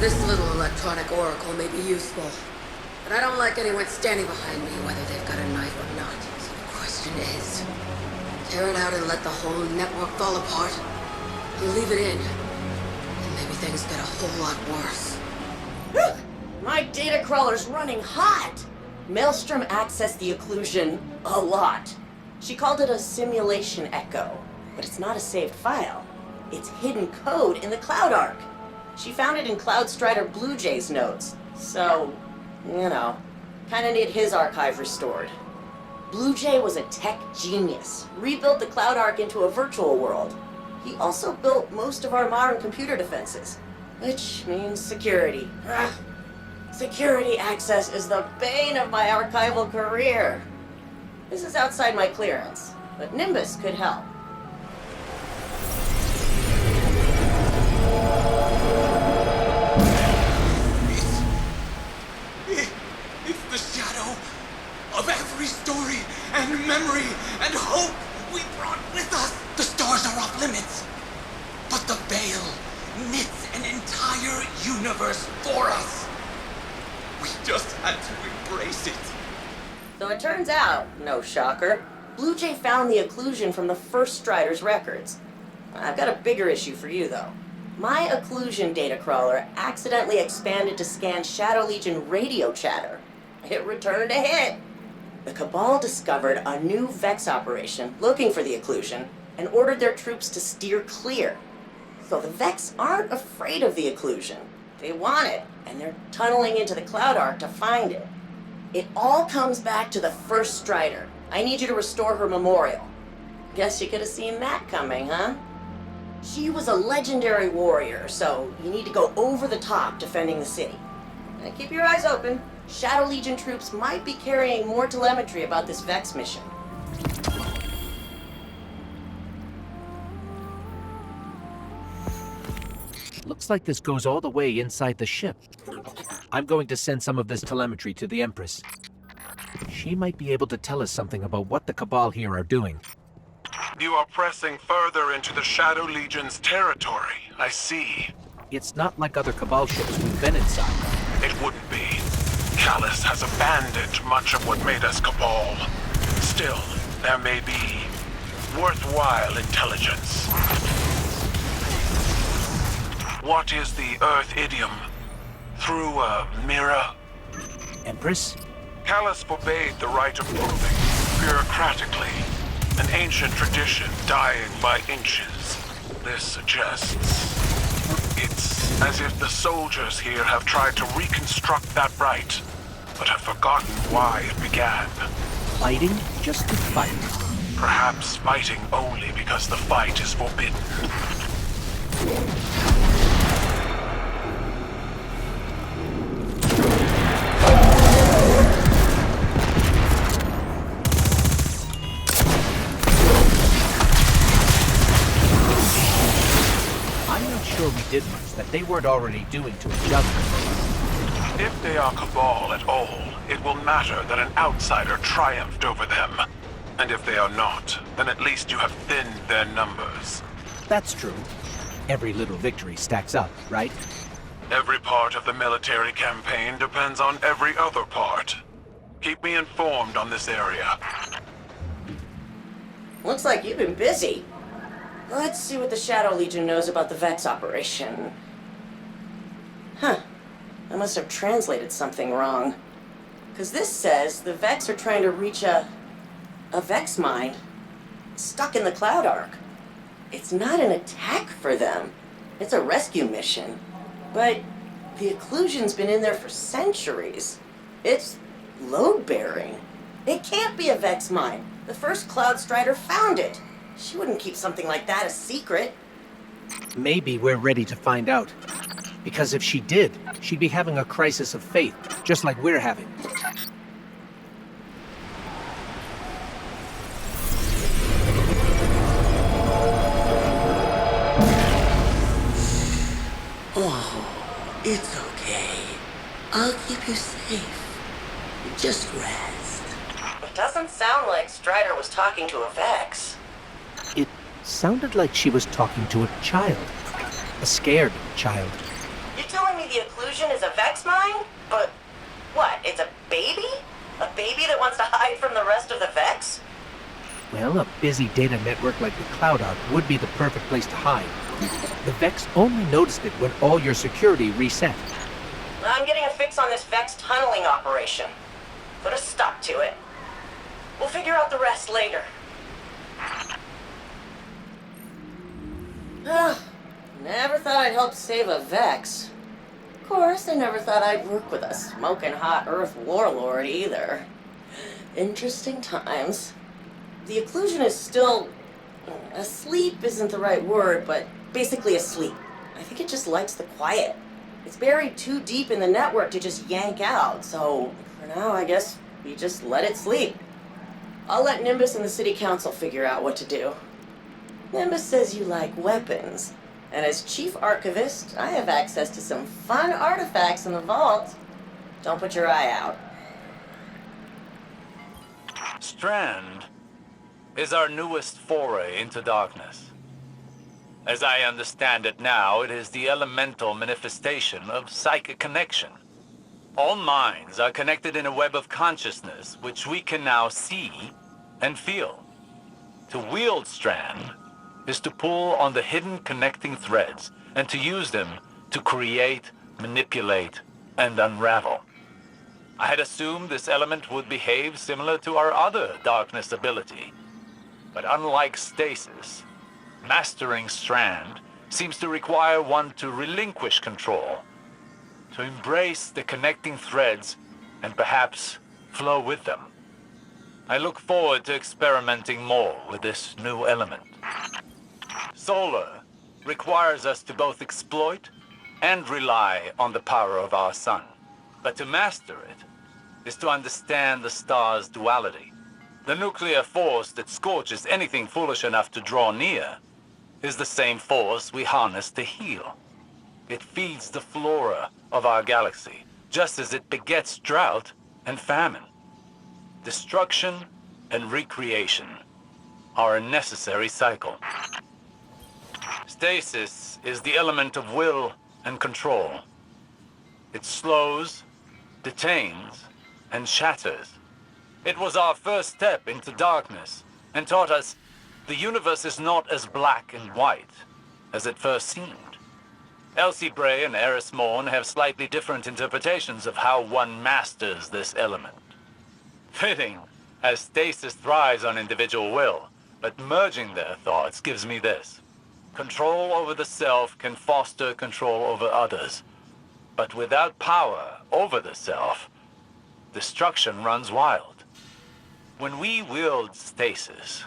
S22: This little electronic oracle may be useful, but I don't like anyone standing behind me, whether they've got a knife or not. So the question is, tear it out and let the whole network fall apart? You leave it in, and maybe things get a whole lot worse.
S20: My data crawler's running hot! Maelstrom accessed the occlusion a lot. She called it a simulation echo, but it's not a saved file. It's hidden code in the Cloud Arc. She found it in Cloud Strider Blue Jay's notes, so, you know, kinda need his archive restored. Blue Jay was a tech genius, rebuilt the Cloud Arc into a virtual world. He also built most of our modern computer defenses, which means security. Security access is the bane of my archival career. This is outside my clearance, but Nimbus could help.
S5: It's the shadow of every story and memory and hope we brought with us. The stars are off limits, but the veil knits an entire universe for us. We just had to embrace it.
S20: So it turns out, no shocker, Blue Jay found the occlusion from the first Strider's records. I've got a bigger issue for you, though. My occlusion data crawler accidentally expanded to scan Shadow Legion radio chatter. It returned a hit. The Cabal discovered a new Vex operation looking for the occlusion and ordered their troops to steer clear. So the Vex aren't afraid of the occlusion. They want it, and they're tunneling into the Cloud Arc to find it. It all comes back to the first Strider. I need you to restore her memorial. Guess you could have seen that coming, huh? She was a legendary warrior, so you need to go over the top defending the city. And keep your eyes open. Shadow Legion troops might be carrying more telemetry about this Vex mission.
S3: Looks like this goes all the way inside the ship. I'm going to send some of this telemetry to the Empress. She might be able to tell us something about what the Cabal here are doing.
S15: You are pressing further into the Shadow Legion's territory, I see.
S3: It's not like other Cabal ships we've been inside.
S15: It wouldn't be. Callus has abandoned much of what made us Cabal. Still, there may be worthwhile intelligence. What is the Earth idiom? Through a mirror?
S3: Empress?
S15: Callus forbade the right of proving, bureaucratically. An ancient tradition dying by inches. This suggests it's as if the soldiers here have tried to reconstruct that right, but have forgotten why it began.
S3: Fighting just to fight.
S15: Perhaps fighting only because the fight is forbidden.
S3: sure we did much that they weren't already doing to each other.
S15: If they are Cabal at all, it will matter that an outsider triumphed over them. And if they are not, then at least you have thinned their numbers.
S3: That's true. Every little victory stacks up, right?
S15: Every part of the military campaign depends on every other part. Keep me informed on this area.
S20: Looks like you've been busy. Let's see what the Shadow Legion knows about the Vex operation. Huh. I must have translated something wrong. Because this says the Vex are trying to reach a Vex mine stuck in the Cloud Arc. It's not an attack for them. It's a rescue mission. But the occlusion's been in there for centuries. It's load-bearing. It can't be a Vex mine. The first Cloud Strider found it. She wouldn't keep something like that a secret.
S3: Maybe we're ready to find out. Because if she did, she'd be having a crisis of faith, just like we're having.
S4: Oh, it's okay. I'll keep you safe. Just rest.
S20: It doesn't sound like Strider was talking to a Vex.
S3: It sounded like she was talking to a child. A scared child.
S20: You telling me the occlusion is a Vex mine? But what, it's a baby? A baby that wants to hide from the rest of the Vex?
S3: Well, a busy data network like the Cloud Arc would be the perfect place to hide. The Vex only noticed it when all your security reset.
S20: I'm getting a fix on this Vex tunneling operation. Put a stop to it. We'll figure out the rest later. Never thought I'd help save a Vex. Of course, I never thought I'd work with a smoking hot Earth warlord either. Interesting times. The occlusion is still... asleep isn't the right word, but basically asleep. I think it just likes the quiet. It's buried too deep in the network to just yank out, so for now, I guess we just let it sleep. I'll let Nimbus and the City Council figure out what to do. Nimbus says you like weapons, and as Chief Archivist, I have access to some fun artifacts in the vault. Don't put your eye out.
S2: Strand is our newest foray into darkness. As I understand it now, it is the elemental manifestation of psychic connection. All minds are connected in a web of consciousness, which we can now see and feel. To wield Strand is to pull on the hidden connecting threads and to use them to create, manipulate, and unravel. I had assumed this element would behave similar to our other darkness ability. But unlike stasis, mastering Strand seems to require one to relinquish control, to embrace the connecting threads and perhaps flow with them. I look forward to experimenting more with this new element. Solar requires us to both exploit and rely on the power of our sun. But to master it is to understand the star's duality. The nuclear force that scorches anything foolish enough to draw near is the same force we harness to heal. It feeds the flora of our galaxy, just as it begets drought and famine. Destruction and recreation are a necessary cycle. Stasis is the element of will and control. It slows, detains, and shatters. It was our first step into darkness and taught us the universe is not as black and white as it first seemed. Elsie Bray and Eris Morn have slightly different interpretations of how one masters this element. Fitting, as stasis thrives on individual will, but merging their thoughts gives me this. Control over the self can foster control over others, but without power over the self, destruction runs wild. When we wield stasis,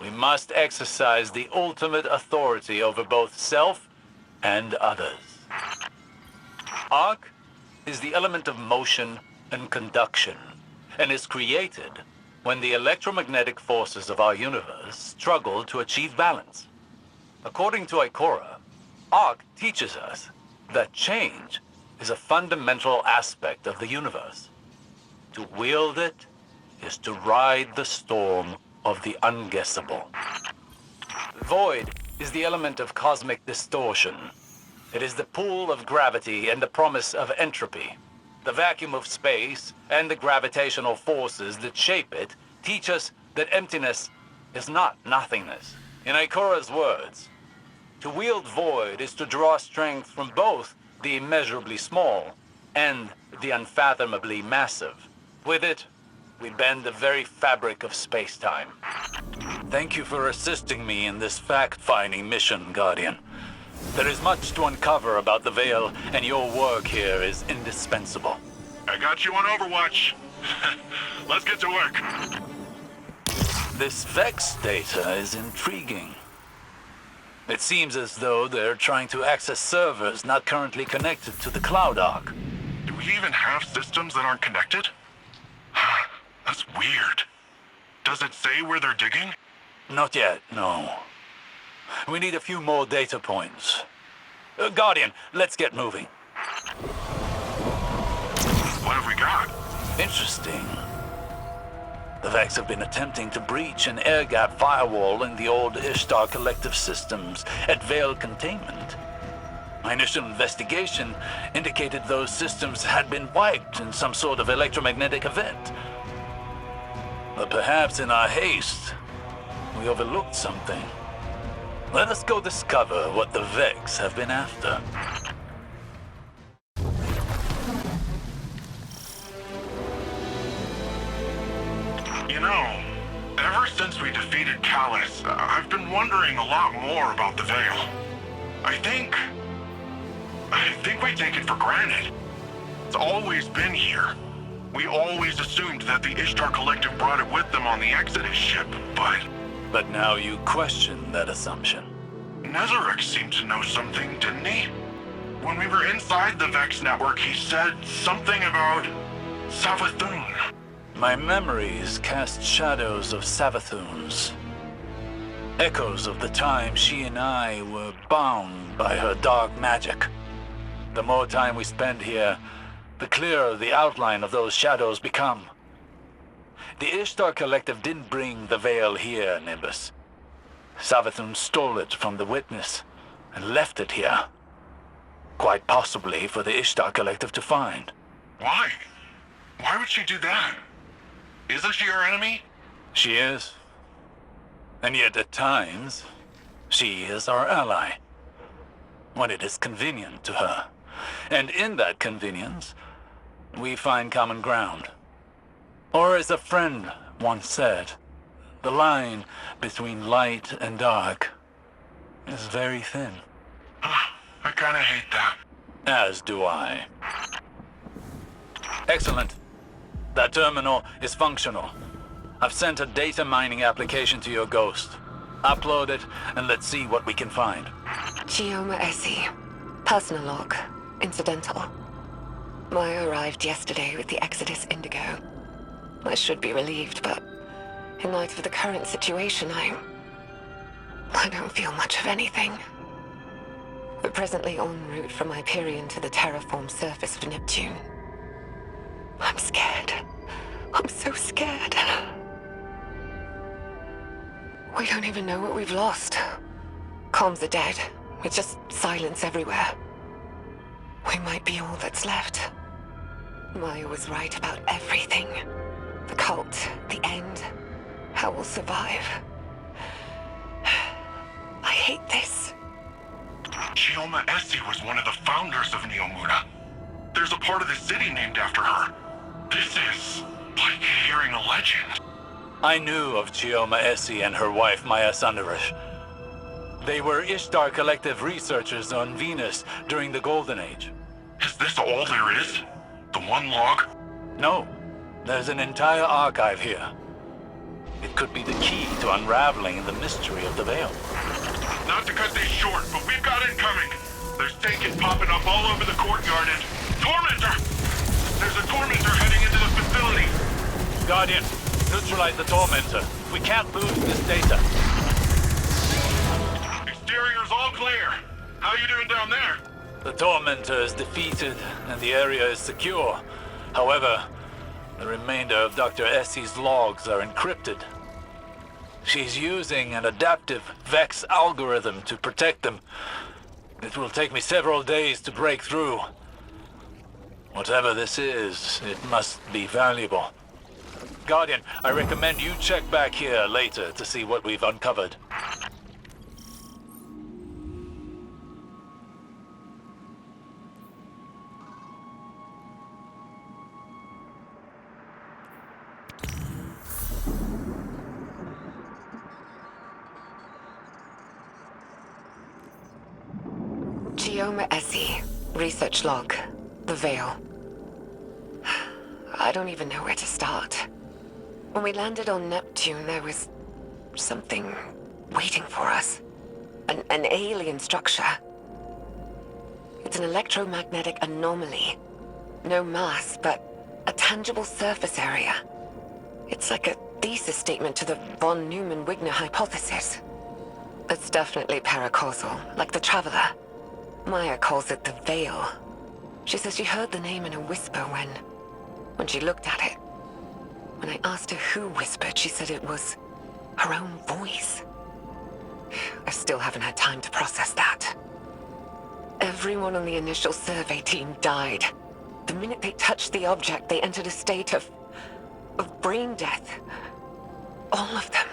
S2: we must exercise the ultimate authority over both self and others. Arc is the element of motion and conduction, and is created when the electromagnetic forces of our universe struggle to achieve balance. According to Ikora, Ark teaches us that change is a fundamental aspect of the universe. To wield it is to ride the storm of the unguessable. Void is the element of cosmic distortion. It is the pull of gravity and the promise of entropy. The vacuum of space and the gravitational forces that shape it teach us that emptiness is not nothingness. In Ikora's words, to wield Void is to draw strength from both the immeasurably small and the unfathomably massive. With it, we bend the very fabric of space-time. Thank you for assisting me in this fact-finding mission, Guardian. There is much to uncover about the Veil, and your work here is indispensable.
S12: I got you on Overwatch. Let's get to work.
S2: This Vex data is intriguing. It seems as though they're trying to access servers not currently connected to the Cloud Ark.
S12: Do we even have systems that aren't connected? That's weird. Does it say where they're digging?
S2: Not yet, no. We need a few more data points. Guardian, let's get moving.
S12: What have we got?
S2: Interesting. The Vex have been attempting to breach an air gap firewall in the old Ishtar Collective systems at Veil Containment. My initial investigation indicated those systems had been wiped in some sort of electromagnetic event. But perhaps in our haste, we overlooked something. Let us go discover what the Vex have been after.
S12: You know, ever since we defeated Callus, I've been wondering a lot more about the Veil. I think we take it for granted. It's always been here. We always assumed that the Ishtar Collective brought it with them on the Exodus ship, but...
S2: But now you question that assumption.
S12: Nezarek seemed to know something, didn't he? When we were inside the Vex network, he said something about Savathun.
S2: My memories cast shadows of Savathuns. Echoes of the time she and I were bound by her dark magic. The more time we spend here, the clearer the outline of those shadows become. The Ishtar Collective didn't bring the Veil here, Nimbus. Savathun stole it from the Witness and left it here. Quite possibly for the Ishtar Collective to find.
S12: Why? Why would she do that? Isn't she our enemy?
S2: She is. And yet at times, she is our ally. When it is convenient to her. And in that convenience, we find common ground. Or as a friend once said, the line between light and dark is very thin.
S12: I kinda hate that.
S2: As do I. Excellent. That terminal is functional. I've sent a data mining application to your Ghost. Upload it and let's see what we can find.
S6: Chioma Essie. Personal log. Incidental. Maya arrived yesterday with the Exodus Indigo. I should be relieved, but in light of the current situation, I don't feel much of anything. We're presently en route from Hyperion to the terraformed surface of Neptune. I'm scared. I'm so scared. We don't even know what we've lost. Comms are dead. It's just silence everywhere. We might be all that's left. Maya was right about everything. The cult, the end, how we'll survive. I hate this.
S12: Chioma Essie was one of the founders of Neomuna. There's a part of the city named after her. This is like hearing a legend.
S2: I knew of Chioma Essie and her wife Maya Sundarish. They were Ishtar Collective researchers on Venus during the Golden Age.
S12: Is this all there is? The one log?
S2: No. There's an entire archive here. It could be the key to unraveling the mystery of the Veil.
S12: Not to cut this short, but we've got incoming. There's tankets popping up all over the courtyard and... Tormentor! There's a Tormentor heading into the facility.
S2: Guardian, neutralize the Tormentor. We can't lose this data.
S12: Exterior's all clear. How you doing down there?
S2: The Tormentor is defeated, and the area is secure. However, the remainder of Dr. Essie's logs are encrypted. She's using an adaptive Vex algorithm to protect them. It will take me several days to break through. Whatever this is, it must be valuable. Guardian, I recommend you check back here later to see what we've uncovered.
S6: Essie, research log, the Veil. I don't even know where to start. When we landed on Neptune, there was something waiting for us. An alien structure. It's an electromagnetic anomaly. No mass, but a tangible surface area. It's like a thesis statement to the von Neumann-Wigner hypothesis. It's definitely paracausal, like the Traveler. Maya calls it the Veil. She says she heard the name in a whisper when she looked at it. When I asked her who whispered, she said it was her own voice. I still haven't had time to process that. Everyone on the initial survey team died. The minute they touched the object, they entered a state of brain death. All of them.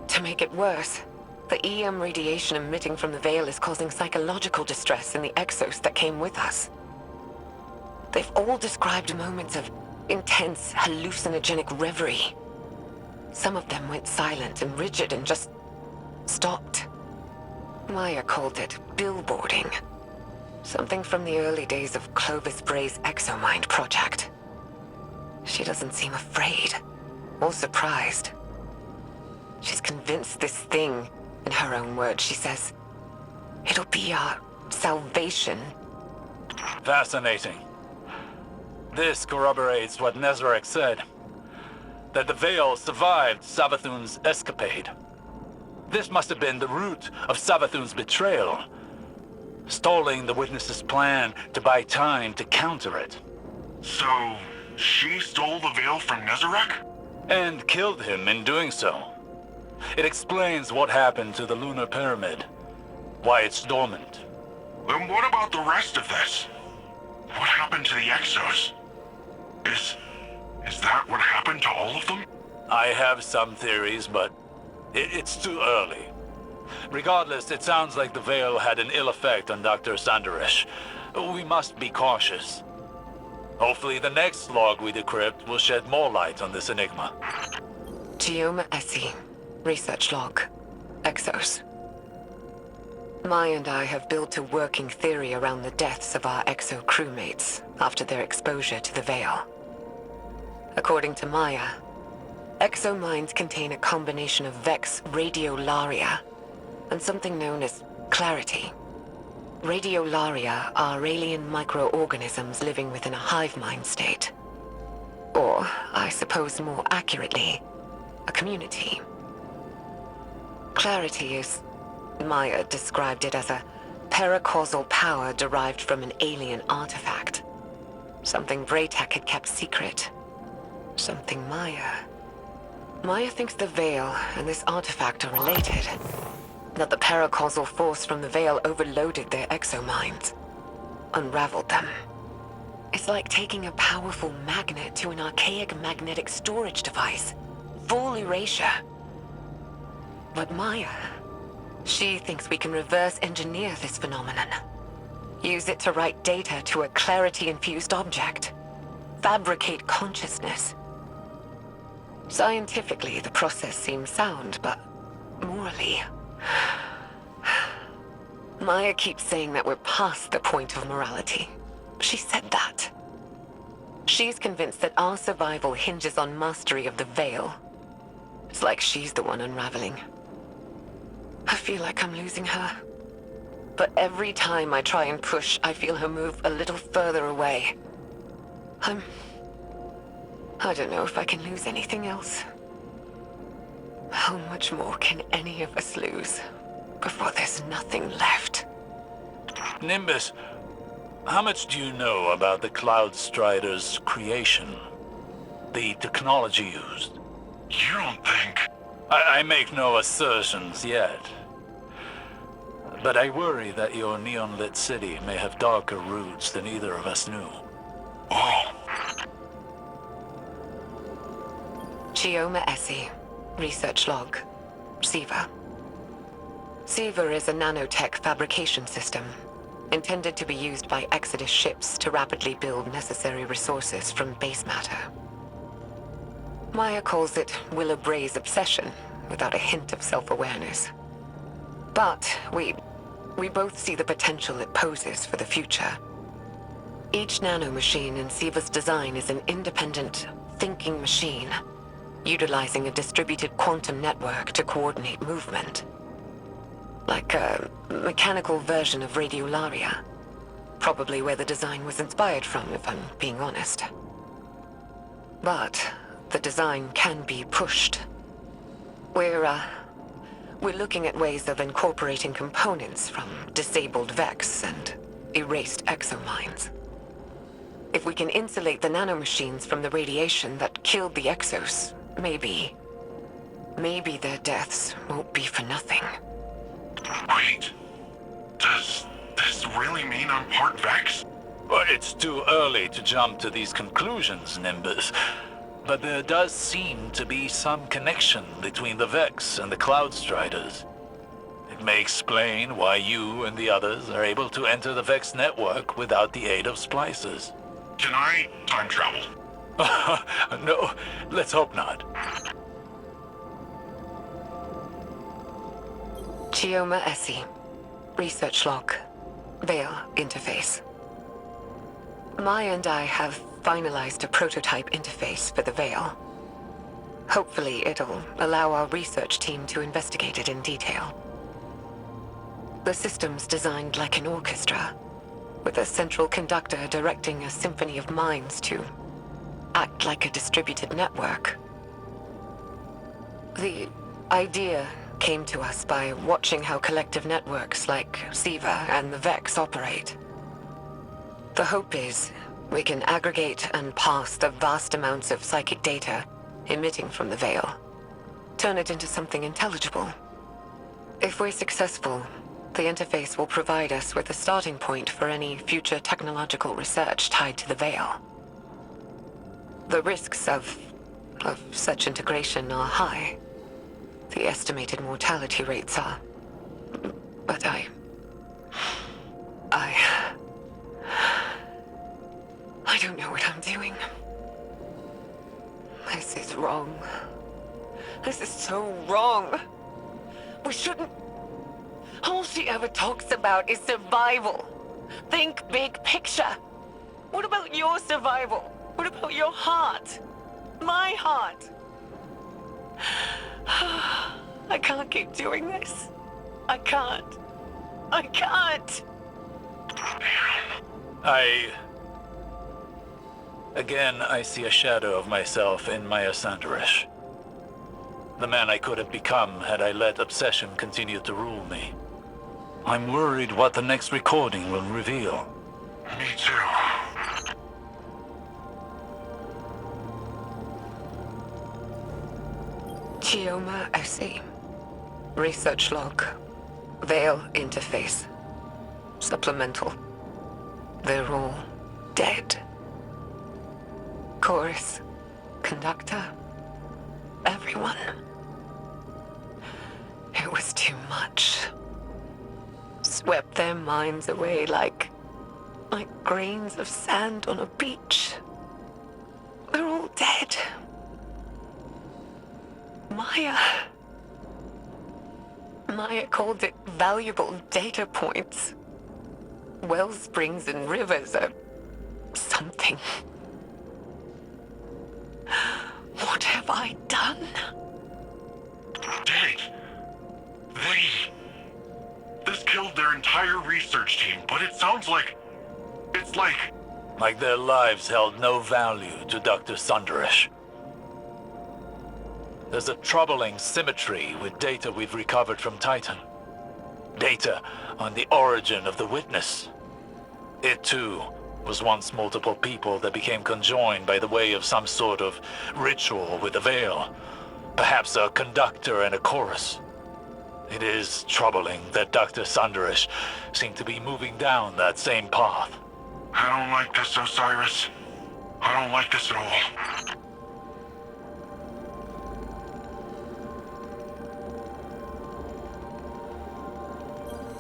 S6: To make it worse, the EM radiation emitting from the Veil is causing psychological distress in the exos that came with us. They've all described moments of intense, hallucinogenic reverie. Some of them went silent and rigid and just stopped. Maya called it billboarding. Something from the early days of Clovis Bray's Exomind project. She doesn't seem afraid or surprised. She's convinced this thing, in her own words, she says, it'll be our salvation.
S2: Fascinating. This corroborates what Nezarek said, that the Veil survived Savathun's escapade. This must have been the root of Savathun's betrayal, stalling the witness's plan to buy time to counter it.
S12: So, she stole the Veil from Nezarek?
S2: And killed him in doing so. It explains what happened to the lunar pyramid, why it's dormant.
S12: Then what about the rest of this? What happened to the Exos? Is that what happened to all of them?
S2: I have some theories, but it's too early. Regardless, it sounds like the Veil had an ill effect on Dr. Sandarish. We must be cautious. Hopefully the next log we decrypt will shed more light on this enigma.
S6: Gioma Essie, research log, Exos. Maya and I have built a working theory around the deaths of our Exo crewmates after their exposure to the Veil. According to Maya, Exo minds contain a combination of Vex radiolaria and something known as clarity. Radiolaria are alien microorganisms living within a hive mind state. Or, I suppose more accurately, a community. Clarity is, Maya described it as a paracausal power derived from an alien artifact. Something Braytech had kept secret. Something Maya thinks the Veil and this artifact are related. That the paracausal force from the Veil overloaded their exominds. Unraveled them. It's like taking a powerful magnet to an archaic magnetic storage device. Full erasure. But Maya, she thinks we can reverse engineer this phenomenon. Use it to write data to a clarity-infused object. Fabricate consciousness. Scientifically, the process seems sound, but morally... Maya keeps saying that we're past the point of morality. She said that. She's convinced that our survival hinges on mastery of the Veil. It's like she's the one unraveling. I feel like I'm losing her. But every time I try and push, I feel her move a little further away. I don't know if I can lose anything else. How much more can any of us lose? before there's nothing left.
S2: Nimbus, how much do you know about the Cloud Strider's creation? The technology used?
S12: You don't think...
S2: I make no assertions yet. But I worry that your neon-lit city may have darker roots than either of us knew.
S12: Oh.
S6: Chioma Essie, research log, SIVA. SIVA is a nanotech fabrication system, intended to be used by Exodus ships to rapidly build necessary resources from base matter. Maya calls it Willa Bray's obsession, without a hint of self-awareness. But we both see the potential it poses for the future. Each nanomachine in SIVA's design is an independent, thinking machine, utilizing a distributed quantum network to coordinate movement. Like a mechanical version of Radiolaria. Probably where the design was inspired from, if I'm being honest. But the design can be pushed. We're looking at ways of incorporating components from disabled Vex and erased exomines. If we can insulate the nanomachines from the radiation that killed the Exos, maybe their deaths won't be for nothing.
S12: Wait. Does this really mean I'm part Vex?
S2: Well, it's too early to jump to these conclusions, Nimbus. But there does seem to be some connection between the Vex and the Cloud Striders. It may explain why you and the others are able to enter the Vex network without the aid of splicers.
S12: Can I time travel?
S2: No, let's hope not.
S6: Chioma Essie, research log, Veil interface. Maya and I have finalized a prototype interface for the Veil. Hopefully it'll allow our research team to investigate it in detail. The system's designed like an orchestra, with a central conductor directing a symphony of minds to act like a distributed network. The idea came to us by watching how collective networks like SIVA and the Vex operate. The hope is we can aggregate and pass the vast amounts of psychic data emitting from the Veil, turn it into something intelligible. If we're successful, the interface will provide us with a starting point for any future technological research tied to the Veil. The risks of such integration are high. The estimated mortality rates are... But I don't know what I'm doing. This is wrong. This is so wrong. We shouldn't... All she ever talks about is survival. Think big picture. What about your survival? What about your heart? My heart? I can't keep doing this. I can't.
S2: Again, I see a shadow of myself in Maya Sanderish. The man I could have become had I let obsession continue to rule me. I'm worried what the next recording will reveal.
S12: Me too.
S6: Chioma Essie, research log, Veil interface, supplemental. They're all dead. Chorus, conductor, everyone. It was too much. Swept their minds away like grains of sand on a beach. They're all dead. Maya called it valuable data points. Wellsprings and rivers are something. What have I done?
S12: Dang. This killed their entire research team, but it sounds like... It's like...
S2: Like their lives held no value to Dr. Sanderish. There's a troubling symmetry with data we've recovered from Titan. Data on the origin of the witness. It too was once multiple people that became conjoined by the way of some sort of ritual with a veil. Perhaps a conductor and a chorus. It is troubling that Dr. Sunderish seemed to be moving down that same path.
S7: I don't like this, Osiris. I don't like this at all.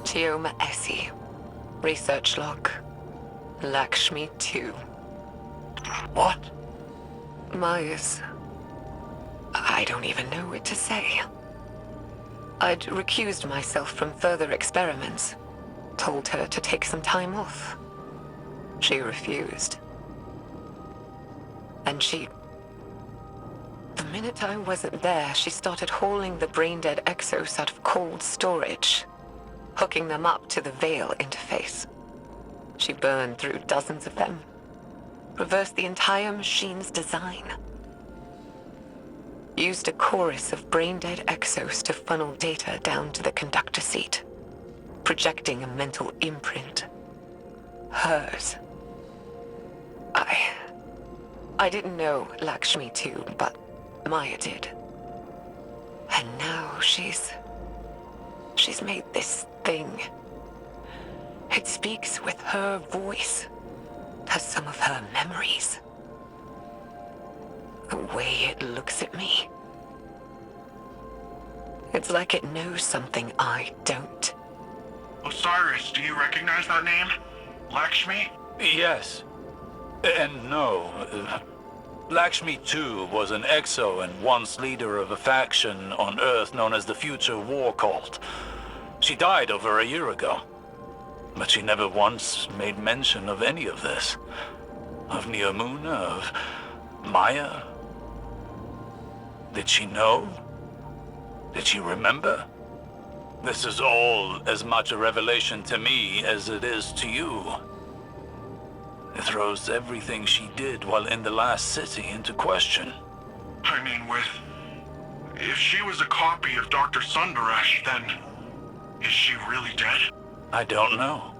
S6: Chioma Essie. Research log. Lakshmi 2.
S2: What?
S6: Maya's... I don't even know what to say. I'd recused myself from further experiments. Told her to take some time off. She refused. And the minute I wasn't there, she started hauling the brain-dead exos out of cold storage, hooking them up to the Veil interface. She burned through dozens of them, reversed the entire machine's design. Used a chorus of brain-dead exos to funnel data down to the conductor seat, projecting a mental imprint. Hers. I didn't know Lakshmi 2, but Maya did. And now she's made this thing. It speaks with her voice. Has some of her memories. The way it looks at me. It's like it knows something I don't.
S7: Osiris, do you recognize that name? Lakshmi?
S2: Yes. And no. Lakshmi 2 was an exo and once leader of a faction on Earth known as the Future War Cult. She died over a year ago. But she never once made mention of any of this. Of Neomuna, of Maya. Did she know? Did she remember? This is all as much a revelation to me as it is to you. It throws everything she did while in the last city into question.
S7: I mean, if she was a copy of Dr. Sunderish, then is she really dead?
S2: I don't know.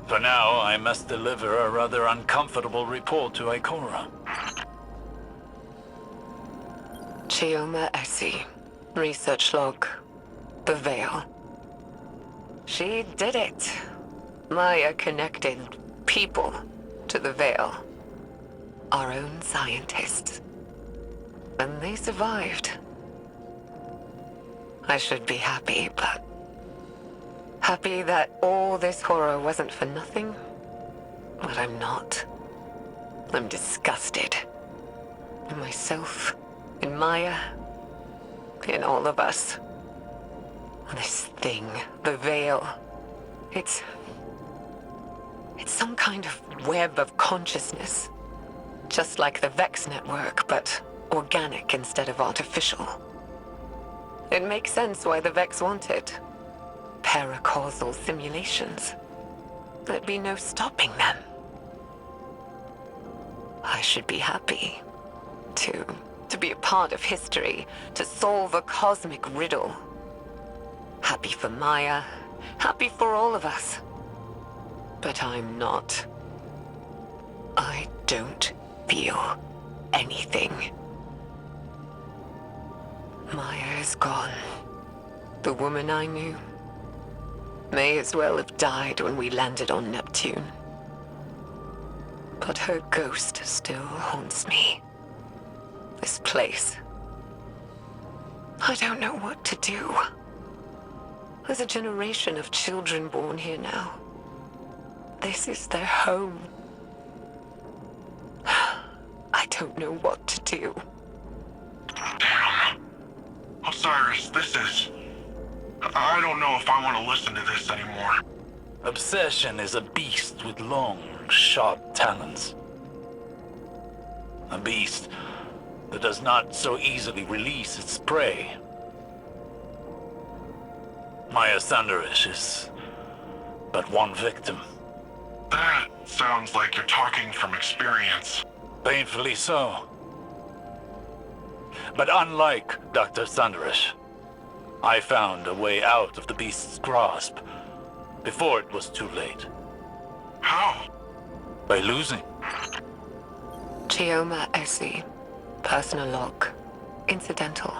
S2: For now, I must deliver a rather uncomfortable report to Ikora.
S6: Chioma Essie. Research log. The Veil. She did it. Maya connected people to the Veil. Our own scientists. And they survived. I should be happy, but... happy that all this horror wasn't for nothing? But I'm not. I'm disgusted. In myself, in Maya, in all of us. This thing, the Veil, it's some kind of web of consciousness. Just like the Vex network, but organic instead of artificial. It makes sense why the Vex want it. Paracausal simulations. There'd be no stopping them. I should be happy to be a part of history, to solve a cosmic riddle. Happy for Maya, happy for all of us. But I'm not. I don't feel anything. Maya is gone. The woman I knew may as well have died when we landed on Neptune. But her ghost still haunts me. This place. I don't know what to do. There's a generation of children born here now. This is their home. I don't know what to do.
S7: Damn. Osiris, this is... I don't know if I want to listen to this anymore.
S2: Obsession is a beast with long, sharp talons. A beast that does not so easily release its prey. Maya Sunderish is but one victim.
S7: That sounds like you're talking from experience.
S2: Painfully so. But unlike Dr. Sunderish, I found a way out of the beast's grasp before it was too late.
S15: How?
S2: By losing.
S6: Chioma Essie. Personal log. Incidental.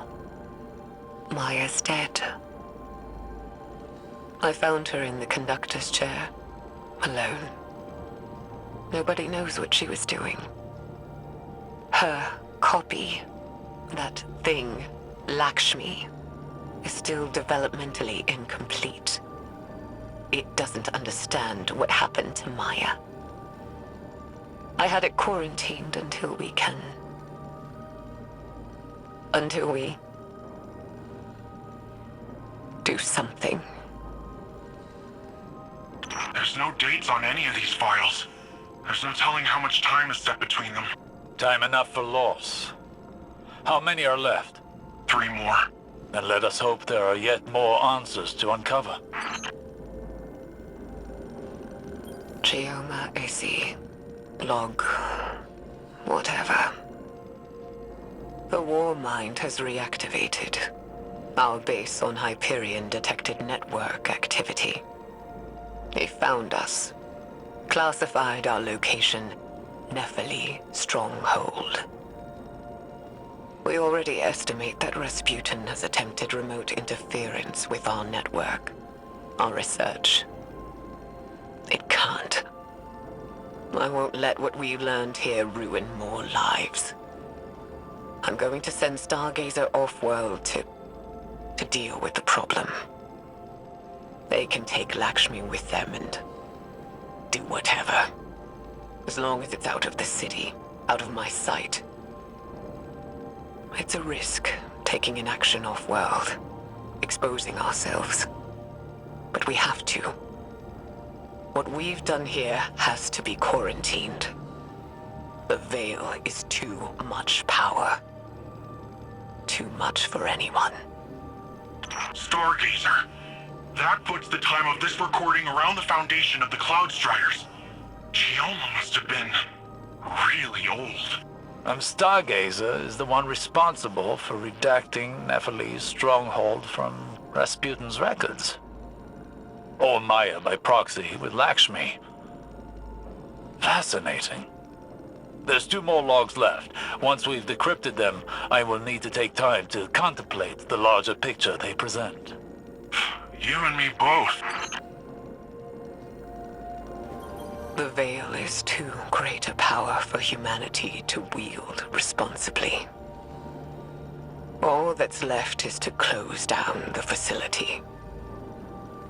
S6: Maya's dead. I found her in the conductor's chair. Alone. Nobody knows what she was doing. Her copy, that thing, Lakshmi, is still developmentally incomplete. It doesn't understand what happened to Maya. I had it quarantined until we do something.
S15: There's no dates on any of these files. There's no telling how much time is set between them.
S2: Time enough for loss. How many are left?
S15: 3 more.
S2: Then let us hope there are yet more answers to uncover.
S6: Chioma Essie. Log. Whatever. The war mind has reactivated. Our base on Hyperion detected network activity. They found us. Classified our location, Nephili Stronghold. We already estimate that Rasputin has attempted remote interference with our network, our research. It can't. I won't let what we learned here ruin more lives. I'm going to send Stargazer off-world to deal with the problem. They can take Lakshmi with them and do whatever. As long as it's out of the city, out of my sight. It's a risk, taking an action off-world, exposing ourselves. But we have to. What we've done here has to be quarantined. The Veil is too much power. Too much for anyone.
S15: Stargazer. That puts the time of this recording around the foundation of the Cloud Striders. Chioma must have been really old.
S2: Stargazer is the one responsible for redacting Nephili's stronghold from Rasputin's records. Or Maya by proxy with Lakshmi. Fascinating. There's 2 more logs left. Once we've decrypted them, I will need to take time to contemplate the larger picture they present.
S15: You and me both.
S6: The Veil is too great a power for humanity to wield responsibly. All that's left is to close down the facility.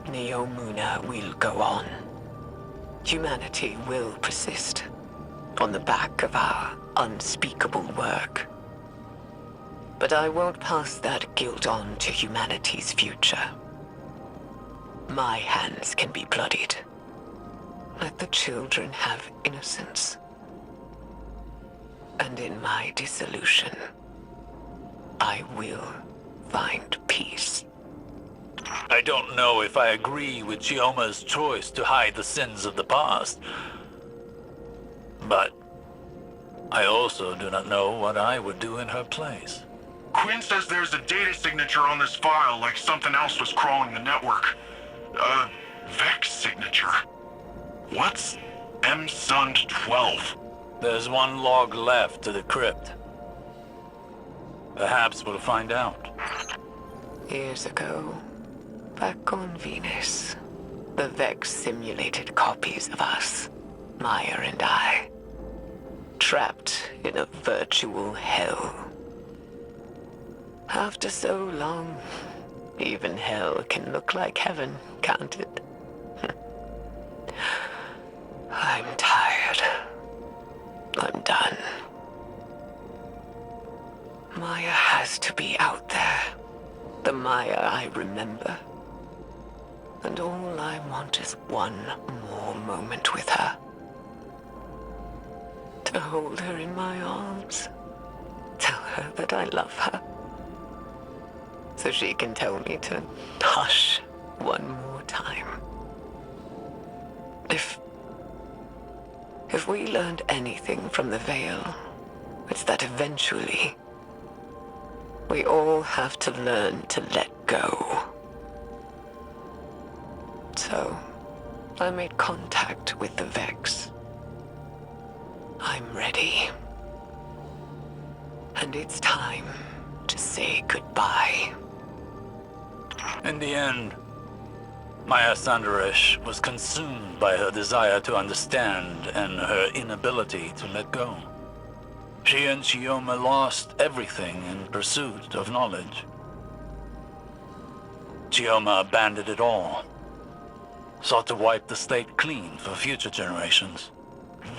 S6: Neomuna will go on. Humanity will persist. On the back of our unspeakable work. But I won't pass that guilt on to humanity's future. My hands can be bloodied. Let the children have innocence. And in my dissolution, I will find peace.
S2: I don't know if I agree with Chioma's choice to hide the sins of the past. But I also do not know what I would do in her place.
S15: Quinn says there's a data signature on this file, like something else was crawling the network. Vex signature. What's MSUND 12?
S2: There's 1 log left to decrypt. Perhaps we'll find out.
S6: Years ago, back on Venus, the Vex simulated copies of us, Maya and I. Trapped in a virtual hell. After so long, even hell can look like heaven, can't it? I'm tired. I'm done. Maya has to be out there. The Maya I remember. And all I want is 1 more moment with her. To hold her in my arms. Tell her that I love her. So she can tell me to hush 1 more time. If we learned anything from the Veil, it's that eventually we all have to learn to let go. So, I made contact with the Vex. I'm ready. And it's time to say goodbye.
S2: In the end, Maya Sandarish was consumed by her desire to understand and her inability to let go. She and Chioma lost everything in pursuit of knowledge. Chioma abandoned it all, sought to wipe the slate clean for future generations.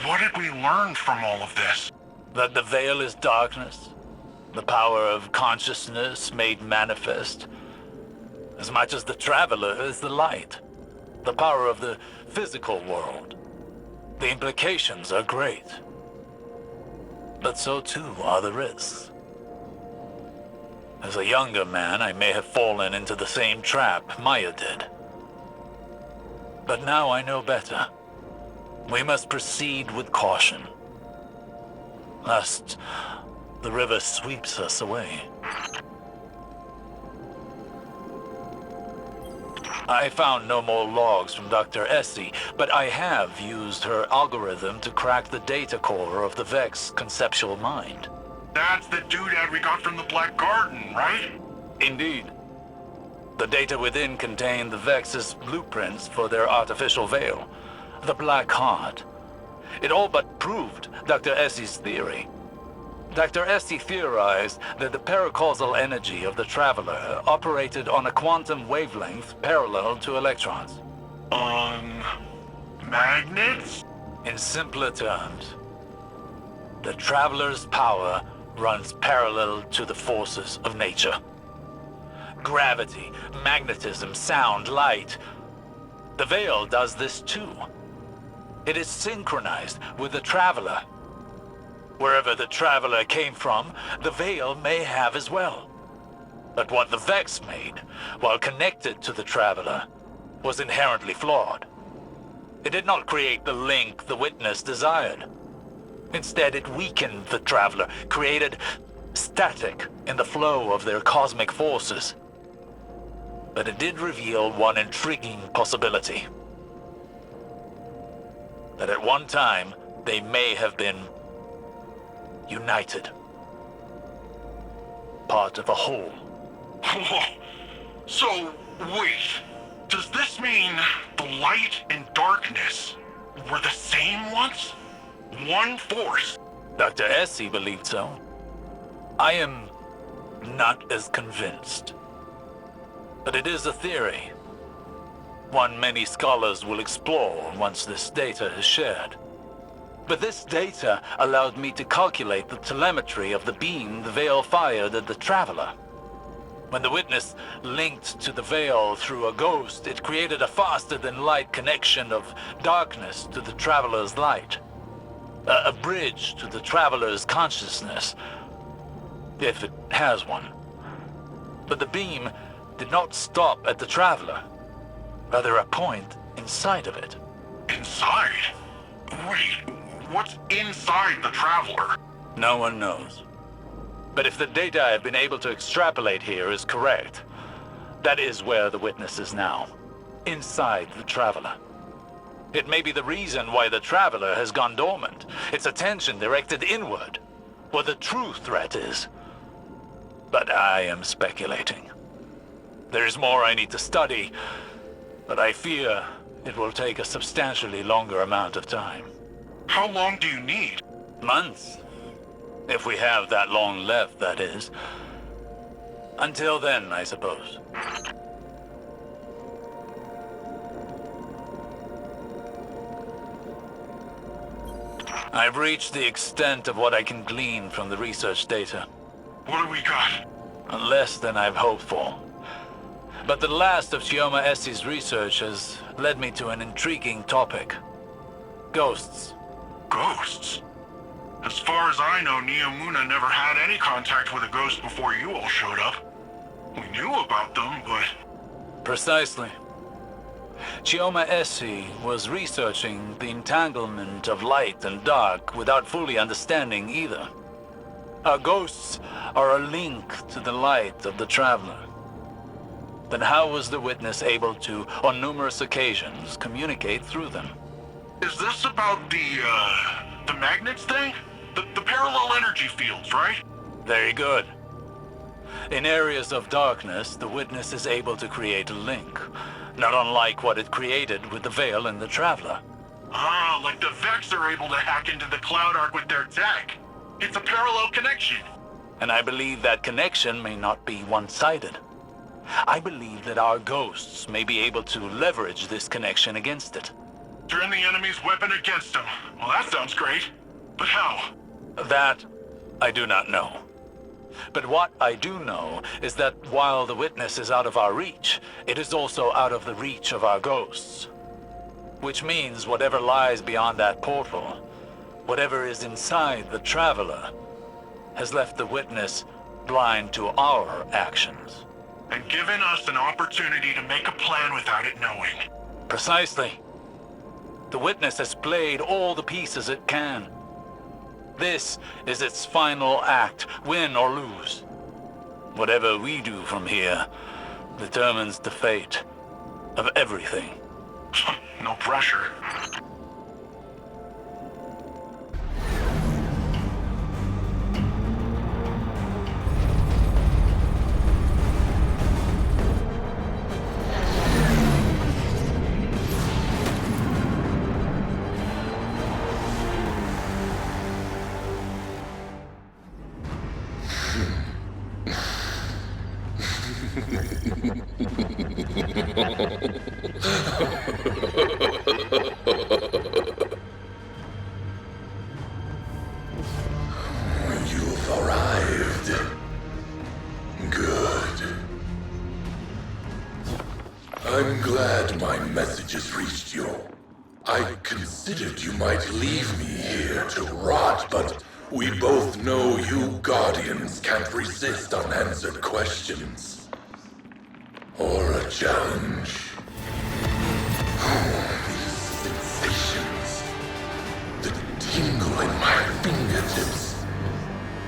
S15: What did we learn from all of this?
S2: That the veil is darkness, the power of consciousness made manifest, as much as the traveler is the light, the power of the physical world. The implications are great, but so too are the risks. As a younger man, I may have fallen into the same trap Maya did. But now I know better. We must proceed with caution, lest the river sweeps us away. I found no more logs from Dr. Essie, but I have used her algorithm to crack the data core of the Vex conceptual mind.
S15: That's the doodad we got from the Black Garden, right?
S2: Indeed. The data within contained the Vex's blueprints for their artificial veil, the Black Heart. It all but proved Dr. Essie's theory. Dr. Essie theorized that the paracausal energy of the Traveler operated on a quantum wavelength parallel to electrons.
S15: Magnets?
S2: In simpler terms, the Traveler's power runs parallel to the forces of nature. Gravity, magnetism, sound, light. The Veil does this too. It is synchronized with the Traveler. Wherever the Traveler came from, the Veil may have as well. But what the Vex made, while connected to the Traveler, was inherently flawed. It did not create the link the Witness desired. Instead, it weakened the Traveler, created static in the flow of their cosmic forces. But it did reveal one intriguing possibility. That at one time, they may have been united. Part of a whole.
S15: So, wait. Does this mean the light and darkness were the same once? One force?
S2: Dr. Essie believed so. I am not as convinced. But it is a theory. One many scholars will explore once this data is shared. But this data allowed me to calculate the telemetry of the beam the Veil fired at the Traveler. When the Witness linked to the Veil through a ghost, it created a faster-than-light connection of darkness to the Traveler's light. A bridge to the Traveler's consciousness, if it has one. But the beam did not stop at the Traveler, rather a point inside of it.
S15: Inside? Wait, what's inside the Traveler?
S2: No one knows. But if the data I've been able to extrapolate here is correct, that is where the Witness is now. Inside the Traveler. It may be the reason why the Traveler has gone dormant, its attention directed inward, where the true threat is. But I am speculating. There is more I need to study, but I fear it will take a substantially longer amount of time.
S15: How long do you need?
S2: Months. If we have that long left, that is. Until then, I suppose. I've reached the extent of what I can glean from the research data.
S15: What do we got?
S2: Less than I've hoped for. But the last of Chioma Essie's research has led me to an intriguing topic. Ghosts.
S15: Ghosts? As far as I know, Neomuna never had any contact with a ghost before you all showed up. We knew about them, but...
S2: Precisely. Chioma Essie was researching the entanglement of light and dark without fully understanding either. Our ghosts are a link to the light of the Traveler. then how was the witness able to, on numerous occasions, communicate through them?
S15: Is this about the magnets thing? The parallel energy fields, right?
S2: Very good. In areas of darkness, the witness is able to create a link, not unlike what it created with the Veil and the Traveler.
S15: Ah, like the Vex are able to hack into the Cloud Ark with their tech. It's a parallel connection.
S2: And I believe that connection may not be one-sided. I believe that our ghosts may be able to leverage this connection against it.
S15: Turn the enemy's weapon against them. Well, that sounds great. But how?
S2: That, I do not know. But what I do know is that while the witness is out of our reach, it is also out of the reach of our ghosts. Which means whatever lies beyond that portal, whatever is inside the Traveler, has left the witness blind to our actions.
S15: And given us an opportunity to make a plan without it knowing.
S2: Precisely. The witness has played all the pieces it can. This is its final act, win or lose. Whatever we do from here determines the fate of everything.
S15: No pressure.
S1: You've arrived. Good. I'm glad my message has reached you. I considered you might leave me here to rot, but we both know you Guardians can't resist unanswered questions. Or a challenge. These sensations. The tingle in my fingertips.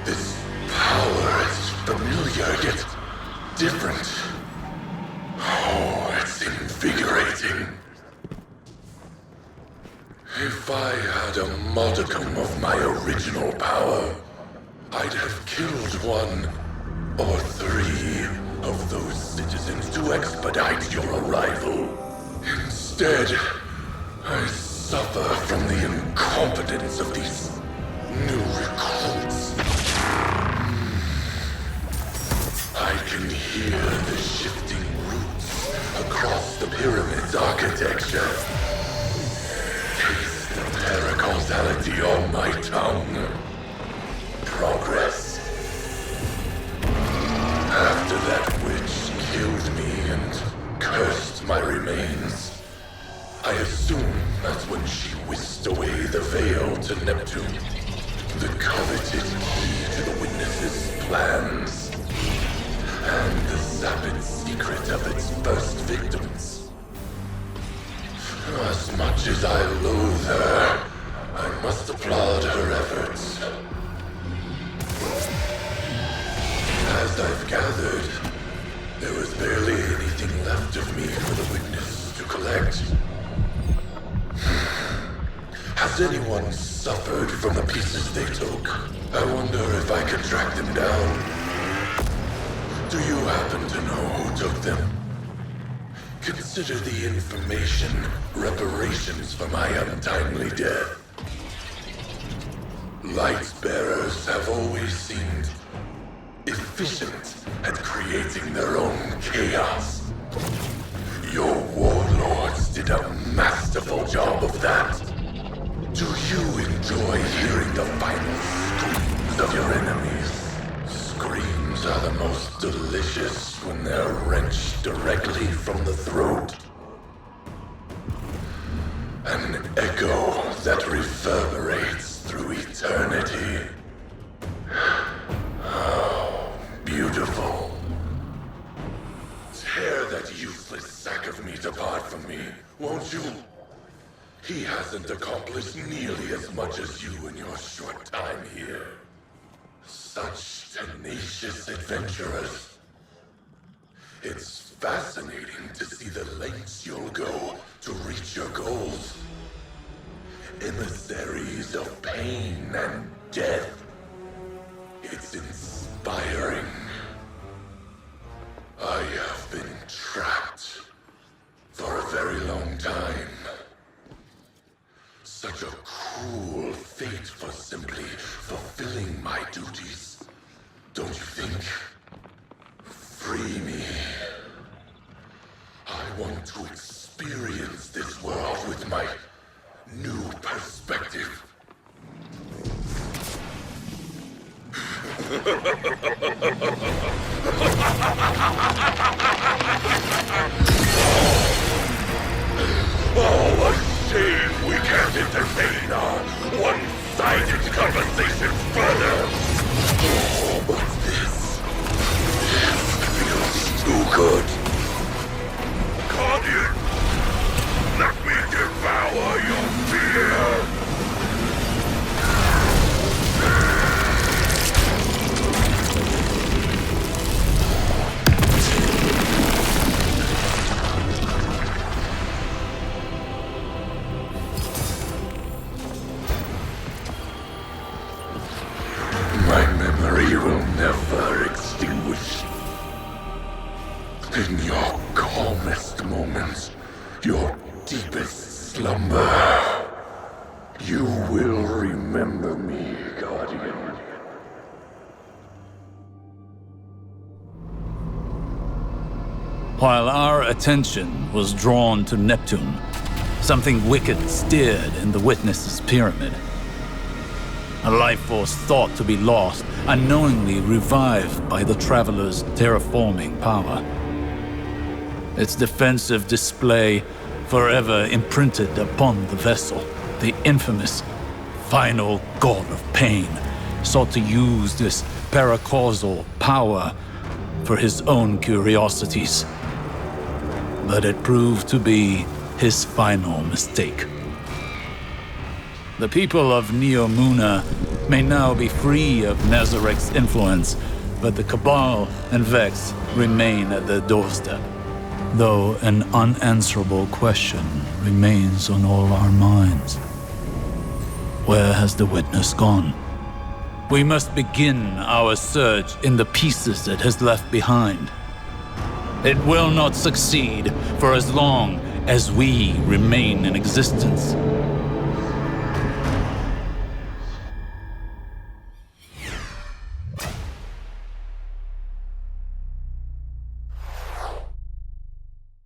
S1: This power is familiar yet different. Oh, it's invigorating. If I had a modicum of my original power, I'd have killed one or three of those citizens to expedite your arrival. Instead, I suffer from the incompetence of these new recruits. I can hear the shifting roots across the pyramid's architecture. Taste the paracausality on my tongue. Progress. After that witch killed me and cursed my remains, I assume that's when she whisked away the veil to Neptune, the coveted key to the witness's plans, and the sapid secret of its first victims. As much as I loathe her, I must applaud her efforts. As I've gathered, there was barely anything left of me for the witness to collect. Has anyone suffered from the pieces they took? I wonder if I can track them down. Do you happen to know who took them? Consider the information reparations for my untimely death. Light bearers have always seemed efficient at creating their own chaos. Your warlords did a masterful job of that. Do you enjoy hearing the final screams of your enemies? Screams are the most delicious when they're wrenched directly from the throat. An echo that reverberates through eternity. Oh, beautiful. Tear that useless sack of meat apart from me, won't you? He hasn't accomplished nearly as much as you in your short time here. Such tenacious adventurers. It's
S14: fascinating to see the lengths you'll go to reach your goals. Emissaries of pain and death. It's inspiring. I have been trapped for a very long time. Such a cruel fate for simply fulfilling my duties. Don't you think? Free me. I want to experience this world with my new perspective. Oh, a shame we can't entertain our one-sided conversations further. Oh, but this feels too good. Guardian, let me devour your fear. My memory will never extinguish. In your calmest moments, your deepest slumber, you will remember me, Guardian.
S8: While our attention was drawn to Neptune, something wicked stirred in the Witness's pyramid. A life force thought to be lost, unknowingly revived by the Traveler's terraforming power. Its defensive display forever imprinted upon the vessel, the infamous final god of pain, sought to use this paracausal power for his own curiosities. But it proved to be his final mistake. The people of Neomuna may now be free of Nazarek's influence, but the Cabal and Vex remain at their doorstep. Though an unanswerable question remains on all our minds. Where has the Witness gone? We must begin our search in the pieces it has left behind. It will not succeed for as long as we remain in existence.